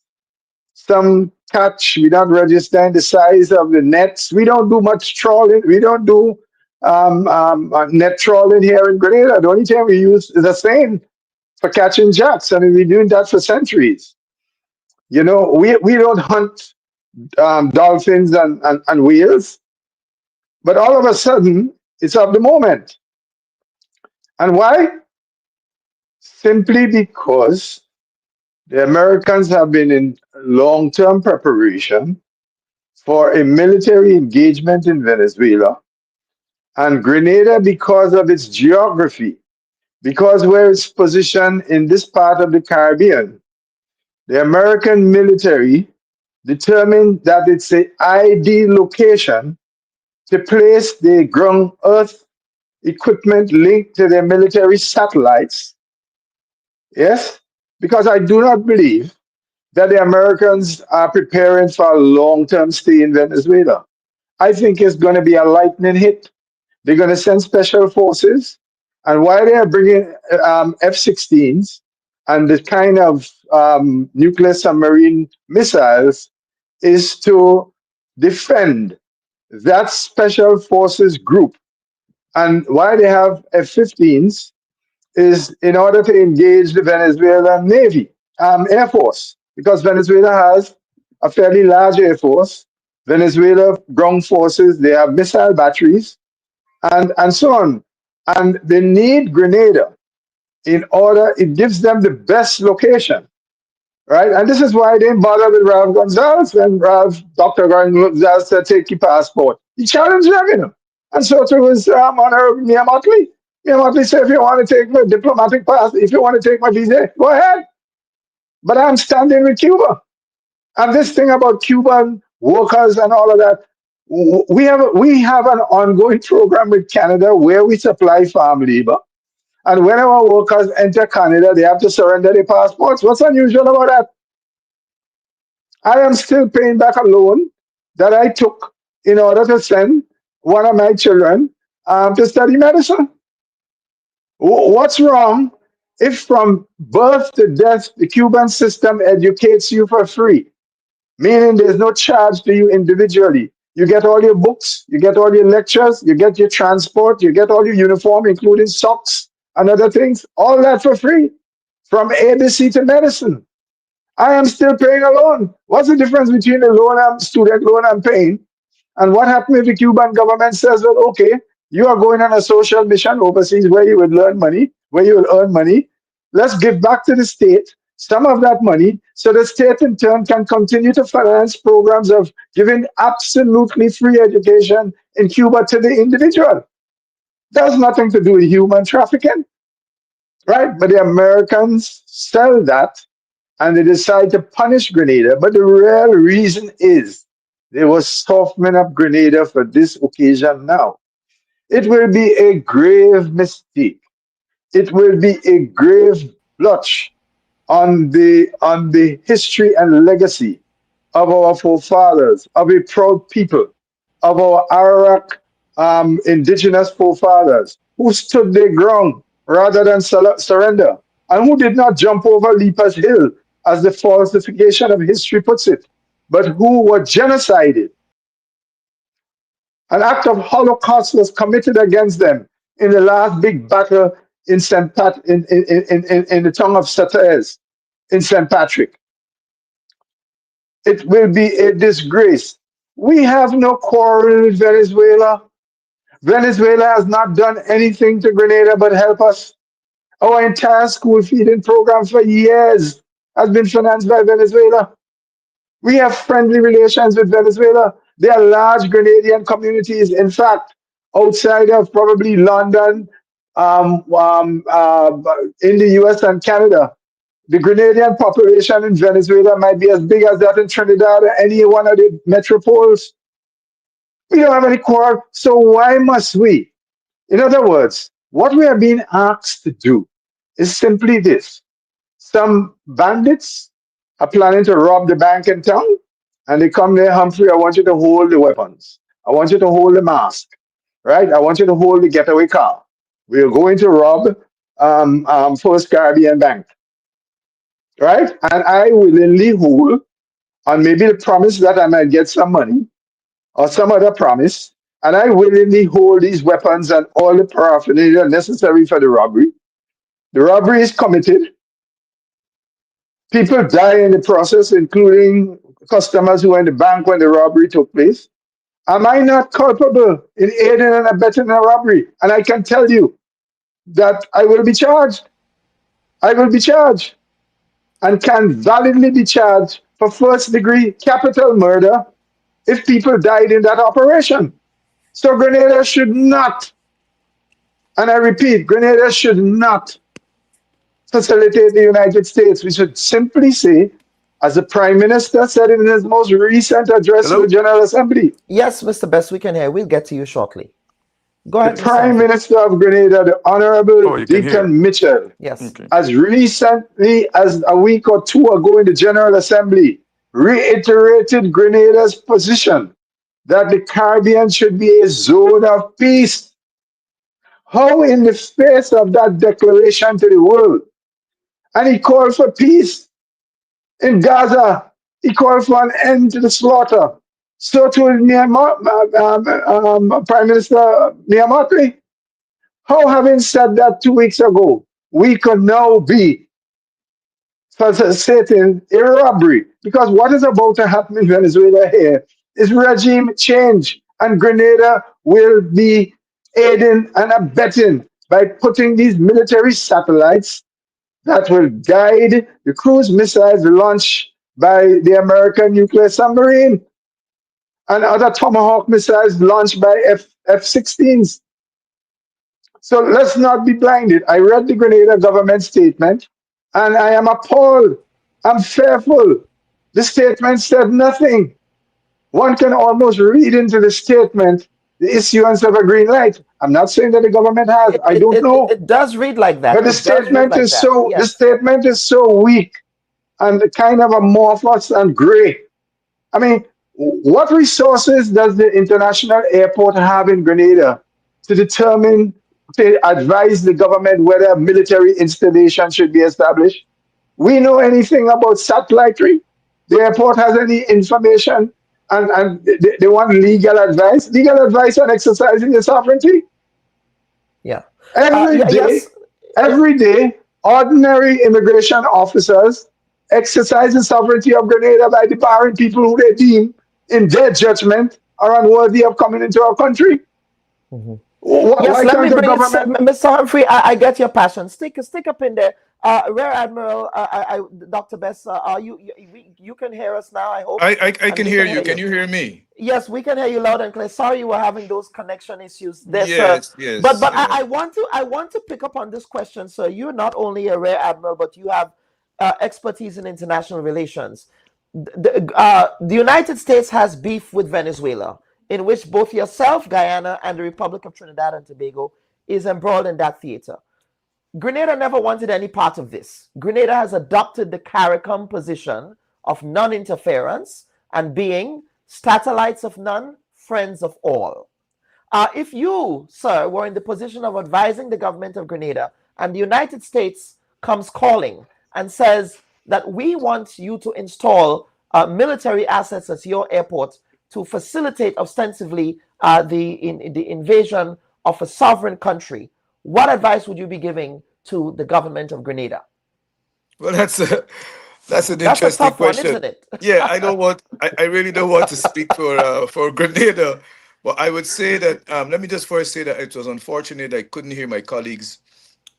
some catch. We don't register the size of the nets. We don't do much trawling. We don't do net trawling here in Grenada. The only thing we use is a seine for catching jacks. I mean, we've been doing that for centuries. You know, we don't hunt dolphins and whales, but all of a sudden, it's of the moment. And why? Simply because the Americans have been in long-term preparation for a military engagement in Venezuela. And Grenada, because of its geography, because where it's positioned in this part of the Caribbean, the American military determined that it's an ideal location to place the ground earth equipment linked to their military satellites. Yes, because I do not believe that the Americans are preparing for a long-term stay in Venezuela. I think it's going to be a lightning hit. They're going to send special forces, and while they are bringing F-16s and the kind of nuclear submarine missiles, is to defend that special forces group. And why they have F-15s is in order to engage the Venezuelan Navy, Air Force, because Venezuela has a fairly large Air Force. Venezuela ground forces, they have missile batteries, and so on. And they need Grenada in order, it gives them the best location, right? And this is why they didn't bother with Ralph Gonzalez when Dr. Gonzalez said, take your passport. He challenged them, you know. And so too was Honorable Mia Motley. Mia Motley said, if you want to take my diplomatic pass, if you want to take my visa, go ahead. But I'm standing with Cuba. And this thing about Cuban workers and all of that, we have an ongoing program with Canada where we supply farm labor. And when our workers enter Canada, they have to surrender their passports. What's unusual about that? I am still paying back a loan that I took in order to send one of my children to study medicine. What's wrong if from birth to death, the Cuban system educates you for free? Meaning there's no charge to you individually. You get all your books, you get all your lectures, you get your transport, you get all your uniform, including socks and other things, all that for free, from ABC to medicine. I am still paying a loan. What's the difference between the loan student loan I'm paying, and what happens if the Cuban government says, well, okay, you are going on a social mission overseas where you would learn money, where you will earn money. Let's give back to the state some of that money so the state in turn can continue to finance programs of giving absolutely free education in Cuba to the individual. That's nothing to do with human trafficking, right? But the Americans sell that and they decide to punish Grenada. But the real reason is they were softening up Grenada for this occasion now. It will be a grave mistake. It will be a grave blotch on the history and legacy of our forefathers, of a proud people, of our Ararak indigenous forefathers who stood their ground rather than surrender, and who did not jump over Leapers Hill, as the falsification of history puts it, but who were genocided. An act of Holocaust was committed against them in the last big battle in in the tongue of Satyrs in St. Patrick. It will be a disgrace. We have no quarrel with Venezuela. Venezuela has not done anything to Grenada but help us. Our entire school feeding program for years has been financed by Venezuela. We have friendly relations with Venezuela. There are large Grenadian communities. In fact, outside of probably London, in the US and Canada, the Grenadian population in Venezuela might be as big as that in Trinidad or any one of the metropoles. We don't have any quarrel, so why must we? In other words, what we are being asked to do is simply this. Some bandits are planning to rob the bank in town, and they come there, Humphrey, I want you to hold the weapons. I want you to hold the mask, right? I want you to hold the getaway car. We are going to rob First Caribbean Bank, right? And I willingly hold on maybe the promise that I might get some money or some other promise, and I willingly hold these weapons and all the paraphernalia necessary for the robbery. The robbery is committed. People die in the process, including customers who were in the bank when the robbery took place. Am I not culpable in aiding and abetting a robbery? And I can tell you that I will be charged. I will be charged and can validly be charged for first-degree capital murder if people died in that operation. So Grenada should not, and I repeat, Grenada should not facilitate the United States. We should simply say, as the Prime Minister said in his most recent address to the General Assembly. Yes, Mr. Best, we can hear. We'll get to you shortly. Go ahead, The Mr. Prime Humphrey. Minister of Grenada, the Honorable Deacon Mitchell, Yes. as recently as a week or two ago in the General Assembly, reiterated Grenada's position that the Caribbean should be a zone of peace. How in the face of that declaration to the world? And he called for peace in Gaza. He called for an end to the slaughter. So to Prime Minister Miyamotri, how, having said that 2 weeks ago, we can now be facilitating a robbery? Because what is about to happen in Venezuela here is regime change, and Grenada will be aiding and abetting by putting these military satellites that will guide the cruise missiles launched by the American nuclear submarine and other Tomahawk missiles launched by F-16s. So let's not be blinded. I read the Grenada government statement and I am appalled. I'm fearful. The statement said nothing. One can almost read into the statement the issuance of a green light. I'm not saying that the government has. I don't know. It does read like that. But the statement is the statement is so weak and kind of amorphous and gray. I mean, what resources does the international airport have in Grenada to determine, to advise the government whether a military installation should be established? We know anything about satellitery? The airport has any information and they want legal advice? Legal advice on exercising your sovereignty? Yeah. Every day, ordinary immigration officers exercise the sovereignty of Grenada by debarring people who they deem, in their judgment, are unworthy of coming into our country. Yes, let me bring it, Mr. Humphrey. I get your passion. Stick up in there. Rear Admiral, Dr. Bess, you can hear us now, I hope. I can hear you. Can you hear me? Yes, we can hear you loud and clear. Sorry you were having those connection issues there, yes, sir. Yes. But I want to pick up on this question, sir. You're not only a Rear Admiral, but you have expertise in international relations. The United States has beef with Venezuela, in which both yourself, Guyana, and the Republic of Trinidad and Tobago is embroiled in that theater. Grenada never wanted any part of this. Grenada has adopted the CARICOM position of non-interference and being satellites of none, friends of all. If you, sir, were in the position of advising the government of Grenada and the United States comes calling and says that we want you to install military assets at your airport to facilitate ostensibly the invasion of a sovereign country, what advice would you be giving to the government of Grenada? Well, that's an That's a interesting tough one, question. isn't it? Yeah, I really don't want to speak for Grenada, but I would say that let me just first say that it was unfortunate I couldn't hear my colleagues'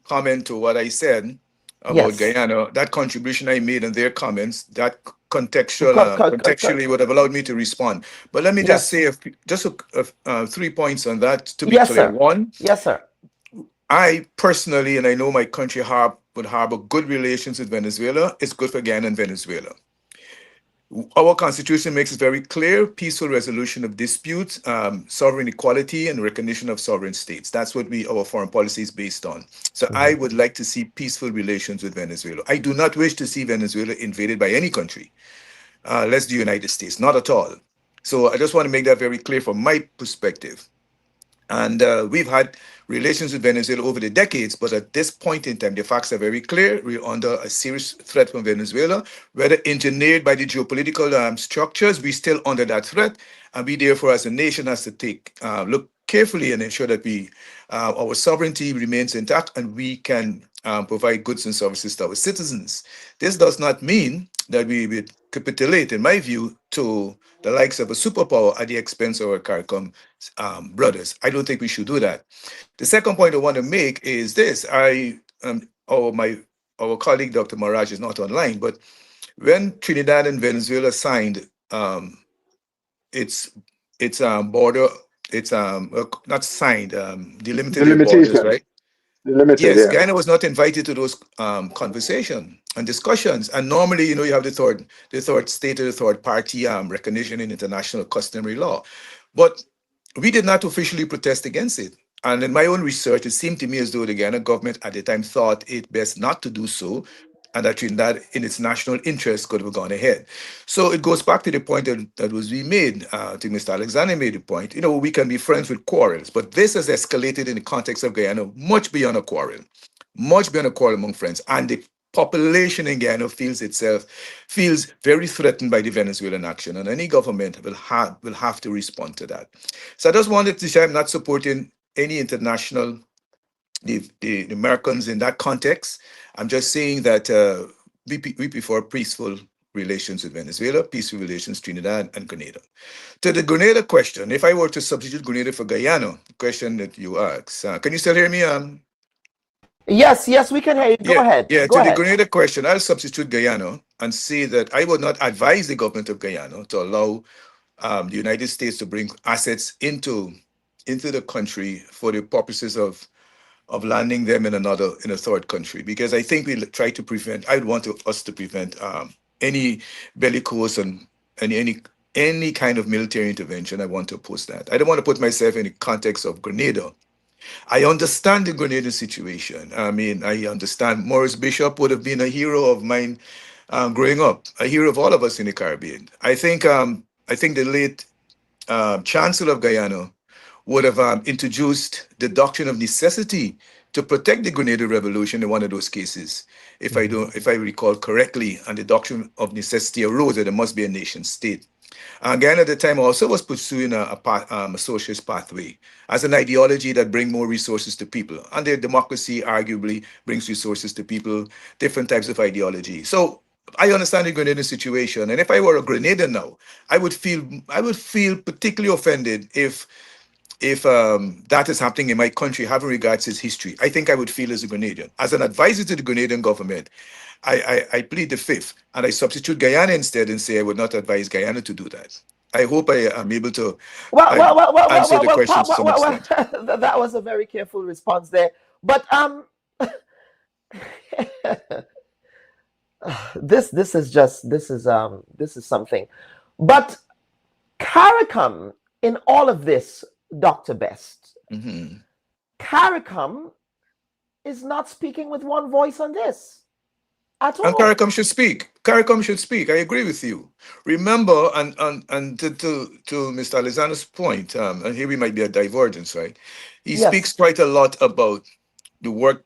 comment to what I said about Yes. Guyana. That contribution I made and their comments, that contextually would have allowed me to respond. But let me just say just 3 points on that to be Yes, clear. sir. One, Yes, sir. I personally, and I know my country would harbor good relations with Venezuela. It's good for Guyana and Venezuela. Our constitution makes it very clear: peaceful resolution of disputes, sovereign equality, and recognition of sovereign states. That's what our foreign policy is based on. So I would like to see peaceful relations with Venezuela. I do not wish to see Venezuela invaded by any country, less the United States, not at all. So I just want to make that very clear from my perspective. And we've had relations with Venezuela over the decades, but at this point in time, the facts are very clear. We're under a serious threat from Venezuela, whether engineered by the geopolitical structures, we're still under that threat. And we therefore, as a nation, has to look carefully and ensure that our sovereignty remains intact and we can provide goods and services to our citizens. This does not mean that we would capitulate, in my view, to the likes of a superpower at the expense of our CARICOM brothers. I don't think we should do that. The second point I want to make is this: our colleague Dr. Maraj is not online, but when Trinidad and Venezuela signed its border, it's not signed, delimited their borders, Delimitation. right? Delimited, Yes, yeah. Guyana was not invited to those conversation and discussions. And normally, you have the third state or the third party recognition in international customary law. But we did not officially protest against it. And in my own research, it seemed to me as though the Guyana government at the time thought it best not to do so, and that Trinidad, in its national interest, could have gone ahead. So it goes back to the point that was being made. I think Mr. Alexander made the point. We can be friends with quarrels, but this has escalated in the context of Guyana much beyond a quarrel among friends. And the population in Guyana feels very threatened by the Venezuelan action, and any government will have to respond to that. So I just wanted to say I'm not supporting any international, the Americans in that context. I'm just saying that we prefer peaceful relations with Venezuela, peaceful relations Trinidad and Grenada. To the Grenada question, if I were to substitute Grenada for Guyana, the question that you asked, can you still hear me? Yes, we can hear you. Go ahead. Yeah, Go to the ahead. Grenada question, I'll substitute Guyana and say that I would not advise the government of Guyana to allow the United States to bring assets into the country for the purposes of landing them in a third country, because I think we try to prevent. I would want us to prevent any bellicose and any kind of military intervention. I want to oppose that. I don't want to put myself in the context of Grenada. I understand the Grenadian situation. I mean, I understand Morris Bishop would have been a hero of mine growing up, a hero of all of us in the Caribbean. I think the late Chancellor of Guyana would have introduced the doctrine of necessity to protect the Grenada Revolution in one of those cases, if I recall correctly, and the doctrine of necessity arose that there must be a nation state. Guyana at the time also was pursuing a socialist pathway as an ideology that brings more resources to people. And the democracy arguably brings resources to people, different types of ideology. So I understand the Grenadian situation. And if I were a Grenadian now, I would feel particularly offended if that is happening in my country, having regards to its history. I think I would feel as a Grenadian. As an advisor to the Grenadian government, I plead the fifth, and I substitute Guyana instead and say I would not advise Guyana to do that. I hope I am able to answer the question to some extent. That was a very careful response there. But this is something. But CARICOM in all of this, Dr. Best, CARICOM is not speaking with one voice on this. at And all. CARICOM should speak. CARICOM should speak. I agree with you. Remember, and to Mr. Alexander's point, and here we might be a divergence, right? He speaks Yes, quite a lot about the work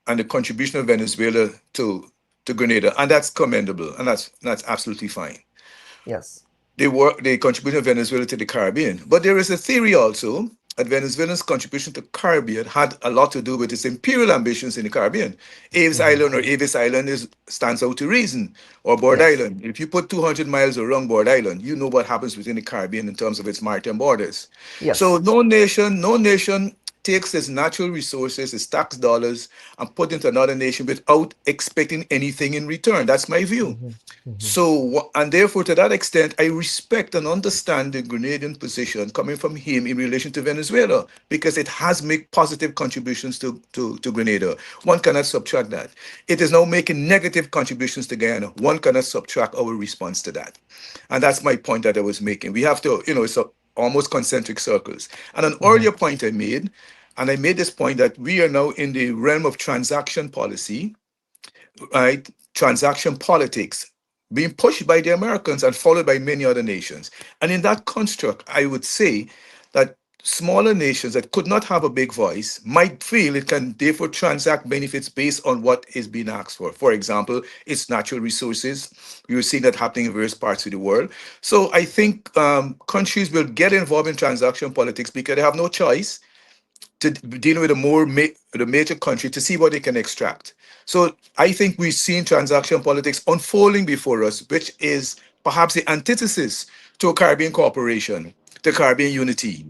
and the contribution of Venezuela to Grenada, and that's commendable, and that's absolutely fine. yes. The contribution of Venezuela to the Caribbean. But there is a theory also that Venezuela's contribution to Caribbean had a lot to do with its imperial ambitions in the Caribbean. Aves Island or Avis Island stands out to reason, or Board Yes. Island. If you put 200 miles around Board Island, you know what happens within the Caribbean in terms of its maritime borders. So Yes. no nation takes its natural resources, its tax dollars, and put into another nation without expecting anything in return. That's my view. So, and therefore, to that extent, I respect and understand the Grenadian position coming from him in relation to Venezuela, because it has made positive contributions to Grenada. One cannot subtract that. It is now making negative contributions to Guyana. One cannot subtract our response to that. And that's my point that I was making. We have to, it's almost concentric circles. And an earlier point I made, and I made this point that we are now in the realm of transaction policy, right? Transaction politics being pushed by the Americans and followed by many other nations. And in that construct, I would say that smaller nations that could not have a big voice might feel it can therefore transact benefits based on what is being asked for. For example, its natural resources. You're seeing that happening in various parts of the world. So I think countries will get involved in transaction politics because they have no choice to deal with the major country to see what they can extract. So I think we've seen transaction politics unfolding before us, which is perhaps the antithesis to a Caribbean cooperation, to Caribbean unity.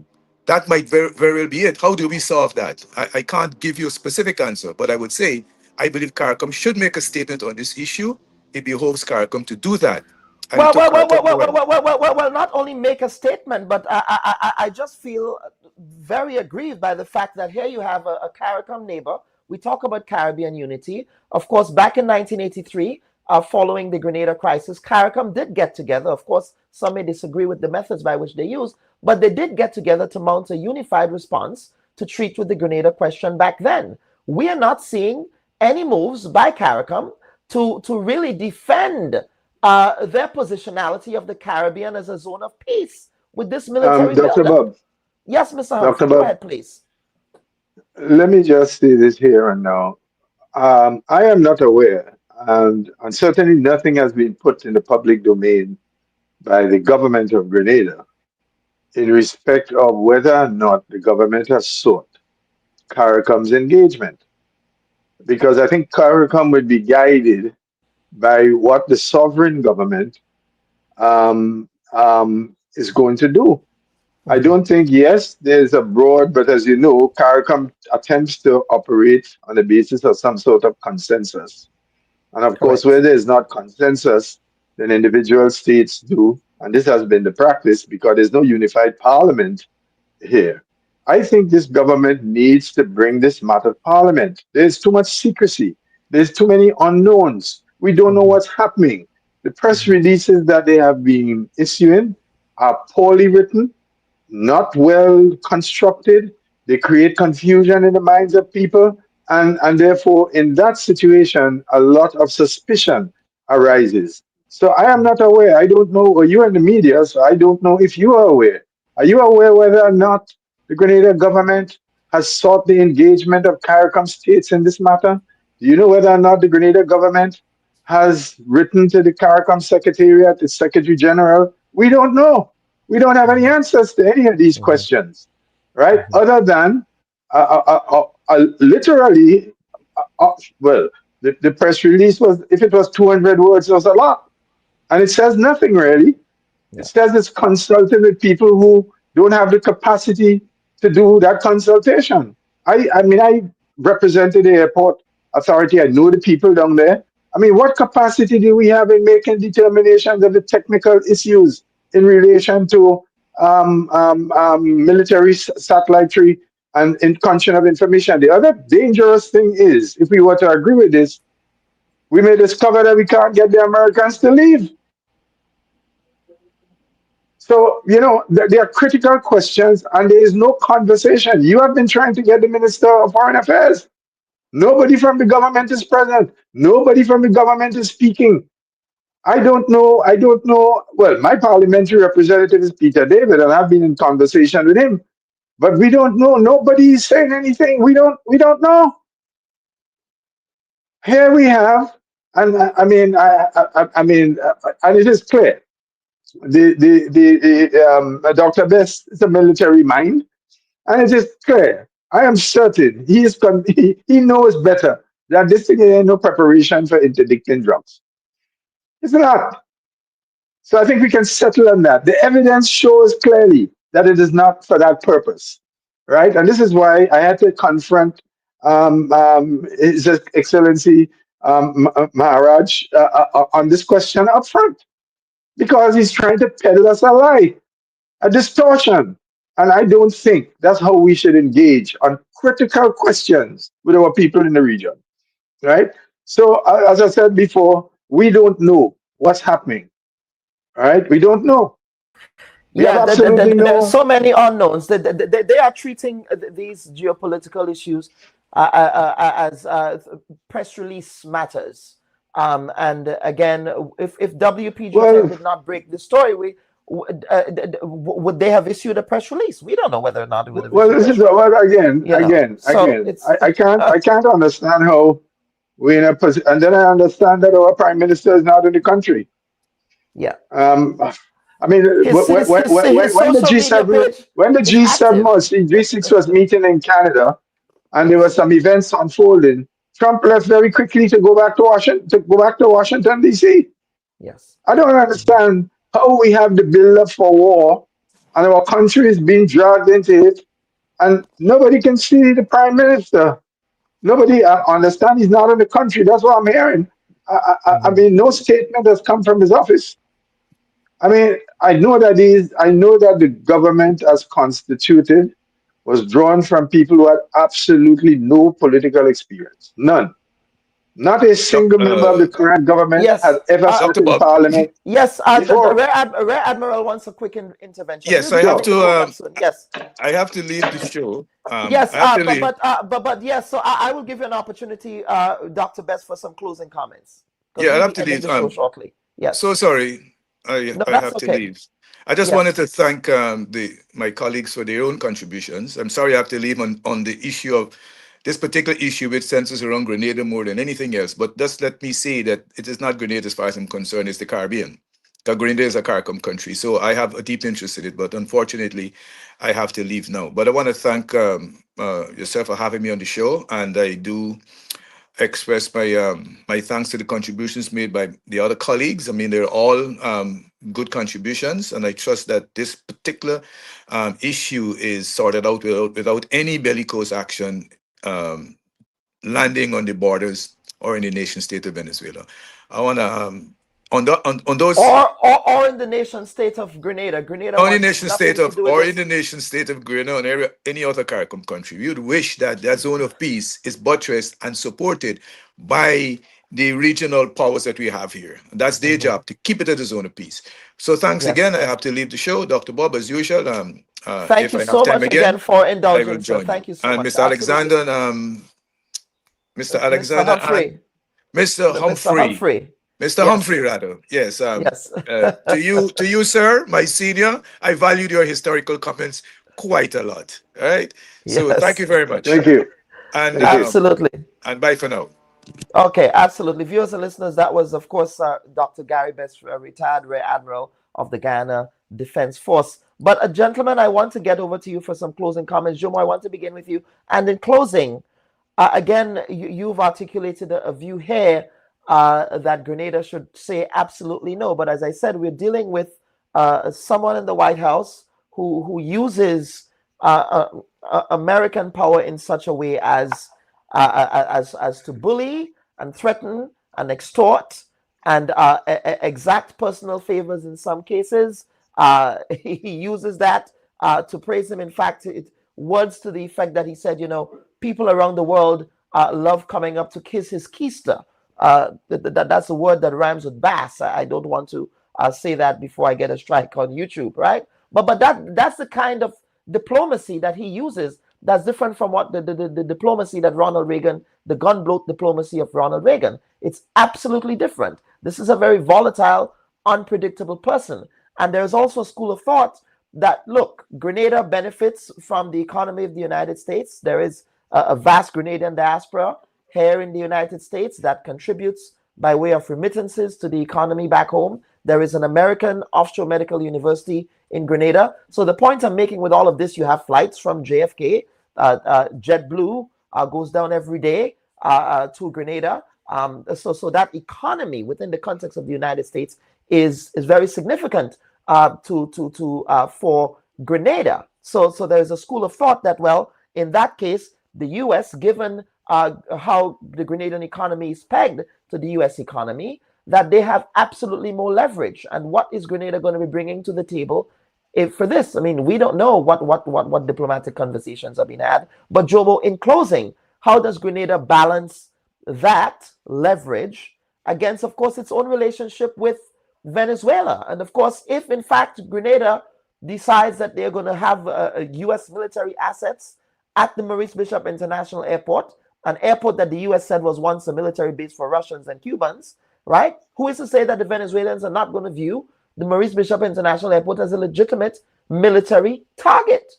That might very well be it. How do we solve that? I can't give you a specific answer, but I would say I believe CARICOM should make a statement on this issue. It behoves CARICOM to do that. And it Well, took well, well, well, CARICOM a well, well, while. well, well, well, well, well, not only make a statement, but I just feel very aggrieved by the fact that here you have a CARICOM neighbor. We talk about Caribbean unity. Of course, back in 1983, following the Grenada crisis, CARICOM did get together. Of course, some may disagree with the methods by which they used, but they did get together to mount a unified response to treat with the Grenada question back then. We are not seeing any moves by CARICOM to really defend their positionality of the Caribbean as a zone of peace with this military Dr. buildup. Bob, Yes, Mr. Dr. Humphrey, go Bob, ahead, please. let me just say this here and now. I am not aware, and certainly nothing has been put in the public domain by the government of Grenada in respect of whether or not the government has sought CARICOM's engagement. Because I think CARICOM would be guided by what the sovereign government is going to do. I don't think, yes, there's a broad, but as you know, CARICOM attempts to operate on the basis of some sort of consensus. And of course, where there is not consensus, then individual states do. And this has been the practice because there's no unified parliament here. I think this government needs to bring this matter to parliament. There's too much secrecy. There's too many unknowns. We don't know what's happening. The press releases that they have been issuing are poorly written, not well constructed. They create confusion in the minds of people. And therefore, in that situation, a lot of suspicion arises. So I am not aware. I don't know, or you in the media, so I don't know if you are aware. Are you aware whether or not the Grenada government has sought the engagement of CARICOM states in this matter? Do you know whether or not the Grenada government has written to the CARICOM Secretariat, the Secretary General? We don't know. We don't have any answers to any of these questions, right? Other than literally, well, the press release was, if it was 200 words, it was a lot. And it says nothing really. It says it's consulting with people who don't have the capacity to do that consultation. I mean, I represented the airport authority. I know the people down there. I mean, what capacity do we have in making determinations of the technical issues in relation to military satellitery and consumption of information? The other dangerous thing is, if we were to agree with this, we may discover that we can't get the Americans to leave. So, you know, there are critical questions and there is no conversation. You have been trying to get the Minister of Foreign Affairs. Nobody from the government is present. Nobody from the government is speaking. I don't know. I don't know. Well, my parliamentary representative is Peter David, and I've been in conversation with him. But we don't know. Nobody is saying anything. We don't know. Here we have, and and it is clear. Dr. Best is a military mind, and it is clear. I am certain he knows better that this thing ain't no preparation for interdicting drugs. It's not. So I think we can settle on that. The evidence shows clearly that it is not for that purpose, right? And this is why I had to confront His Excellency Maharaj on this question up front, because he's trying to peddle us a lie, a distortion. And I don't think that's how we should engage on critical questions with our people in the region, right? So, as I said before, we don't know what's happening, right? We don't know. We have absolutely there are no. so many unknowns. They are treating these geopolitical issues as press release matters. And again, if WPG10 did not break the story, would they have issued a press release? We don't know whether or not it would have Well, issued this is again. I can't understand how we're in a position, and then I understand that our prime minister is not in the country. Yeah. I mean, when the G7 was G6 was meeting in Canada, and there were some events unfolding, Trump left very quickly to go back to Washington D.C. Yes. I don't understand how we have the build-up for war, and our country is being dragged into it, and nobody can see the prime minister. Nobody understand he's not in the country. That's what I'm hearing. I mean, no statement has come from his office. I mean, I know that the government as constituted was drawn from people who had absolutely no political experience. None. Not a single member of the current government has ever sat in Parliament. Yes, Rear Admiral wants a quick intervention. Yes, I have to. Yes, I have to leave the show. Yes, I have to leave. but yes. So I will give you an opportunity, Dr. Best, for some closing comments. Yeah, I have to leave. The show shortly. Yes. So sorry. I have to leave. I just wanted to thank my colleagues for their own contributions. I'm sorry I have to leave on the issue of this particular issue, which centers around Grenada more than anything else. But just let me say that it is not Grenada as far as I'm concerned, it's the Caribbean. Because Grenada is a CARICOM country. So I have a deep interest in it. But unfortunately, I have to leave now. But I want to thank yourself for having me on the show. And I do express my thanks to the contributions made by the other colleagues. I mean, they're all good contributions, and I trust that this particular issue is sorted out without any bellicose action landing on the borders or in the nation state of Venezuela. I want to on those or in the nation state of Grenada. Or in the nation state of Grenada or any other CARICOM country. We would wish that that zone of peace is buttressed and supported by the regional powers that we have here. That's their job, to keep it as a zone of peace. So thanks again. I have to leave the show. Dr. Bob, as usual. Thank you so much again for indulging. Thank you so much. And Mr. Alexander, Mr. Alexander, Humphrey. Mr. Humphrey. Mr. Yes. Humphrey, rather. Yes. Yes. To you, sir, my senior, I valued your historical comments quite a lot. All right. So thank you very much. Thank you. And absolutely. And bye for now. Okay, absolutely. Viewers and listeners, that was, of course, Dr. Gary Best, retired Rear Admiral of the Ghana Defense Force. But, gentlemen, I want to get over to you for some closing comments. Jomo, I want to begin with you. And in closing, again, you've articulated a view here that Grenada should say absolutely no. But as I said, we're dealing with someone in the White House who uses American power in such a way as to bully and threaten and extort and exact personal favors in some cases. He uses that to praise him. In fact, words to the effect that he said, people around the world love coming up to kiss his keister. That's a word that rhymes with bass. I don't want to say that before I get a strike on YouTube, right? But that's the kind of diplomacy that he uses. That's different from what the diplomacy that Ronald Reagan, the gun bloat diplomacy of Ronald Reagan. It's absolutely different. This is a very volatile, unpredictable person. And there's also a school of thought that, look, Grenada benefits from the economy of the United States. There is a vast Grenadian diaspora here in the United States that contributes by way of remittances to the economy back home. There is an American offshore medical university in Grenada. So the point I'm making with all of this, you have flights from JFK, JetBlue goes down every day to Grenada. So that economy within the context of the United States is very significant for Grenada. So there's a school of thought that, well, in that case, the U.S., given how the Grenadian economy is pegged to the U.S. economy, that they have absolutely more leverage. And what is Grenada going to be bringing to the table for this? I mean, we don't know what diplomatic conversations have been had. But Jomo, in closing, how does Grenada balance that leverage against, of course, its own relationship with Venezuela? And of course, if in fact Grenada decides that they're going to have U.S. military assets at the Maurice Bishop International Airport, an airport that the U.S. said was once a military base for Russians and Cubans, right? Who is to say that the Venezuelans are not going to view the Maurice Bishop International Airport as a legitimate military target?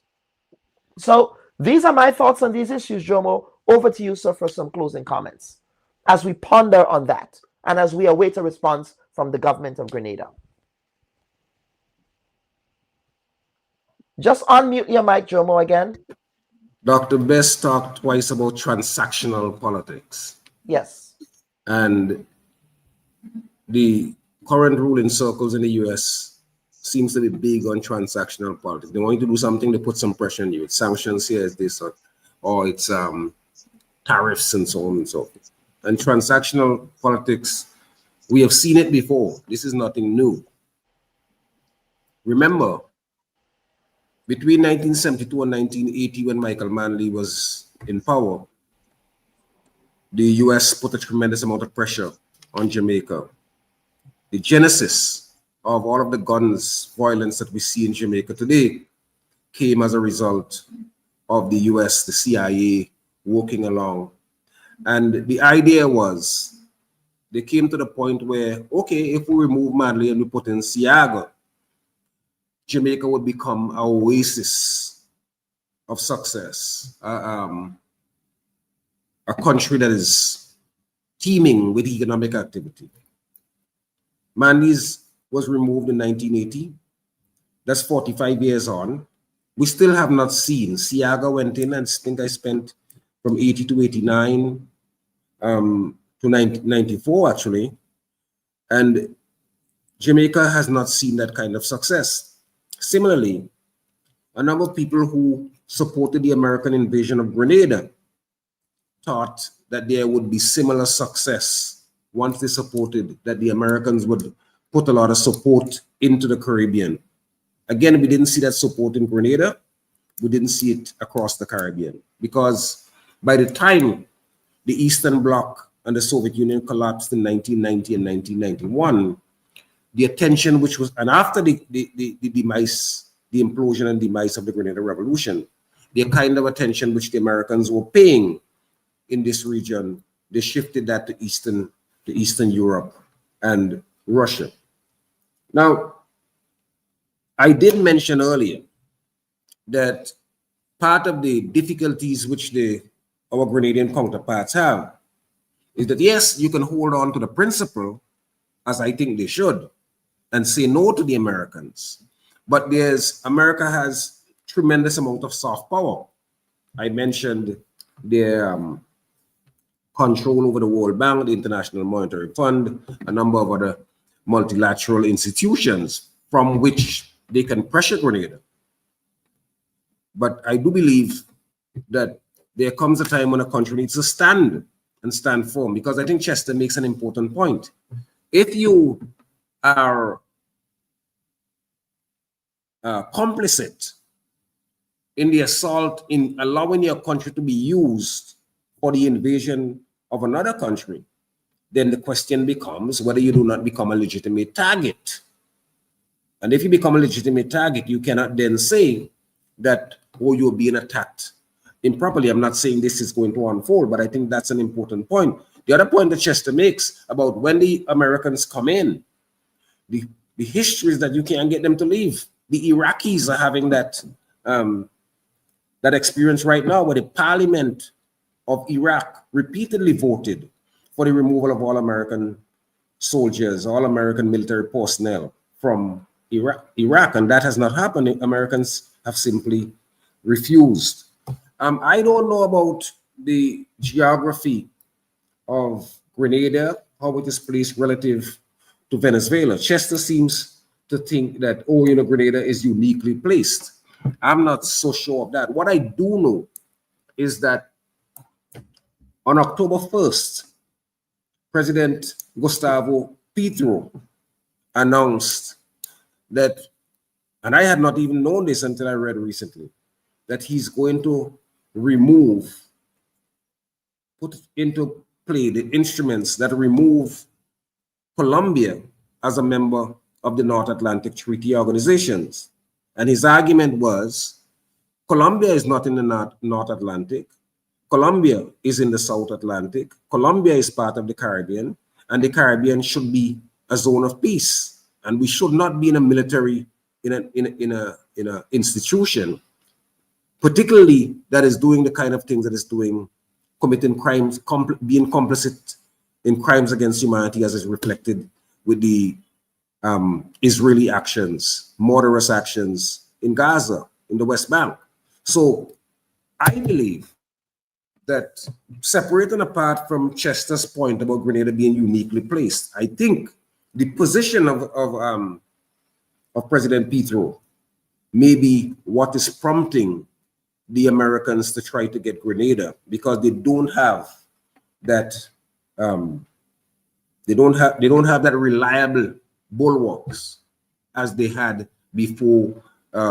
So these are my thoughts on these issues, Jomo. Over to you, sir, for some closing comments as we ponder on that and as we await a response from the government of Grenada. Just unmute your mic, Jomo, again. Dr. Best talked twice about transactional politics. Yes. And the current ruling circles in the US seems to be big on transactional politics. They want you to do something to put some pressure on you. It's sanctions here, it's this, or it's tariffs and so on and so forth. And transactional politics, we have seen it before. This is nothing new. Remember, between 1972 and 1980, when Michael Manley was in power, the US put a tremendous amount of pressure on Jamaica. The genesis of all of the guns violence that we see in Jamaica today came as a result of the US, the CIA, working along. And the idea was, they came to the point where, okay, if we remove Manley and we put in Siaga, Jamaica would become an oasis of success, a country that is teeming with economic activity. Manley's was removed in 1980. That's 45 years on. We still have not seen. Siaga went in, and I think I spent from 80 to 89 to 94, actually. And Jamaica has not seen that kind of success. Similarly, a number of people who supported the American invasion of Grenada thought that there would be similar success once they supported, that the Americans would put a lot of support into the Caribbean. Again, we didn't see that support in Grenada. We didn't see it across the Caribbean, because by the time the Eastern Bloc and the Soviet Union collapsed in 1990 and 1991, the attention which was, and after the demise, the implosion and demise of the Grenada Revolution, the kind of attention which the Americans were paying in this region, they shifted that to Eastern Europe and Russia. Now, I did mention earlier that part of the difficulties which our Grenadian counterparts have is that, yes, you can hold on to the principle, as I think they should, and say no to the Americans. But America has tremendous amount of soft power. I mentioned their control over the World Bank, the International Monetary Fund, a number of other multilateral institutions from which they can pressure Grenada. But I do believe that there comes a time when a country needs to stand firm, because I think Chester makes an important point. If you are complicit in the assault, in allowing your country to be used for the invasion of another country, then the question becomes whether you do not become a legitimate target. And if you become a legitimate target, you cannot then say that, oh, you're being attacked improperly. I'm not saying this is going to unfold, but I think that's an important point. The other point that Chester makes about when the Americans come in, the history is that you can't get them to leave. The Iraqis are having that that experience right now, where the parliament of Iraq repeatedly voted for the removal of all American soldiers, all American military personnel from Iraq, and that has not happened. The Americans have simply refused. I don't know about the geography of Grenada, how it is placed relative to Venezuela. Chester seems to think that, oh, you know, Grenada is uniquely placed. I'm not so sure of that. What I do know is that on October 1st, President Gustavo Petro announced that, and I had not even known this until I read recently, that he's going to put into play the instruments that remove Colombia as a member of the North Atlantic Treaty Organizations. And his argument was, Colombia is not in the North Atlantic. Colombia is in the South Atlantic. Colombia is part of the Caribbean, and the Caribbean should be a zone of peace. And we should not be in a military, in a institution, particularly that is doing the kind of things that is doing, committing crimes, being complicit in crimes against humanity, as is reflected with the Israeli actions, murderous actions in Gaza, in the West Bank. So I believe that, separating apart from Chester's point about Grenada being uniquely placed, I think the position of President Petro may be what is prompting the Americans to try to get Grenada, because they don't have that they don't have that reliable bulwarks as they had before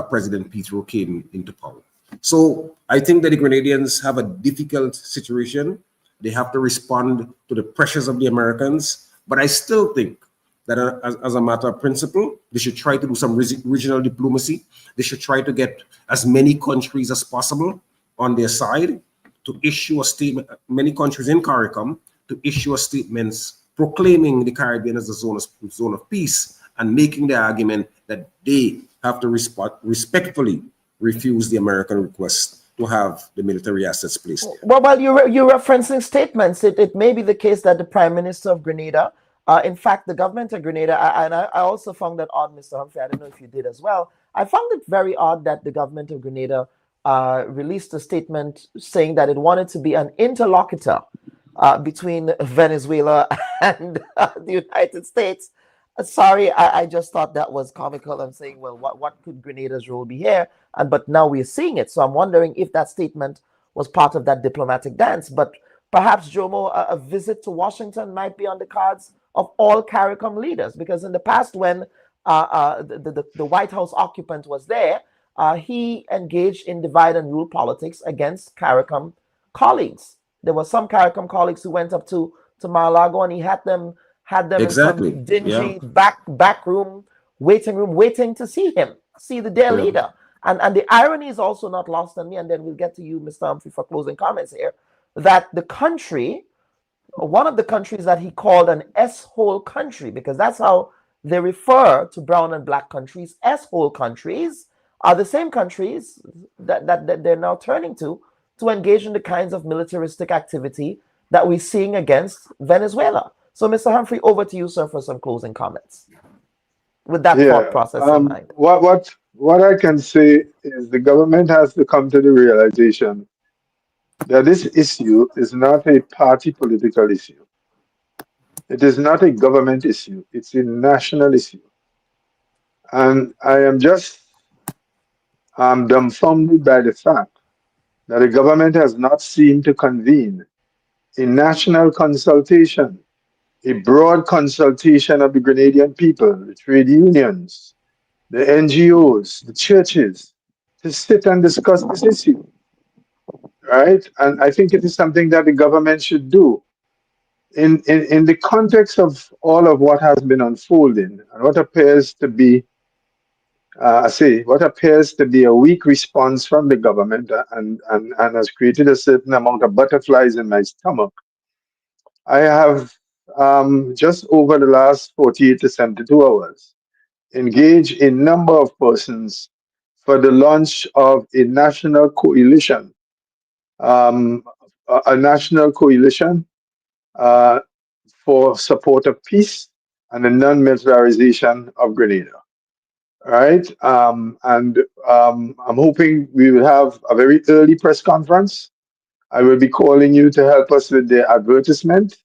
President Petro came into power. So I think that the Grenadians have a difficult situation. They have to respond to the pressures of the Americans, but I still think that as a matter of principle, they should try to do some regional diplomacy. They should try to get as many countries as possible on their side to issue a statement, many countries in CARICOM, to issue a statements proclaiming the Caribbean as a zone of peace, and making the argument that they have to respectfully refuse the American request to have the military assets placed there. Well, you're referencing statements. It may be the case that the Prime Minister of Grenada, in fact, the government of Grenada, and I also found that odd, Mr. Humphrey, I don't know if you did as well. I found it very odd that the government of Grenada released a statement saying that it wanted to be an interlocutor between Venezuela and the United States. Sorry, I just thought that was comical. I'm saying, well, what could Grenada's role be here? But now we're seeing it. So I'm wondering if that statement was part of that diplomatic dance. But perhaps, Jomo, a visit to Washington might be on the cards of all CARICOM leaders, because in the past, when the White House occupant was there, he engaged in divide and rule politics against CARICOM colleagues. There were some CARICOM colleagues who went up to Mar-a-Lago, and he had them Exactly. in some dingy back room, waiting to see their leader. And the irony is also not lost on me, and then we'll get to you, Mr. Humphrey, for closing comments here, that the country, one of the countries that he called an S-hole country, because that's how they refer to brown and black countries, S-hole countries, are the same countries that they're now turning to engage in the kinds of militaristic activity that we're seeing against Venezuela. So, Mr. Humphrey, over to you, sir, for some closing comments with that thought process in mind. What I can say is the government has to come to the realization that this issue is not a party political issue. It is not a government issue. It's a national issue. And I am just dumbfounded by the fact that the government has not seemed to convene a national consultation, a broad consultation of the Grenadian people, the trade unions, the NGOs, the churches, to sit and discuss this issue, right? And I think it is something that the government should do. In the context of all of what has been unfolding and what appears to be I say, what appears to be a weak response from the government and has created a certain amount of butterflies in my stomach. I have just over the last 48 to 72 hours engaged a number of persons for the launch of a national coalition, a national coalition for support of peace and the non-militarization of Grenada. Right? I'm hoping we will have a very early press conference. I will be calling you to help us with the advertisement.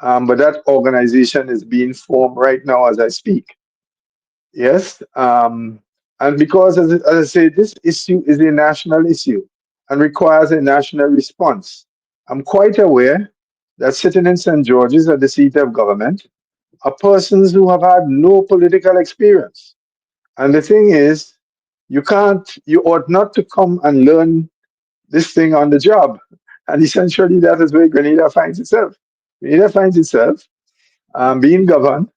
But that organization is being formed right now as I speak. Yes. And because, as I say, this issue is a national issue and requires a national response. I'm quite aware that sitting in St. George's at the seat of government are persons who have had no political experience. And the thing is, you ought not to come and learn this thing on the job. And essentially, that is where Grenada finds itself. Grenada finds itself being governed.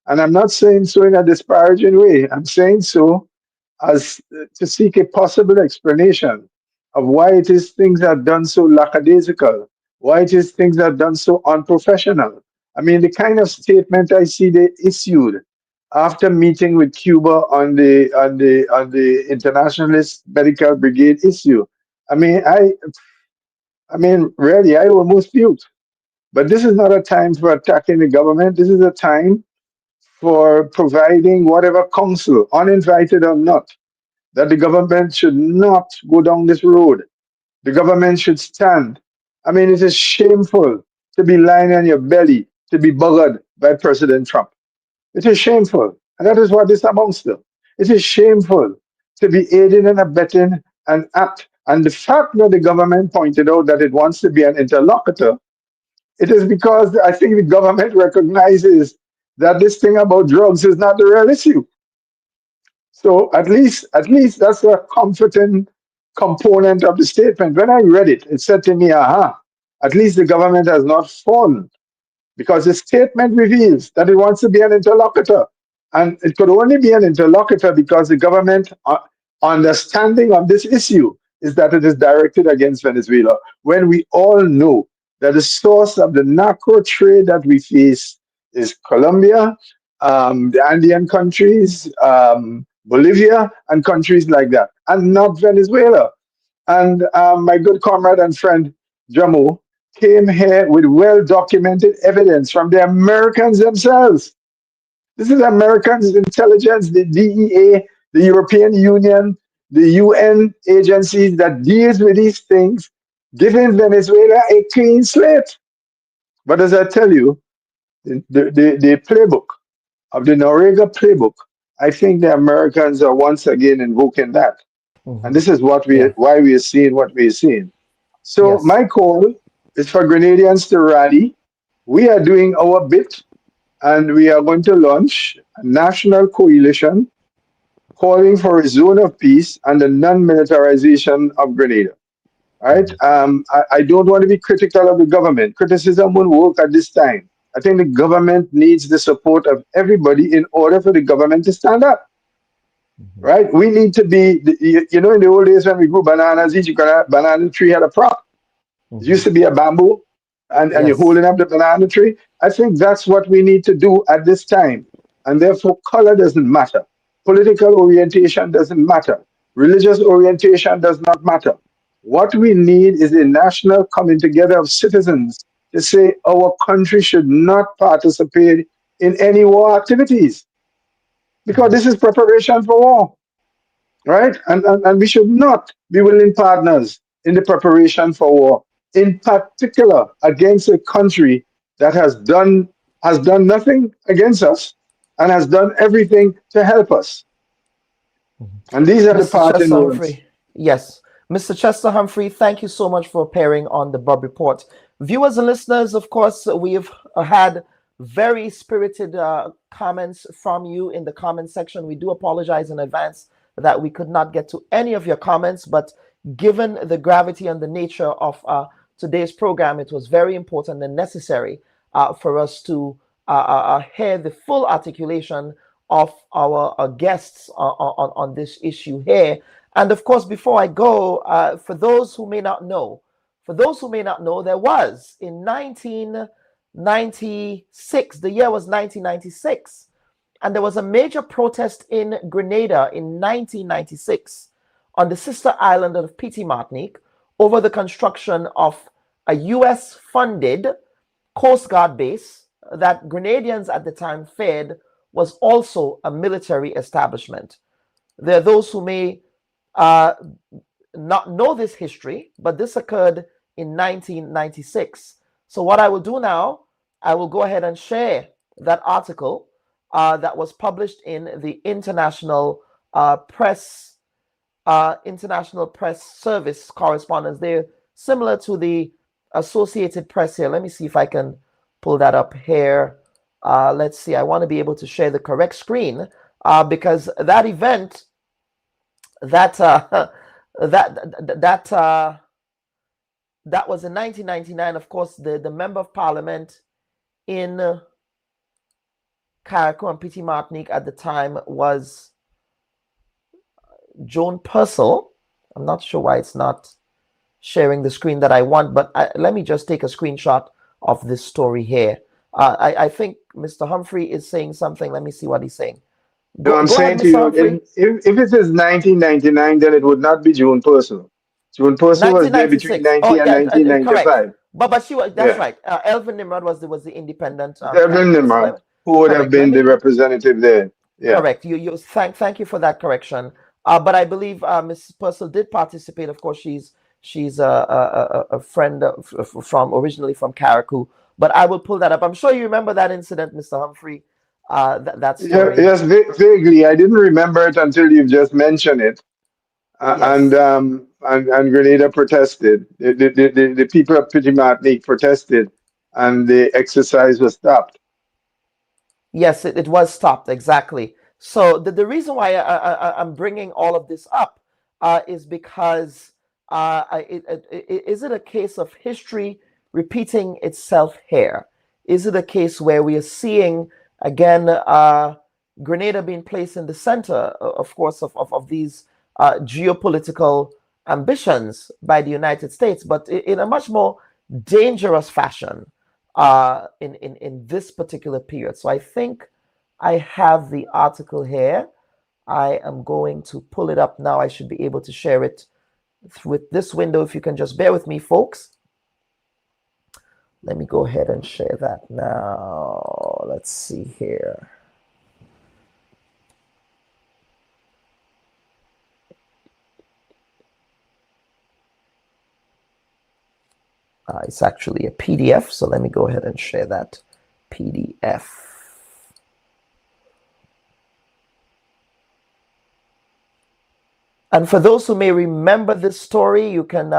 And I'm not saying so in a disparaging way. I'm saying so as to seek a possible explanation of why it is things are done so lackadaisical, why it is things are done so unprofessional. I mean, the kind of statement I see they issued after meeting with Cuba on the internationalist medical brigade issue. I mean, really, I almost puked. But this is not a time for attacking the government. This is a time for providing whatever counsel, uninvited or not, that the government should not go down this road. The government should stand. I mean, it is shameful to be lying on your belly, to be buggered by President Trump. It is shameful. And that is what this amounts to. It is shameful to be aiding and abetting an act. And the fact that the government pointed out that it wants to be an interlocutor, it is because I think the government recognizes that this thing about drugs is not the real issue. So at least that's a comforting component of the statement. When I read it, it said to me, aha, at least the government has not fallen, because the statement reveals that it wants to be an interlocutor. And it could only be an interlocutor because the government understanding of this issue is that it is directed against Venezuela, when we all know that the source of the narco trade that we face is Colombia, the Andean countries, Bolivia, and countries like that, and not Venezuela. And my good comrade and friend Jamo came here with well-documented evidence from the Americans themselves. This is Americans' intelligence, the DEA, the European Union, the UN agencies that deals with these things, giving Venezuela a clean slate. But as I tell you, the playbook of the Noriega playbook, I think the Americans are once again invoking that. And this is why we are seeing what we are seeing. So my call is for Grenadians to rally. We are doing our bit, and we are going to launch a national coalition calling for a zone of peace and the non-militarization of Grenada. Right? I don't want to be critical of the government. Criticism won't work at this time. I think the government needs the support of everybody in order for the government to stand up. Right? We need to be, in the old days when we grew bananas, each banana tree had a prop. It used to be a bamboo, and you're holding up the banana tree. I think that's what we need to do at this time. And therefore, color doesn't matter. Political orientation doesn't matter. Religious orientation does not matter. What we need is a national coming together of citizens to say our country should not participate in any war activities, because this is preparation for war, right? And we should not be willing partners in the preparation for war, in particular against a country that has done nothing against us and has done everything to help us. And these are the parting words. Yes. Mr. Chester Humphrey, thank you so much for appearing on the Bubb Report. Viewers and listeners, of course, we've had very spirited comments from you in the comment section. We do apologize in advance that we could not get to any of your comments, but given the gravity and the nature of today's program, it was very important and necessary for us to hear the full articulation of our guests on this issue here. And of course, before I go, for those who may not know, there was in 1996, the year was 1996, and there was a major protest in Grenada in 1996 on the sister island of Petite Martinique over the construction of a US-funded Coast Guard base that Grenadians at the time feared was also a military establishment. There are those who may not know this history, but this occurred in 1996. So what I will do now, I will go ahead and share that article that was published in the International Press Service correspondence. They're similar to the Associated Press here. Let me see if I can pull that up here. Let's see. I want to be able to share the correct screen because that event, that was in 1999. Of course, the member of parliament in Carriacou and Petite Martinique at the time was Joan Purcell. I'm not sure why it's not sharing the screen that I want, but let me just take a screenshot of this story here. I think Mr. Humphrey is saying something. Let me see what he's saying. No, I'm saying to you, if it is 1999, then it would not be June Purcell. June Purcell was there between 1990 and 1995. Correct. But she was, that's right. Elvin Nimrod was the independent. Elvin Nimrod, who would have been the representative there. Yeah. Correct. Thank you for that correction. But I believe Ms. Purcell did participate. Of course, she's a friend originally from Carriacou. But I will pull that up. I'm sure you remember that incident, Mr. Humphrey. That story. Yes, vaguely. I didn't remember it until you've just mentioned it. Yes. And Grenada protested. The people of Petite Martinique protested, and the exercise was stopped. Yes, it was stopped, exactly. So the reason why I'm bringing all of this up is because is it a case of history repeating itself here? Is it a case where we are seeing, again, Grenada being placed in the center, of course, of these geopolitical ambitions by the United States, but in a much more dangerous fashion in this particular period? So I think I have the article here. I am going to pull it up now. I should be able to share it with this window. If you can just bear with me, folks. Let me go ahead and share that now. Let's see here. It's actually a PDF, so let me go ahead and share that PDF. And for those who may remember this story, you can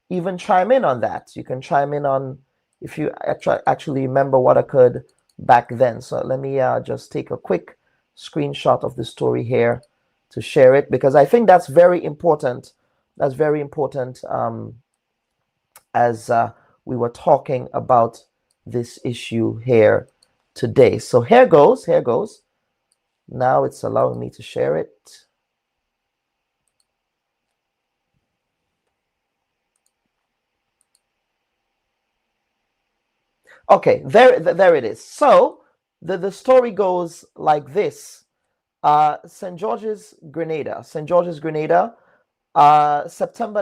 even chime in on that. You can chime in on if you actually remember what occurred back then. So let me just take a quick screenshot of the story here to share it, because I think that's very important. That's very important as we were talking about this issue here today. So here goes. Now it's allowing me to share it. Okay, there it is. So the story goes like this. St. George's, Grenada, September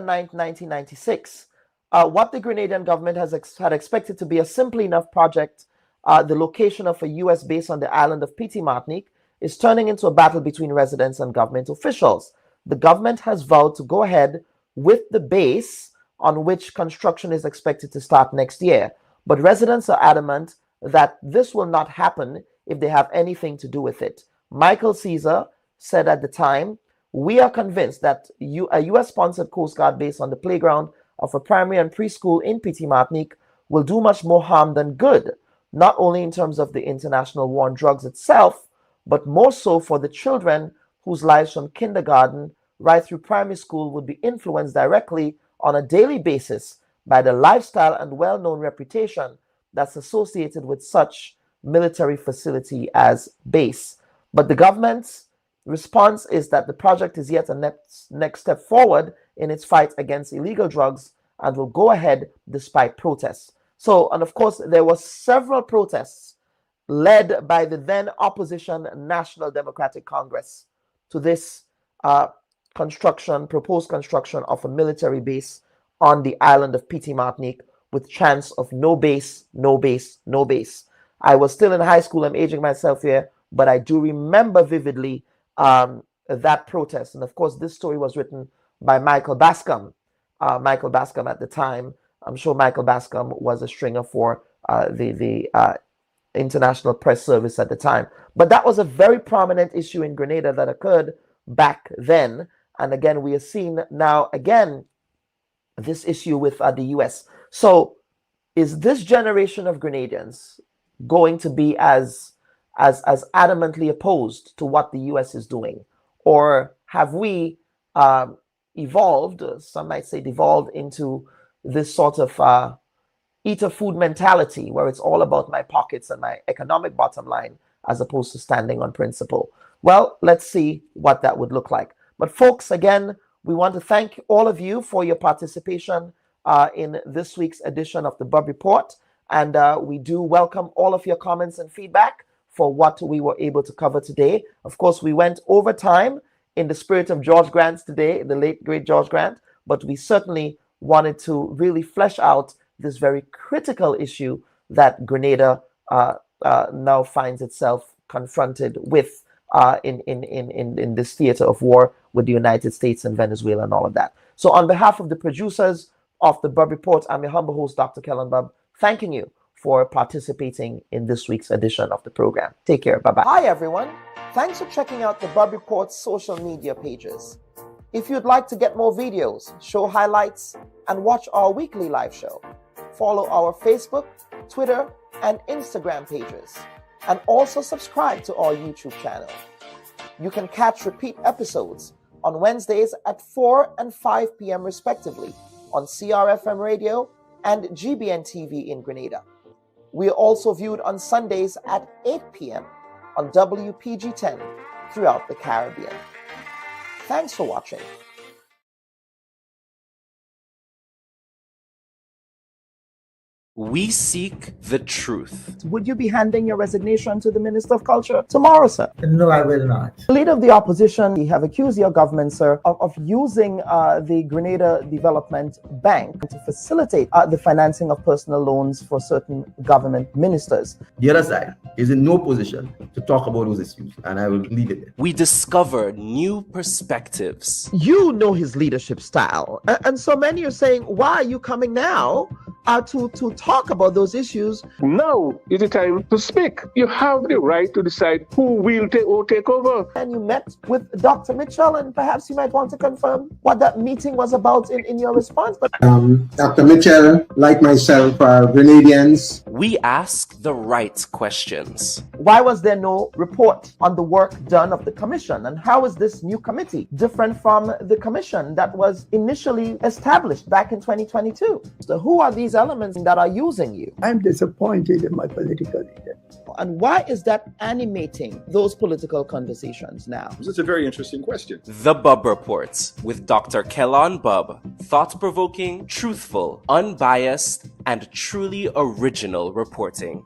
9th, 1996. What the Grenadian government had expected to be a simple enough project, the location of a U.S. base on the island of Petite Martinique, is turning into a battle between residents and government officials. The government has vowed to go ahead with the base on which construction is expected to start next year. But residents are adamant that this will not happen if they have anything to do with it. Michael Caesar said at the time, "We are convinced that a U.S.-sponsored Coast Guard base on the playground of a primary and preschool in Petite Martinique will do much more harm than good, not only in terms of the international war on drugs itself, but more so for the children whose lives from kindergarten right through primary school would be influenced directly on a daily basis by the lifestyle and well-known reputation that's associated with such military facility as base." But the government's response is that the project is yet a next step forward in its fight against illegal drugs and will go ahead despite protests. So, and of course, there were several protests led by the then opposition National Democratic Congress to this proposed construction of a military base on the island of Petit Martinique with chance of no base, no base, no base. I was still in high school. I'm aging myself here, but I do remember vividly that protest. And of course, this story was written by Michael Bascom. Michael Bascom at the time, I'm sure Michael Bascom was a stringer for the International Press Service at the time. But that was a very prominent issue in Grenada that occurred back then. And again, we are seeing now again this issue with the US. So is this generation of Grenadians going to be as adamantly opposed to what the US is doing? Or have we evolved, some might say devolved, into this sort of eat a food mentality where it's all about my pockets and my economic bottom line as opposed to standing on principle? Well, let's see what that would look like. But folks, again, we want to thank all of you for your participation in this week's edition of the Bubb Report. And we do welcome all of your comments and feedback for what we were able to cover today. Of course, we went over time in the spirit of George Grant today, the late, great George Grant, but we certainly wanted to really flesh out this very critical issue that Grenada now finds itself confronted with in this theater of war with the United States and Venezuela and all of that. So on behalf of the producers of the Bubb Report, I'm your humble host, Dr. Kellen Bubb, thanking you for participating in this week's edition of the program. Take care. Bye-bye. Hi, everyone. Thanks for checking out the Bubb Report's social media pages. If you'd like to get more videos, show highlights, and watch our weekly live show, follow our Facebook, Twitter, and Instagram pages, and also subscribe to our YouTube channel. You can catch repeat episodes on Wednesdays at 4 and 5 p.m. respectively on CRFM Radio and GBN TV in Grenada. We are also viewed on Sundays at 8 p.m. on WPG-10 throughout the Caribbean. Thanks for watching. We seek the truth. Would you be handing your resignation to the Minister of Culture tomorrow, sir? No, I will not. The leader of the opposition, you have accused your government, sir, of using the Grenada Development Bank to facilitate the financing of personal loans for certain government ministers. The other side is in no position to talk about those issues, and I will leave it there. We discover new perspectives. You know his leadership style. And so many are saying, why are you coming now to talk about those issues? Now is the time to speak. You have the right to decide who will take over. And you met with Dr. Mitchell, and perhaps you might want to confirm what that meeting was about in your response. But Dr. Mitchell, like myself, are Grenadians. We ask the right questions. Why was there no report on the work done of the commission? And how is this new committee different from the commission that was initially established back in 2022? So who are these elements that are using you? I'm disappointed in my political leader. And why is that animating those political conversations now? This is a very interesting question. The Bubb Report with Dr. Kellen Bubb. Thought-provoking, truthful, unbiased, and truly original reporting.